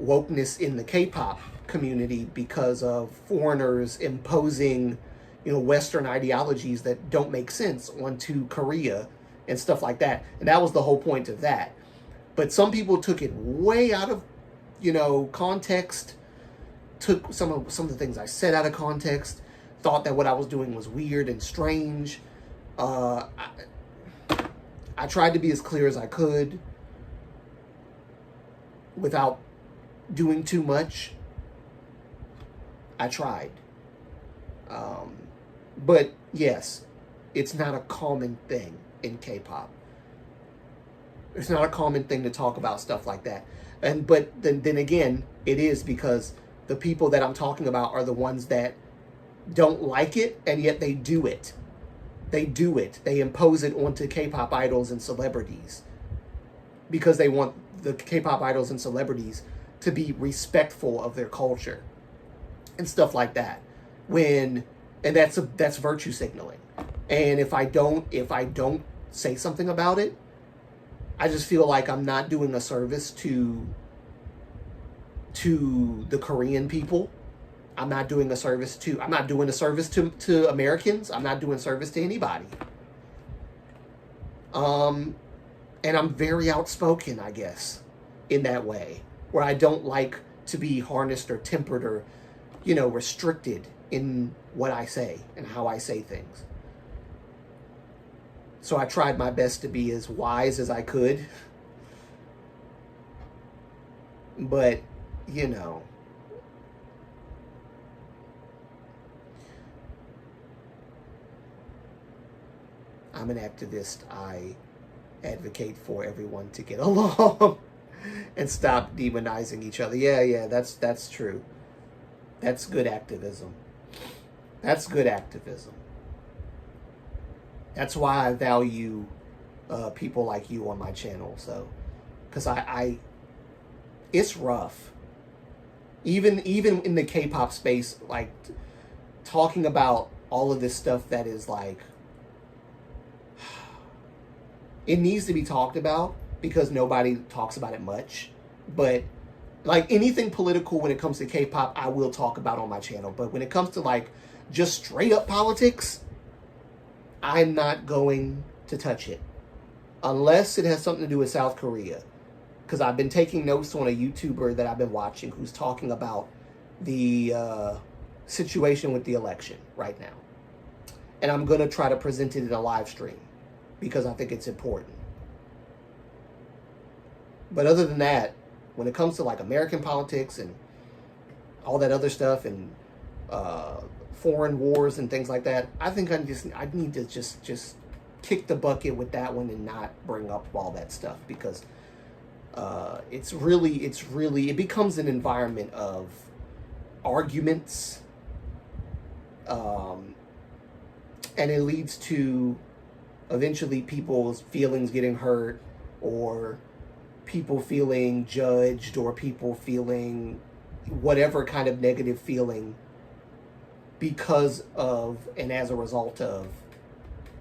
wokeness in the K-pop community because of foreigners imposing, Western ideologies that don't make sense onto Korea and stuff like that. And that was the whole point of that. But some people took it way out of, context, took some of the things I said out of context, thought that what I was doing was weird and strange. I tried to be as clear as I could without doing too much. I tried. But yes, it's not a common thing in K-pop. It's not a common thing to talk about stuff like that. But then again, it is, because the people that I'm talking about are the ones that don't like it, and yet they do it. They do it. They impose it onto K-pop idols and celebrities because they want the K-pop idols and celebrities to be respectful of their culture and stuff like that. And that's virtue signaling. And if I don't say something about it, I just feel like I'm not doing a service to the Korean people. I'm not doing a service to Americans. I'm not doing service to anybody. And I'm very outspoken, I guess, in that way, where I don't like to be harnessed or tempered or, restricted in what I say and how I say things. So I tried my best to be as wise as I could. But, I'm an activist. I advocate for everyone to get along and stop demonizing each other. Yeah, that's true. That's good activism. That's good activism. That's why I value people like you on my channel. So, because it's rough. Even in the K-pop space, like talking about all of this stuff that is like, it needs to be talked about because nobody talks about it much. But like anything political when it comes to K-pop, I will talk about on my channel. But when it comes to like just straight up politics, I'm not going to touch it unless it has something to do with South Korea. Because I've been taking notes on a YouTuber that I've been watching who's talking about the situation with the election right now. And I'm going to try to present it in a live stream because I think it's important. But other than that, when it comes to like American politics and all that other stuff and foreign wars and things like that, I think I need to just kick the bucket with that one and not bring up all that stuff because it becomes an environment of arguments, and it leads to eventually people's feelings getting hurt, or people feeling judged, or people feeling whatever kind of negative feeling because of and as a result of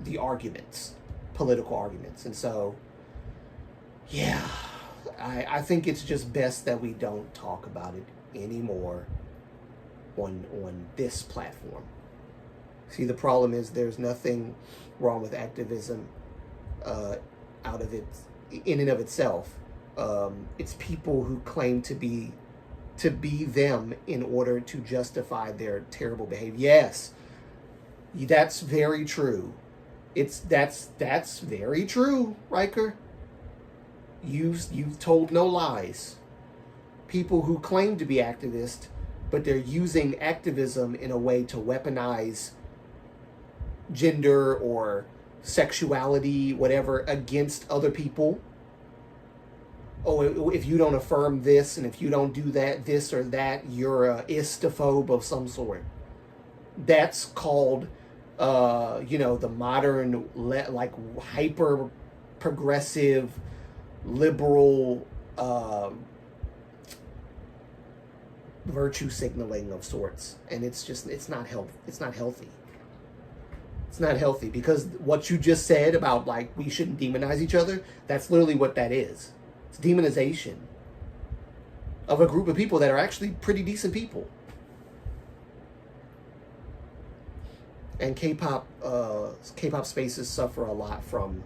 the arguments, political arguments. And so, yeah, I think it's just best that we don't talk about it anymore. on this platform. See, the problem is there's nothing wrong with activism out of it in and of itself. It's people who claim to be them in order to justify their terrible behavior. Yes, that's very true. That's very true, Riker. You've told no lies. People who claim to be activists, but they're using activism in a way to weaponize gender or sexuality, whatever, against other people. Oh, if you don't affirm this and if you don't do that, this or that, you're a istophobe of some sort. That's called, the modern, like, hyper progressive, liberal virtue signaling of sorts, and it's not healthy. It's not healthy. It's not healthy, because what you just said about, like, we shouldn't demonize each other, that's literally what that is. It's demonization of a group of people that are actually pretty decent people. And K-pop spaces suffer a lot from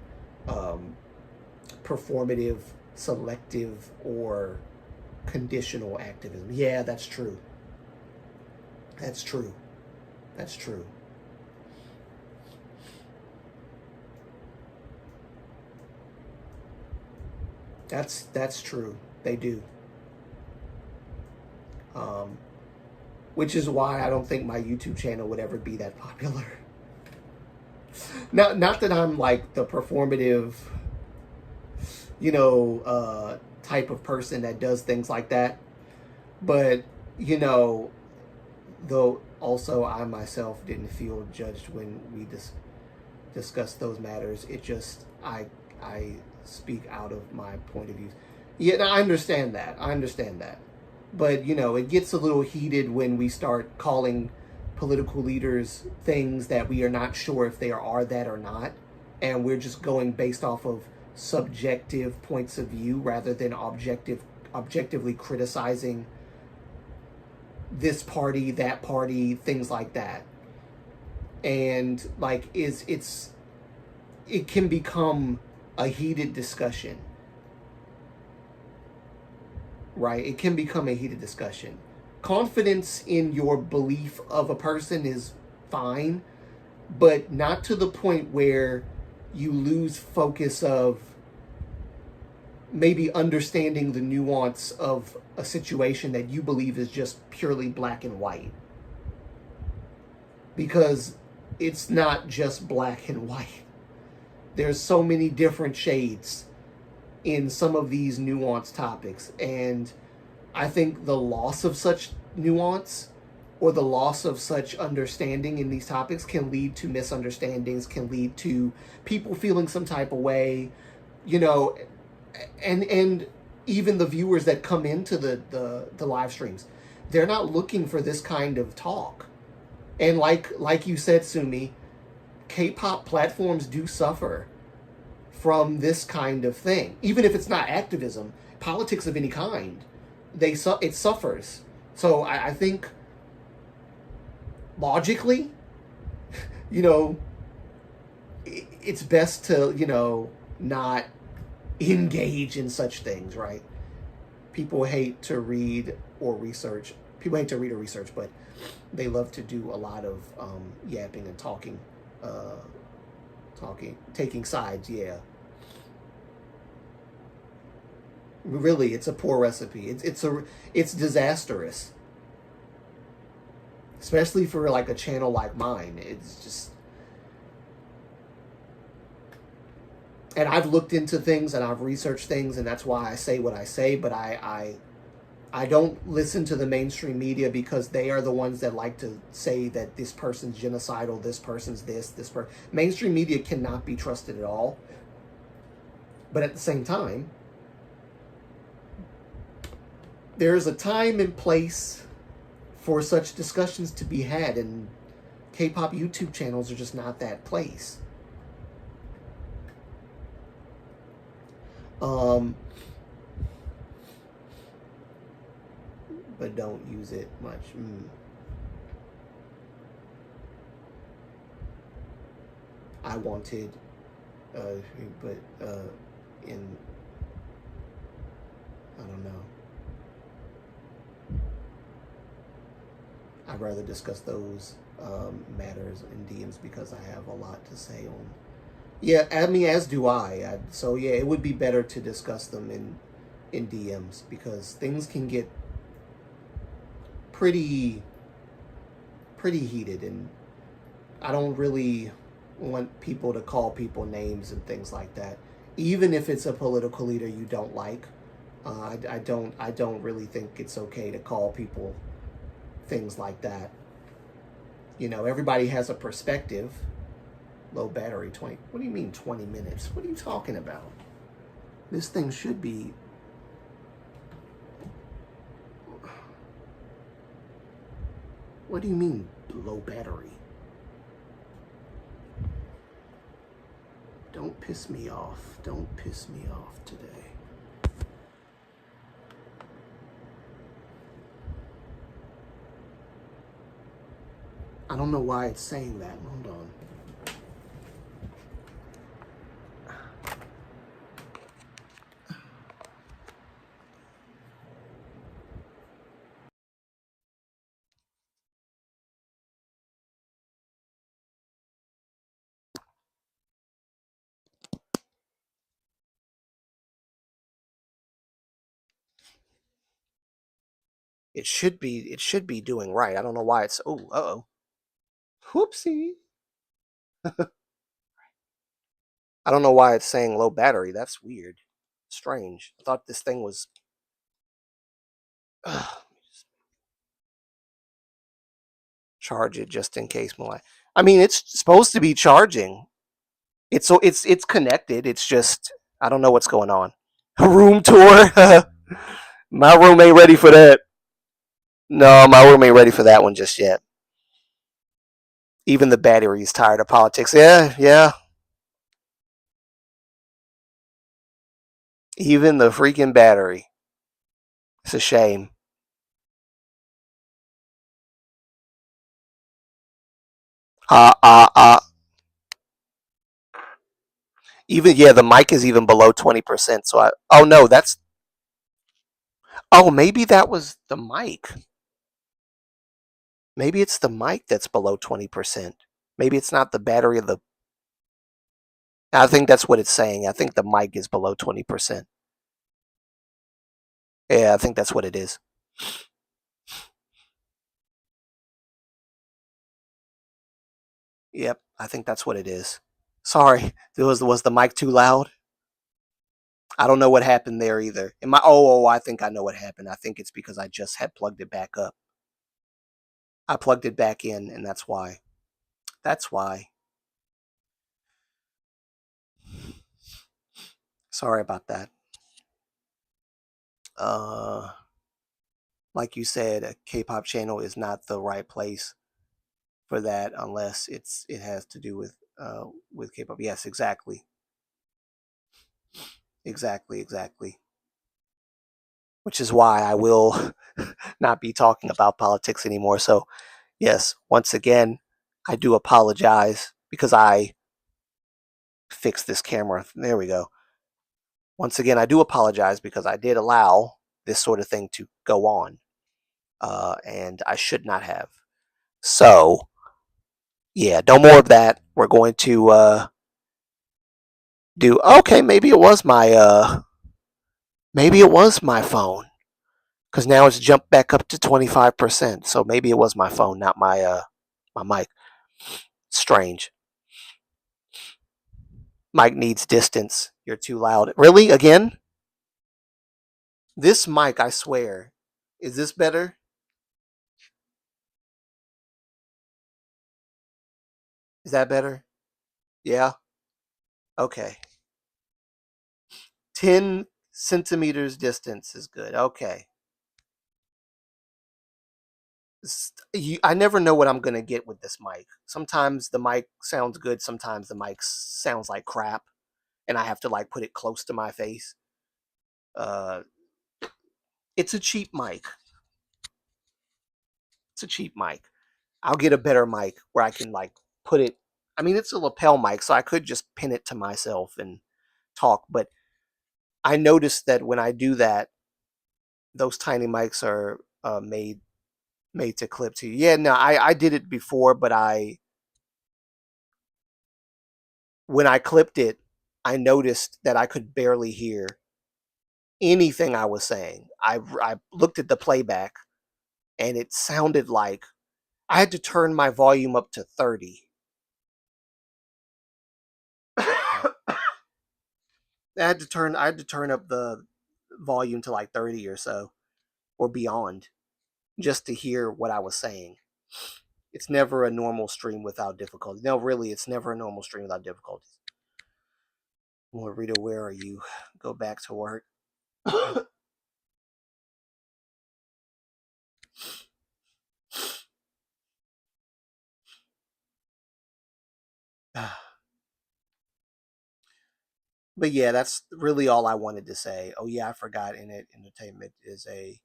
performative, selective, or conditional activism. Yeah, that's true. That's true. That's true. That's true. They do. Which is why I don't think my YouTube channel would ever be that popular. Not that I'm like the performative, type of person that does things like that, but though also I myself didn't feel judged when we discussed those matters. It just I speak out of my point of view. Yeah, I understand that. But, it gets a little heated when we start calling political leaders things that we are not sure if they are that or not. And we're just going based off of subjective points of view rather than objectively criticizing this party, that party, things like that. And, like, it can become a heated discussion. Right? It can become a heated discussion. Confidence in your belief of a person is fine, but not to the point where you lose focus of maybe understanding the nuance of a situation that you believe is just purely black and white. Because it's not just black and white. There's so many different shades in some of these nuanced topics. And I think the loss of such nuance or the loss of such understanding in these topics can lead to misunderstandings, can lead to people feeling some type of way, and even the viewers that come into the live streams, they're not looking for this kind of talk. And like you said, Sumi, K-pop platforms do suffer from this kind of thing. Even if it's not activism, politics of any kind, it suffers. So I think logically, it's best to, not engage in such things, right? People hate to read or research. But they love to do a lot of yapping and talking, taking sides. Yeah. Really, it's a poor recipe. It's disastrous, especially for like a channel like mine. It's just, and I've looked into things and I've researched things, and that's why I say what I say. But I don't listen to the mainstream media because they are the ones that like to say that this person's genocidal, this person's this person. Mainstream media cannot be trusted at all. But at the same time, there's a time and place for such discussions to be had, and K-pop YouTube channels are just not that place. But don't use it much. I wanted, but in I don't know. I'd rather discuss those matters in DMs because I have a lot to say on. Yeah, I mean, as do I. So yeah, it would be better to discuss them in DMs because things can get pretty pretty heated, and I don't really want people to call people names and things like that. Even if it's a political leader you don't like, I don't really think it's okay to call people things like that. You know, everybody has a perspective. Low battery, 20. What do you mean 20 minutes? What are you talking about? This thing should be. What do you mean low battery? Don't piss me off. Don't piss me off today. I don't know why it's saying that. Hold on. It should be doing right. I don't know why it's oh. Whoopsie. I don't know why it's saying low battery. That's weird. Strange. I thought this thing was charge it just in case, Moonlight. I mean, it's supposed to be charging. It's connected. It's just I don't know what's going on. Room tour. My room ain't ready for that. No, my room ain't ready for that one just yet. Even the battery is tired of politics. Yeah, yeah. Even the freaking battery. It's a shame. Uh, uh, uh. Even yeah, the mic is even below 20%. So I. Oh no, that's. Oh, maybe that was the mic. Maybe it's the mic that's below 20%. Maybe it's not the battery of the. I think that's what it's saying. I think the mic is below 20%. Yeah, I think that's what it is. Yep, I think that's what it is. Sorry, was the mic too loud? I don't know what happened there either. I think I know what happened. I think it's because I just had plugged it back up. I plugged it back in, and that's why. That's why. Sorry about that. Uh, like you said, a K-pop channel is not the right place for that unless it has to do with K-pop. Yes, exactly, exactly. Which is why I will not be talking about politics anymore. So yes, once again, I do apologize because I fixed this camera. There we go. Once again, I do apologize because I did allow this sort of thing to go on, and I should not have. So, yeah, no more of that. We're going to do. Okay, maybe it was my phone because now it's jumped back up to 25%. So maybe it was my phone, not my mic. Strange. Mic needs distance. You're too loud. Really? Again? This mic, I swear. Is this better? Is that better? Yeah? Okay. 10 centimeters distance is good. Okay. I never know what I'm going to get with this mic. Sometimes the mic sounds good. Sometimes the mic sounds like crap. And I have to like put it close to my face. Uh, it's a cheap mic. It's a cheap mic. I'll get a better mic where I can like put it I mean, it's a lapel mic, so I could just pin it to myself and talk. But I noticed that when I do that, those tiny mics are made to clip to. Yeah, no, I did it before, but when I clipped it, I noticed that I could barely hear anything I was saying. I looked at the playback, and it sounded like I had to turn my volume up to 30. I had to turn up the volume to like 30 or so or beyond just to hear what I was saying. It's never a normal stream without difficulty. No, really, it's never a normal stream without difficulties. Well, Rita, where are you? Go back to work. But yeah, that's really all I wanted to say. Oh yeah, I forgot. Innit Entertainment is a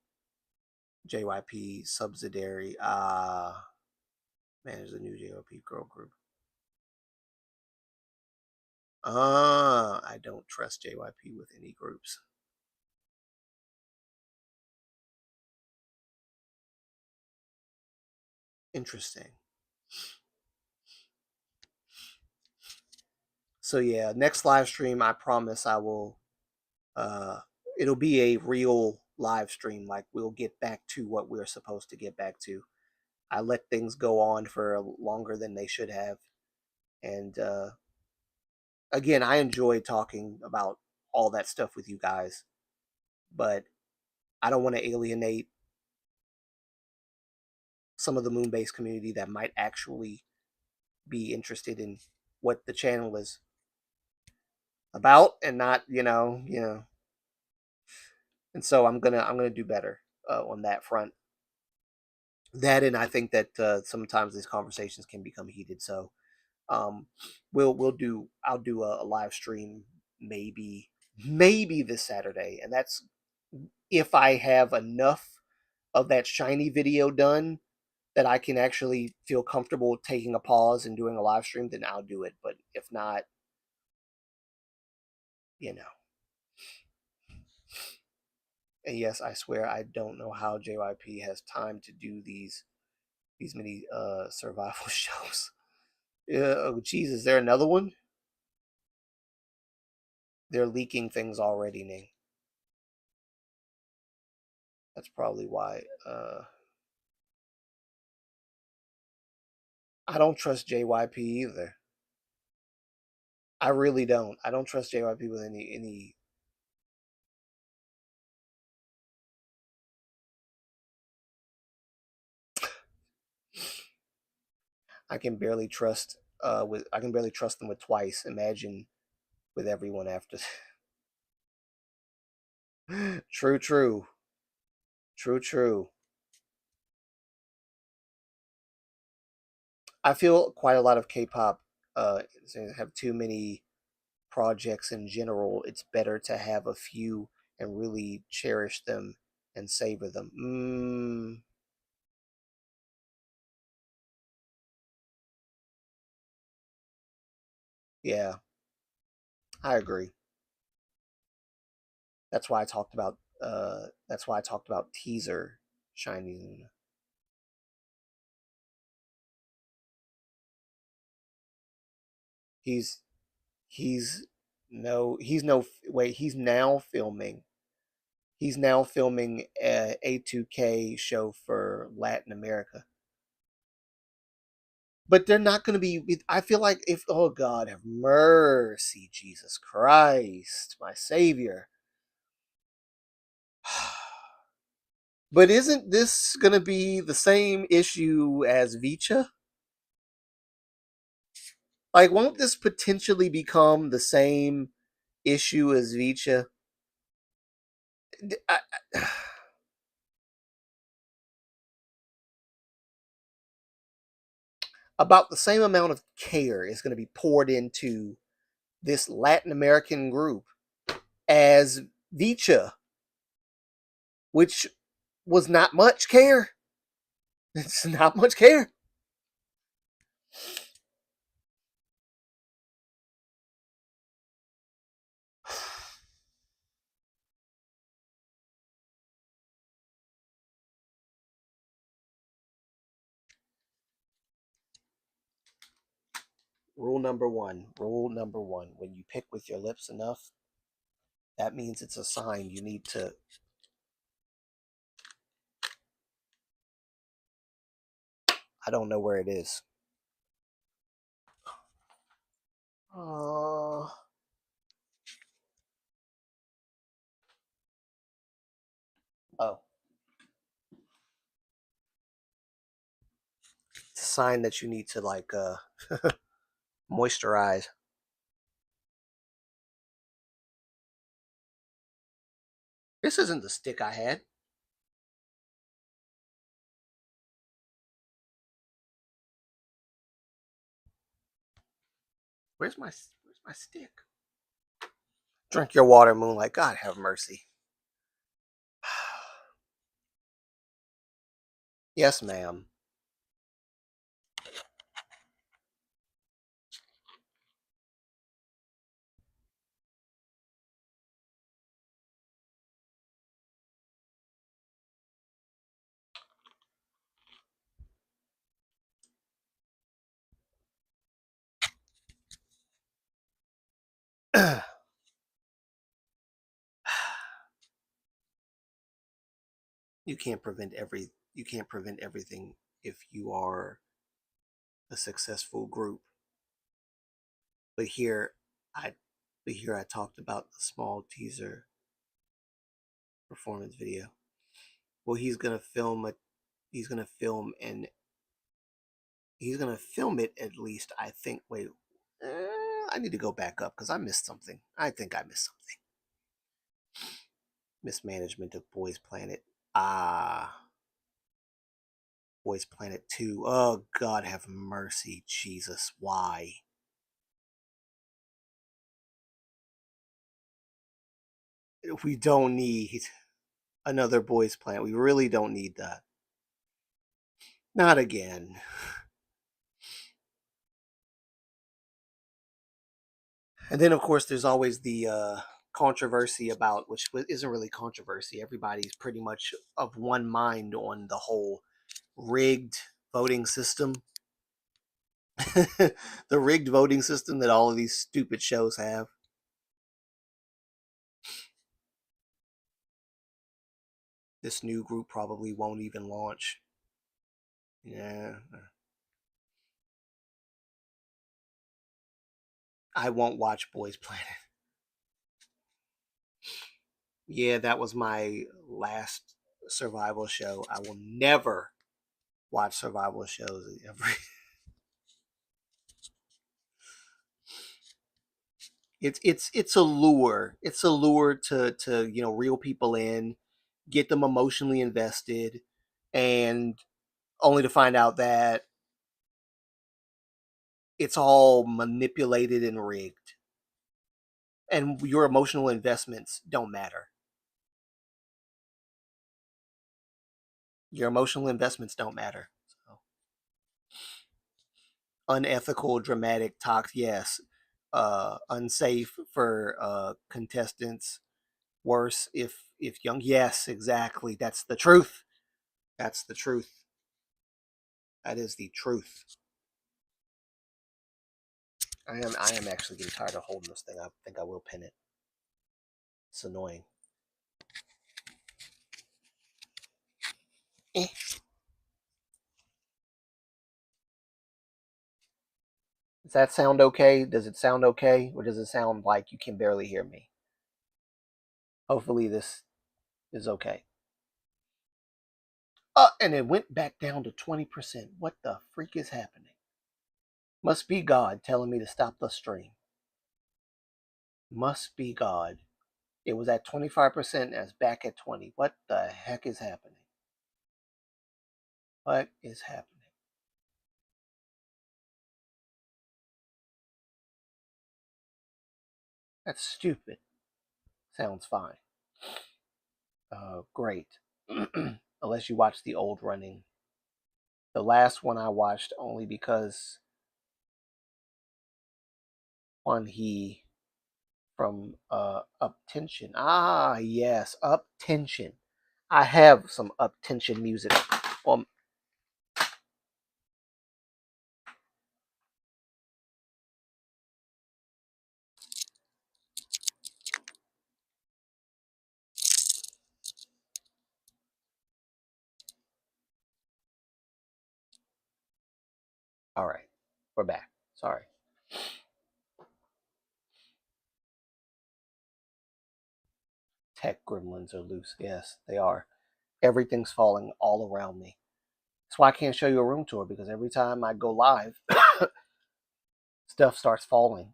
JYP subsidiary. Man, there's a new JYP girl group. I don't trust JYP with any groups. Interesting. So yeah, next live stream, I promise I will. Uh, it'll be a real live stream. Like we'll get back to what we're supposed to get back to. I let things go on for longer than they should have, and again, I enjoy talking about all that stuff with you guys, but I don't want to alienate some of the Moonbase community that might actually be interested in what the channel is about and not, and so I'm gonna do better on that front. That, and I think that sometimes these conversations can become heated. So um, I'll do a live stream maybe this Saturday, and that's if I have enough of that shiny video done that I can actually feel comfortable taking a pause and doing a live stream, then I'll do it. But if not, you know. And yes, I swear I don't know how JYP has time to do these many survival shows. Oh Jesus, is there another one? They're leaking things already, Ning. That's probably why. I don't trust JYP either. I really don't. I don't trust JYP with any. I can barely trust I can barely trust them with twice. Imagine with everyone after. True, true, true, true. I feel quite a lot of K-pop have too many projects in general. It's better to have a few and really cherish them and savor them. Yeah, I agree. That's why I talked about teaser shining. He's he's he's no wait, he's now filming a A2K show for Latin America. But they're not going to be. I feel like if, oh God, have mercy, Jesus Christ, my Savior. But isn't this going to be the same issue as Vicha? Like, won't this potentially become the same issue as Vicha? I, about the same amount of care is going to be poured into this Latin American group as Vicha, which was not much care. It's not much care. Rule number one. Rule number one. When you pick with your lips enough, that means it's a sign you need to. I don't know where it is. Oh. Oh. It's a sign that you need to like moisturize. This isn't the stick I had. Where's my stick? Drink your water, Moonlight. God have mercy. Yes, ma'am. You can't prevent everything if you are a successful group. But here I I talked about the small teaser performance video. Well, he's gonna film and he's gonna film it at least. I think. Wait, I need to go back up because I missed something. I think I missed something. Mismanagement of Boys Planet. Ah, Boys Planet 2. Oh, God have mercy, Jesus. Why? We don't need another Boys Planet. We really don't need that. Not again. And then, of course, there's always the controversy about, which isn't really controversy. Everybody's pretty much of one mind on the whole rigged voting system. The rigged voting system that all of these stupid shows have. This new group probably won't even launch. Yeah. I won't watch Boys Planet. Yeah, that was my last survival show. I will never watch survival shows ever. It's a lure. It's a lure to reel people in, get them emotionally invested, and only to find out that it's all manipulated and rigged. And your emotional investments don't matter. Your emotional investments don't matter. So, unethical, dramatic, toxic, yes. Unsafe for contestants. Worse if young. Yes, exactly. That's the truth. That's the truth. That is the truth. I am actually getting tired of holding this thing. I think I will pin it. It's annoying. Eh. Does that sound okay? Does it sound okay? Or does it sound like you can barely hear me? Hopefully this is okay. And it went back down to 20%. What the freak is happening? Must be God telling me to stop the stream. Must be God. It was at 25% and it's back at 20. What the heck is happening? What is happening? That's stupid. Sounds fine. Great. Unless you watch the old running. The last one I watched only because one he from Up Tension. Ah, yes, Up Tension. I have some Up Tension music on. All right, we're back. Sorry. Tech gremlins are loose. Yes, they are. Everything's falling all around me. That's why I can't show you a room tour, because every time I go live, stuff starts falling.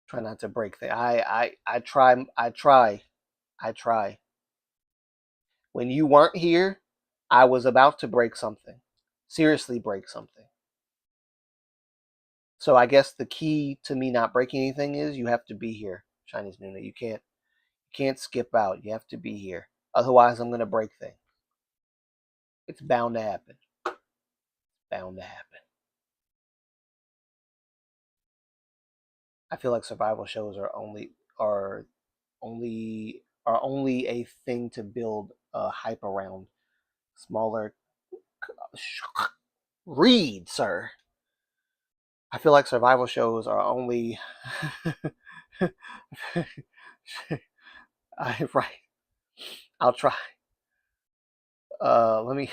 Try not to break things. I try. I try. When you weren't here, I was about to break something. Seriously break something. So I guess the key to me not breaking anything is you have to be here, Chinese Nuna. You can't skip out. You have to be here. Otherwise I'm gonna break things. It's bound to happen. Bound to happen. I feel like survival shows are only a thing to build hype around. Smaller read, sir. I feel like survival shows are only right. I'll try. Let me.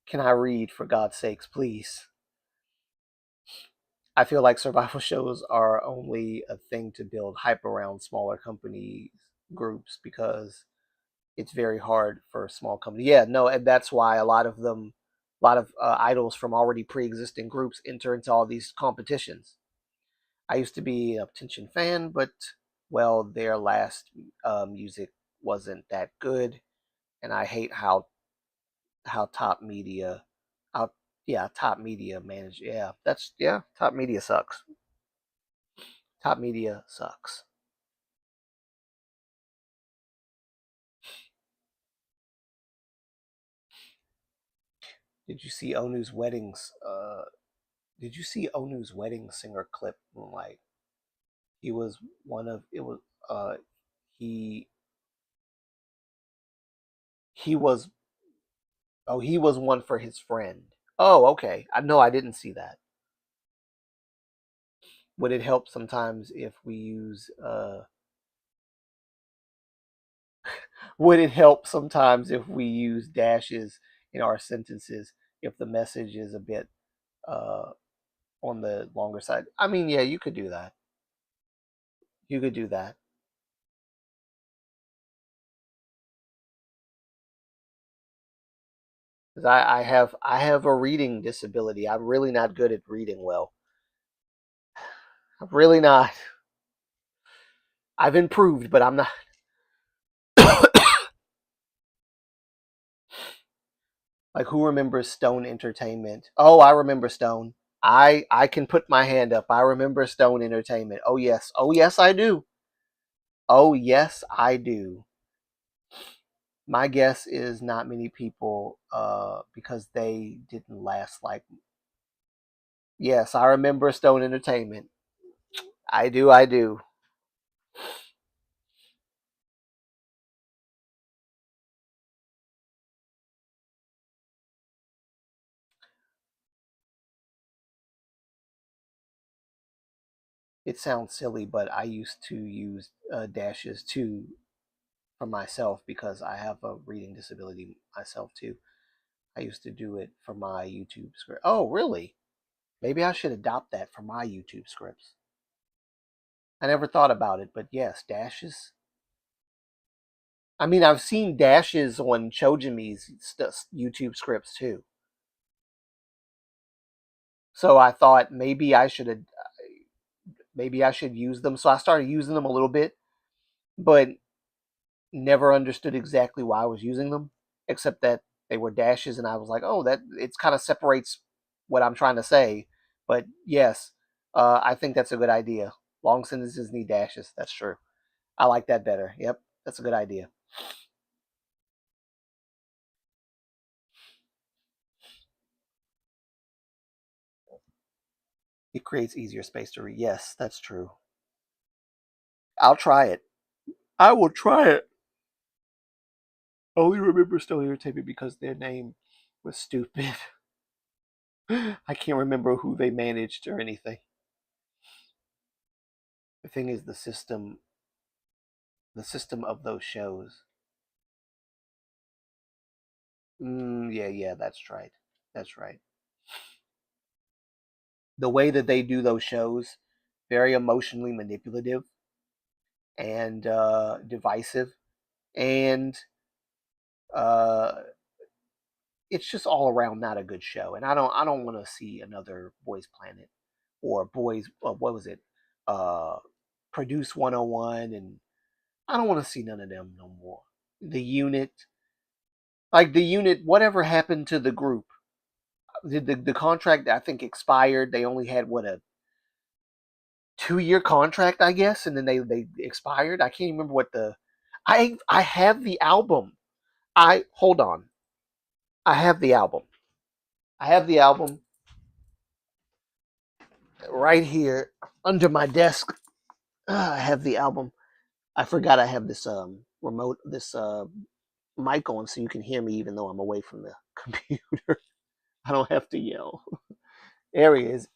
Can I read, for God's sakes, please? I feel like survival shows are only a thing to build hype around smaller company groups, because it's very hard for a small company. Yeah, no, and that's why a lot of idols from already pre-existing groups enter into all these competitions. I used to be a Attention fan, but well, their last music wasn't that good, and I hate how top media, how yeah, top media manage. Yeah, top media sucks. Top media sucks. Did you see Onu's weddings? Did you see Onu's wedding singer clip? Moonlight. He was one of it was he he was he was one for his friend. Oh, okay. I know I didn't see that. Would it help sometimes if we use would it help sometimes if we use dashes in our sentences if the message is a bit uh on the longer side? I mean, yeah, you could do that. You could do that. Because I have a reading disability. I'm really not good at reading well. I'm really not. I've improved, but I'm not. Like, who remembers Stone Entertainment? Oh, I remember Stone. I can put my hand up. I remember Stone Entertainment. Oh yes. Oh yes, I do. Oh yes, I do. My guess is not many people, because they didn't last like. Yes, I remember Stone Entertainment. I do. I do. It sounds silly, but I used to use dashes too for myself, because I have a reading disability myself too. I used to do it for my YouTube script. Oh, really? Maybe I should adopt that for my YouTube scripts. I never thought about it, but yes, dashes. I mean, I've seen dashes on Chojimi's YouTube scripts too. So I thought maybe I should use them. So I started using them a little bit, but never understood exactly why I was using them, except that they were dashes, and I was like, oh, that it kind of separates what I'm trying to say. But yes, I think that's a good idea. Long sentences need dashes. That's true. I like that better. Yep, that's a good idea. It creates easier space to read. Yes, that's true. I'll try it. I will try it. I only remember Stone Entertainment because their name was stupid. I can't remember who they managed or anything. The thing is, the system of those shows. Yeah, that's right. That's right. The way that they do those shows, very emotionally manipulative and divisive, and uh, it's just all around not a good show. And I don't want to see another Boys Planet or Boys. What was it? Uh, Produce 101, and I don't want to see none of them no more. The unit, like the unit, whatever happened to the group? The contract I think expired. They only had what, a 2-year contract, I guess, and then they expired. I can't remember what the. I have the album. I hold on. I have the album. I have the album right here under my desk. I have the album. I forgot I have this remote, this mic on, so you can hear me even though I'm away from the computer. I don't have to yell. There he is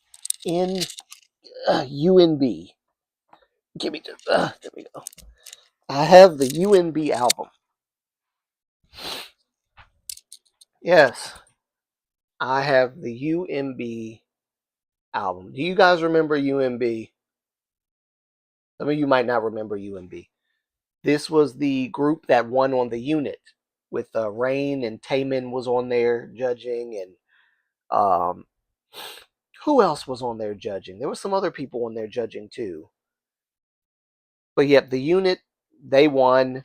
in UNB. Give me just. There we go. I have the UNB album. Yes, I have the UNB album. Do you guys remember UNB? Some of you might not remember UNB. This was the group that won on the unit with Rain and Taman was on there judging, and um, who else was on there judging? There were some other people on there judging too. But yet the unit, they won.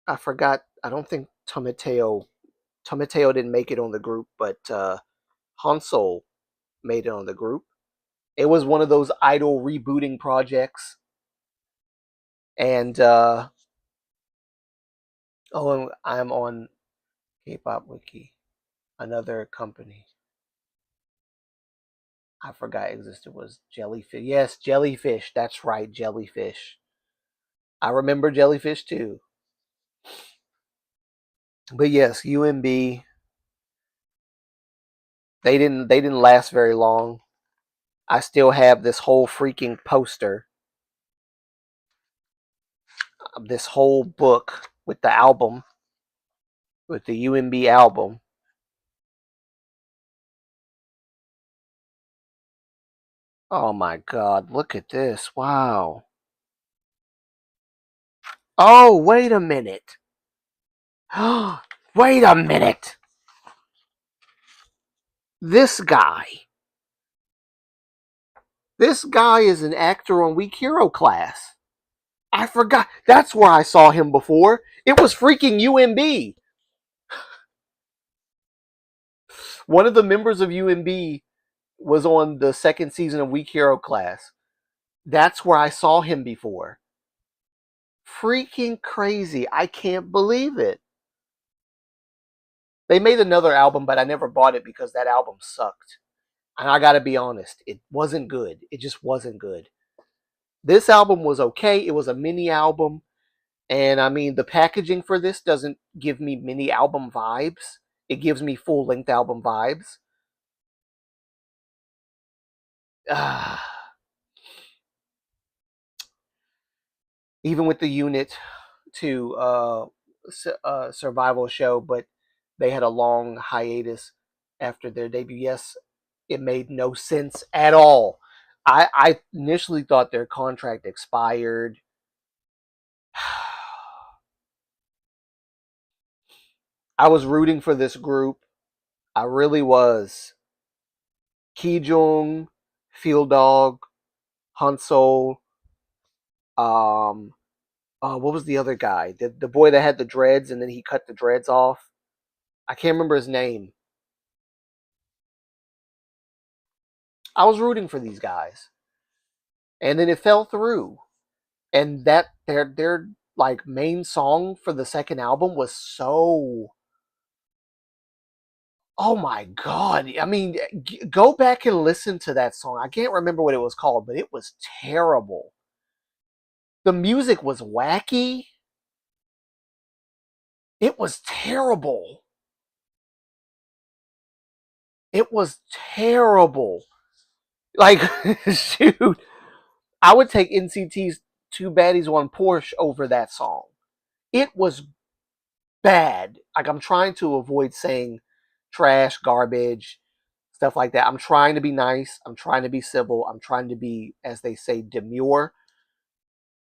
I forgot. I don't think Tomateo didn't make it on the group, but Hansol made it on the group. It was one of those idol rebooting projects, and oh, I'm on K-pop Wiki, another company I forgot existed was Jellyfish. Yes, Jellyfish. That's right, Jellyfish. I remember Jellyfish too. But yes, UMB. They didn't last very long. I still have this whole freaking poster, this whole book with the album, with the UMB album. Oh my God! Look at this! Wow. Oh, wait a minute. Wait a minute. This guy. This guy is an actor on Weak Hero Class. I forgot. That's where I saw him before. It was freaking UMB. One of the members of UMB was on the second season of Weak Hero Class. That's where I saw him before. Freaking crazy. I can't believe it. They made another album, but I never bought it because that album sucked. And I gotta be honest, it wasn't good. It just wasn't good. This album was okay. It was a mini album. And I mean, the packaging for this doesn't give me mini album vibes. It gives me full length album vibes. Even with the unit to survival show, but they had a long hiatus after their debut. Yes, it made no sense at all. I initially thought their contract expired. I was rooting for this group. I really was. Kijung, Field Dog, Hansol, what was the other guy? The boy that had the dreads and then he cut the dreads off. I can't remember his name. I was rooting for these guys. And then it fell through. And that their like main song for the second album was so, oh my God. I mean, go back and listen to that song. I can't remember what it was called, but it was terrible. The music was wacky. It was terrible. It was terrible. Like, shoot, I would take NCT's Two Baddies One Porsche over that song. It was bad. Like, I'm trying to avoid saying trash, garbage, stuff like that. I'm trying to be nice. I'm trying to be civil. I'm trying to be, as they say, demure.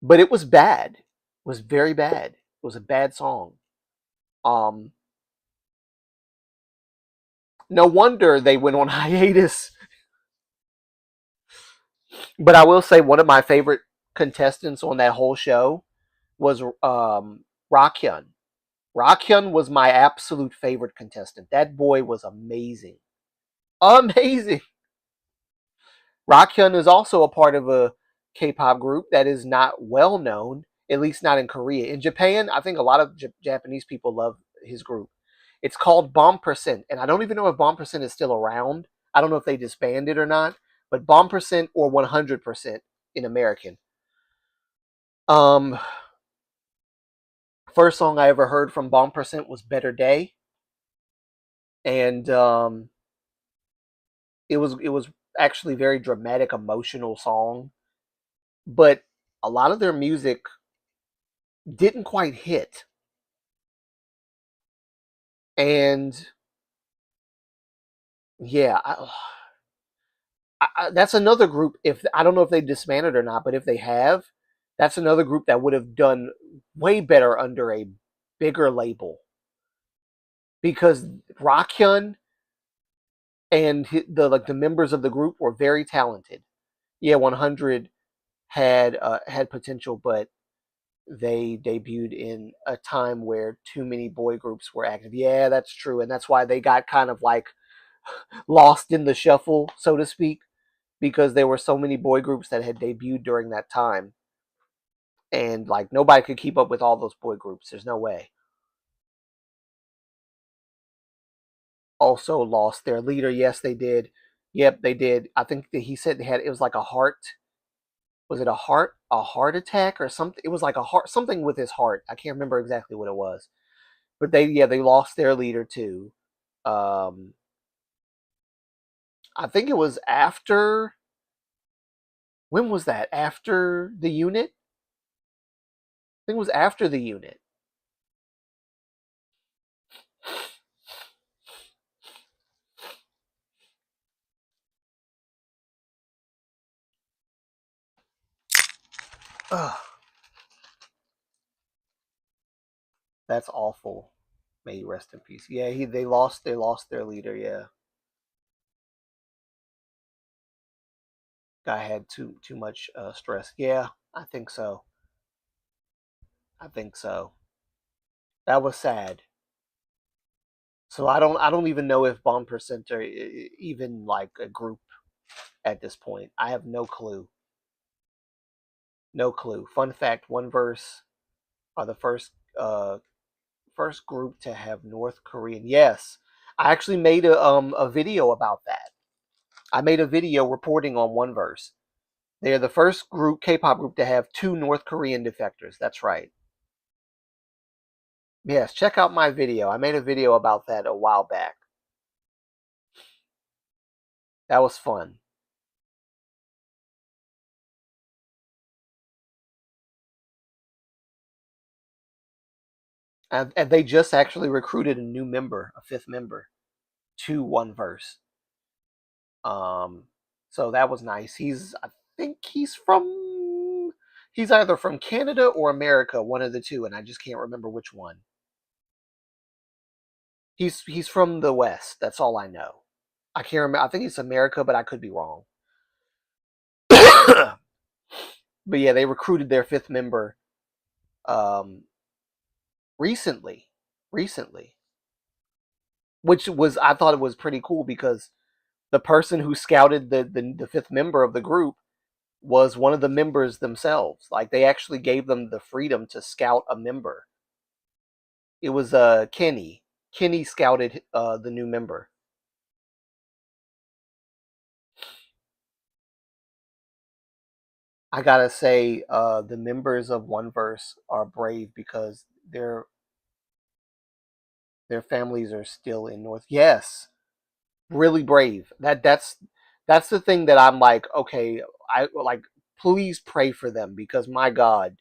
But it was bad. It was very bad. It was a bad song. Um, no wonder they went on hiatus. But I will say one of my favorite contestants on that whole show was Rakhyun. Rakhyun was my absolute favorite contestant. That boy was amazing. Amazing. Rakhyun is also a part of a K-pop group that is not well known, at least not in Korea. In Japan, I think a lot of Japanese people love his group. It's called Bomb Percent, and I don't even know if Bomb Percent is still around. I don't know if they disbanded or not, but Bomb Percent or 100% in American. Um, First song I ever heard from Bomb Percent was Better Day, and it was actually a very dramatic, emotional song. But a lot of their music didn't quite hit, and yeah, that's another group. If I don't know if they disbanded or not, but if they have, that's another group that would have done way better under a bigger label because Rakhyun and the members of the group were very talented. Yeah, 100 had potential, but they debuted in a time where too many boy groups were active. Yeah, that's true, and that's why they got kind of like lost in the shuffle, so to speak, because there were so many boy groups that had debuted during that time, and like nobody could keep up with all those boy groups. There's no way. Also lost their leader. Yes, they did. Yep, they did. I think that he said they had it was like a heart. Was it a heart attack or something? It was like a heart something with his heart. I can't remember exactly what it was. But they lost their leader too. Um, I think it was after. When was that? After the unit? I think it was after the unit. Ugh, that's awful. May he rest in peace. Yeah, they lost their leader. Yeah, guy had too much stress. Yeah, I think so. I think so. That was sad. So I don't even know if Bomb Percent are even like a group at this point. I have no clue. No clue. Fun fact: One Verse are the first group to have North Korean. Yes, I actually made a video about that. I made a video reporting on One Verse. They're the first group, K-pop group, to have two North Korean defectors. That's right. Yes, check out my video. I made a video about that a while back. That was fun. And they just actually recruited a new member, a fifth member, to One Verse. Um, so that was nice. I think he's either from Canada or America, one of the two, and I just can't remember which one. He's from the West. That's all I know. I can't remember. I think it's America, but I could be wrong. But yeah, they recruited their fifth member um, recently, recently, which was I thought it was pretty cool because the person who scouted the fifth member of the group was one of the members themselves. Like they actually gave them the freedom to scout a member. It was Kenny. Kenny scouted the new member. I gotta say, the members of One Verse are brave because their families are still in North. Yes, really brave. That's the thing that I'm like, okay, I like. Please pray for them because my God,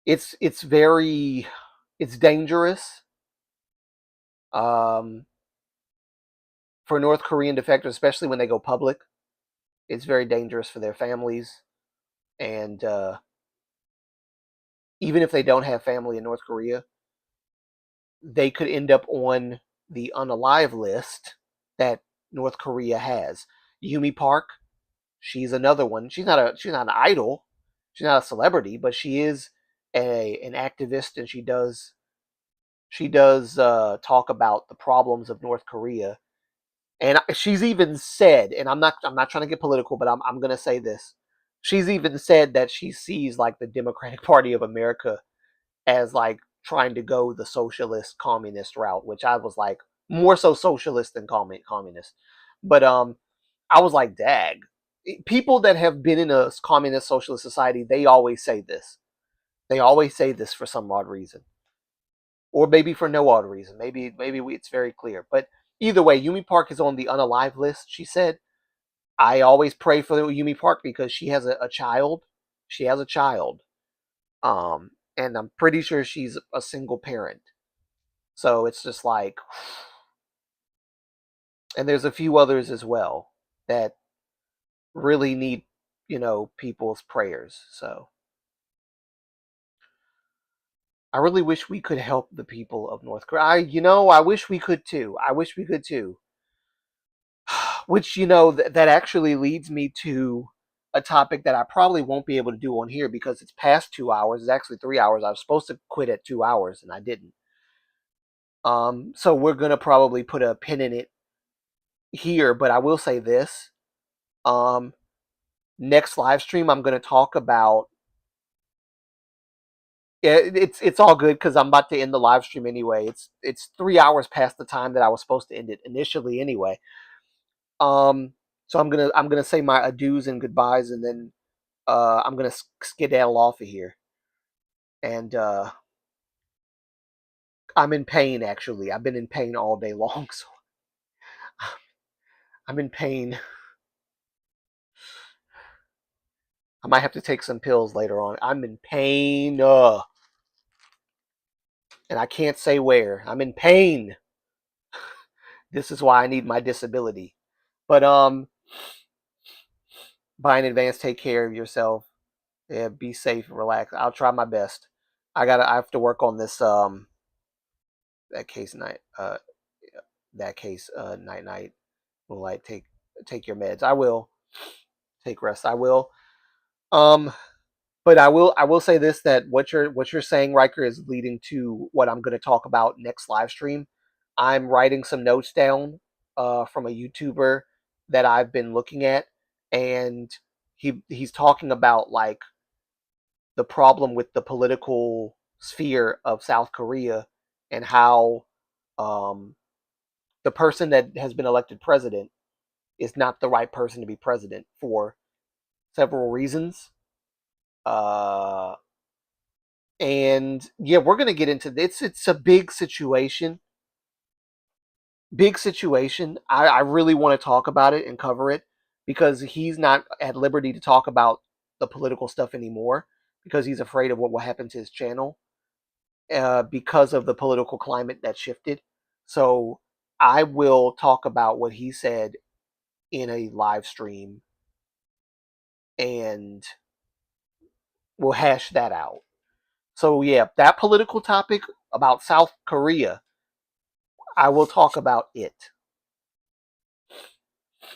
it's very. It's dangerous um, for North Korean defectors, especially when they go public. It's very dangerous for their families, and even if they don't have family in North Korea, they could end up on the unalive list that North Korea has. Yumi Park, she's another one. She's not an idol, she's not a celebrity, but she is an activist, and she does talk about the problems of North Korea. And she's even said, and I'm not trying to get political, but I'm gonna say this. She's even said that she sees like the Democratic Party of America as like trying to go the socialist communist route, which I was like more so socialist than communist. But I was like, dag. People that have been in a communist socialist society, they always say this. They always say this for some odd reason, or maybe for no odd reason. Maybe it's very clear. But either way, Yumi Park is on the unalive list. She said, "I always pray for Yumi Park because she has a child. She has a child, and I'm pretty sure she's a single parent. So it's just like, and there's a few others as well that really need, people's prayers. So I really wish we could help the people of North Korea. I wish we could too. I wish we could too. Which, that actually leads me to a topic that I probably won't be able to do on here because it's past 2 hours. It's actually 3 hours. I was supposed to quit at 2 hours and I didn't. So we're gonna probably put a pin in it here, but I will say this. Um, Next live stream, I'm gonna talk about. It's all good because I'm about to end the live stream anyway. It's 3 hours past the time that I was supposed to end it initially anyway. Um, so I'm gonna say my adieus and goodbyes, and then I'm gonna skedaddle off of here. And I'm in pain actually. I've been in pain all day long, so I'm in pain. I might have to take some pills later on. I'm in pain, and I can't say where. I'm in pain. This is why I need my disability. But by in advance, take care of yourself. Yeah, be safe, relax. I'll try my best. I have to work on this that case night that case night night Moonlight. Take your meds. I will take rest. I will. Um but I will say this, that what you're saying, Riker, is leading to what I'm going to talk about next live stream. I'm writing some notes down from a YouTuber that I've been looking at, and he's talking about like the problem with the political sphere of South Korea, and how um, the person that has been elected president is not the right person to be president for several reasons. Uh, and yeah, we're gonna get into this. It's a big situation. Big situation. I really want to talk about it and cover it because he's not at liberty to talk about the political stuff anymore because he's afraid of what will happen to his channel because of the political climate that shifted. So I will talk about what he said in a live stream, and we'll hash that out. So yeah, that political topic about South Korea, I will talk about it.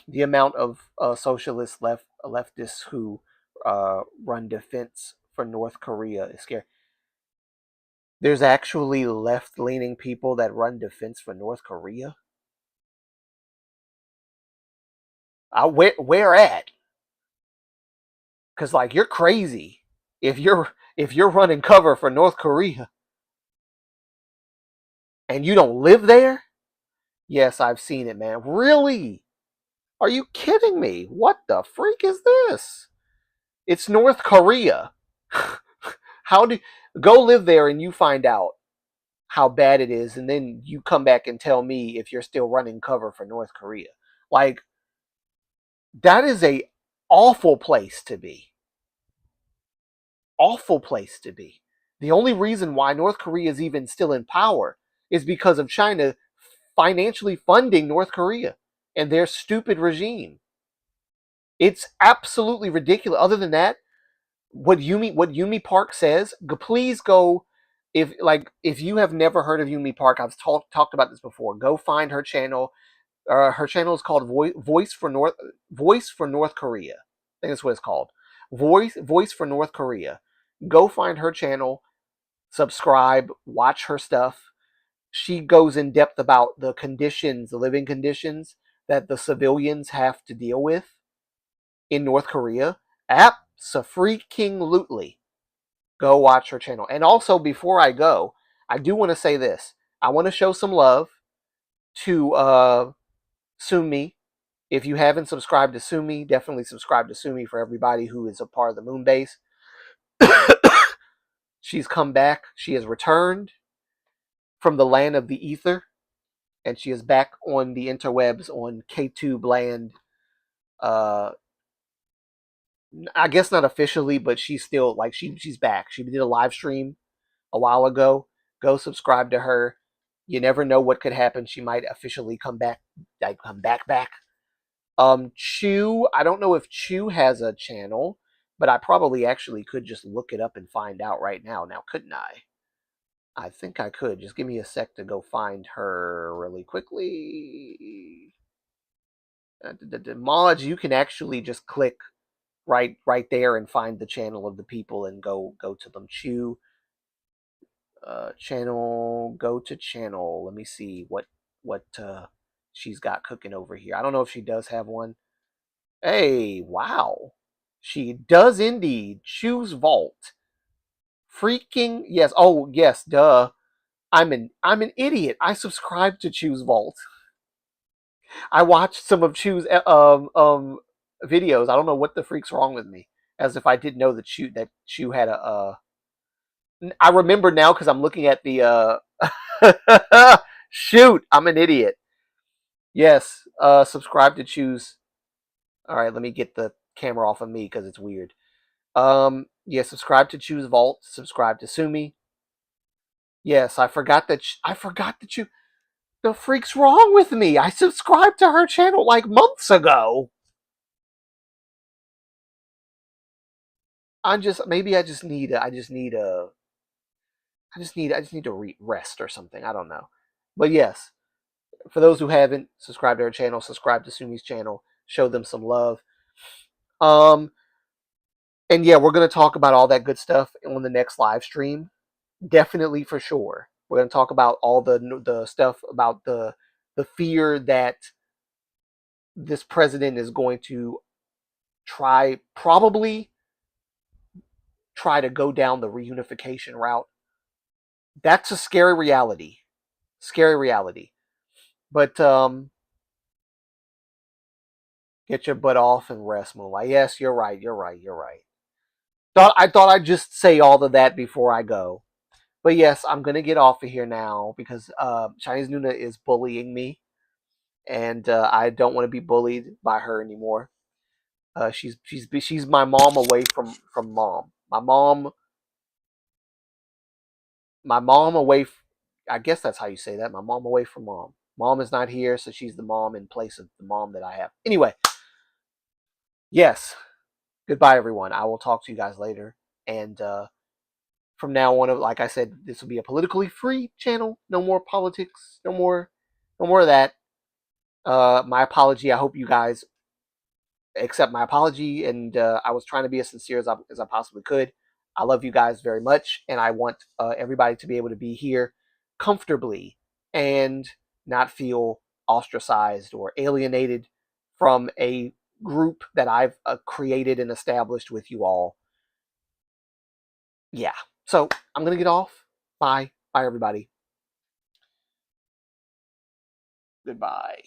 The amount of socialist leftists who run defense for North Korea is scary. There's actually left-leaning people that run defense for North Korea. Where at? Because like you're crazy if you're running cover for North Korea and you don't live there. Yes, I've seen it, man. Really? Are you kidding me? What the freak is this? It's North Korea. How do go live there and you find out how bad it is, and then you come back and tell me if you're still running cover for North Korea? Like that is a awful place to be. Awful place to be. The only reason why North Korea is even still in power is because of China financially funding North Korea and their stupid regime. It's absolutely ridiculous. Other than that, what Yumi Park says, please go. If you have never heard of Yumi Park, I've talked about this before. Go find her channel. Her channel is called Voice for North Korea. I think that's what it's called. Voice for North Korea. Go find her channel, subscribe, watch her stuff. She goes in depth about the conditions, the living conditions that the civilians have to deal with in North Korea. Abso-freaking-lutely. Go watch her channel. And also, before I go, I do want to say this. I want to show some love to Sumi. If you haven't subscribed to Sumi, definitely subscribe to Sumi for everybody who is a part of the moon base. She's come back. She has returned from the land of the ether, and she is back on the interwebs on KTube land. I guess not officially, but she's still she's back. She did a live stream a while ago. Go subscribe to her. You never know what could happen. She might officially come back, back. Chew. I don't know if Chew has a channel, but I probably actually could just look it up and find out right now. Now, couldn't I? I think I could. Just give me a sec to go find her really quickly. The mods, you can actually just click right there and find the channel of the people and go to them. Chew channel, go to channel. Let me see what she's got cooking over here. I don't know if she does have one. Hey, wow. She does indeed. Choose Vault. Freaking yes. Oh, yes, duh. I'm an idiot. I subscribe to Choose Vault. I watched some of Chew's videos. I don't know what the freak's wrong with me. As if I didn't know that Chew had a I remember now because I'm looking at the shoot, I'm an idiot. Yes, subscribe to Choose. All right, let me get the camera off of me because it's weird. Yeah, subscribe to Choose Vault. Subscribe to Sumi. Yes, I forgot that. I forgot that you. The freak's wrong with me. I subscribed to her channel like months ago. Maybe I just need a. I just need a. I just need to rest or something. I don't know. But yes, for those who haven't subscribed to her channel, subscribe to Sumi's channel. Show them some love. Um, and yeah, we're gonna talk about all that good stuff on the next live stream. Definitely for sure. We're gonna talk about all the stuff about the fear that this president is going to probably try to go down the reunification route. That's a scary reality. Scary reality. But get your butt off and rest, Moonlight. Yes, you're right. You're right. You're right. I thought I'd just say all of that before I go. But yes, I'm gonna get off of here now because Chinese Nuna is bullying me, and I don't want to be bullied by her anymore. She's my mom away from mom. My mom away. I guess that's how you say that. My mom away from mom. Mom is not here, so she's the mom in place of the mom that I have. Anyway, yes. Goodbye, everyone. I will talk to you guys later. And from now on, like I said, this will be a politically free channel. No more politics. No more of that. My apology. I hope you guys accept my apology. And I was trying to be as sincere as I possibly could. I love you guys very much, and I want everybody to be able to be here comfortably and not feel ostracized or alienated from a group that I've created and established with you all. Yeah. So I'm going to get off. Bye. Bye, everybody. Goodbye.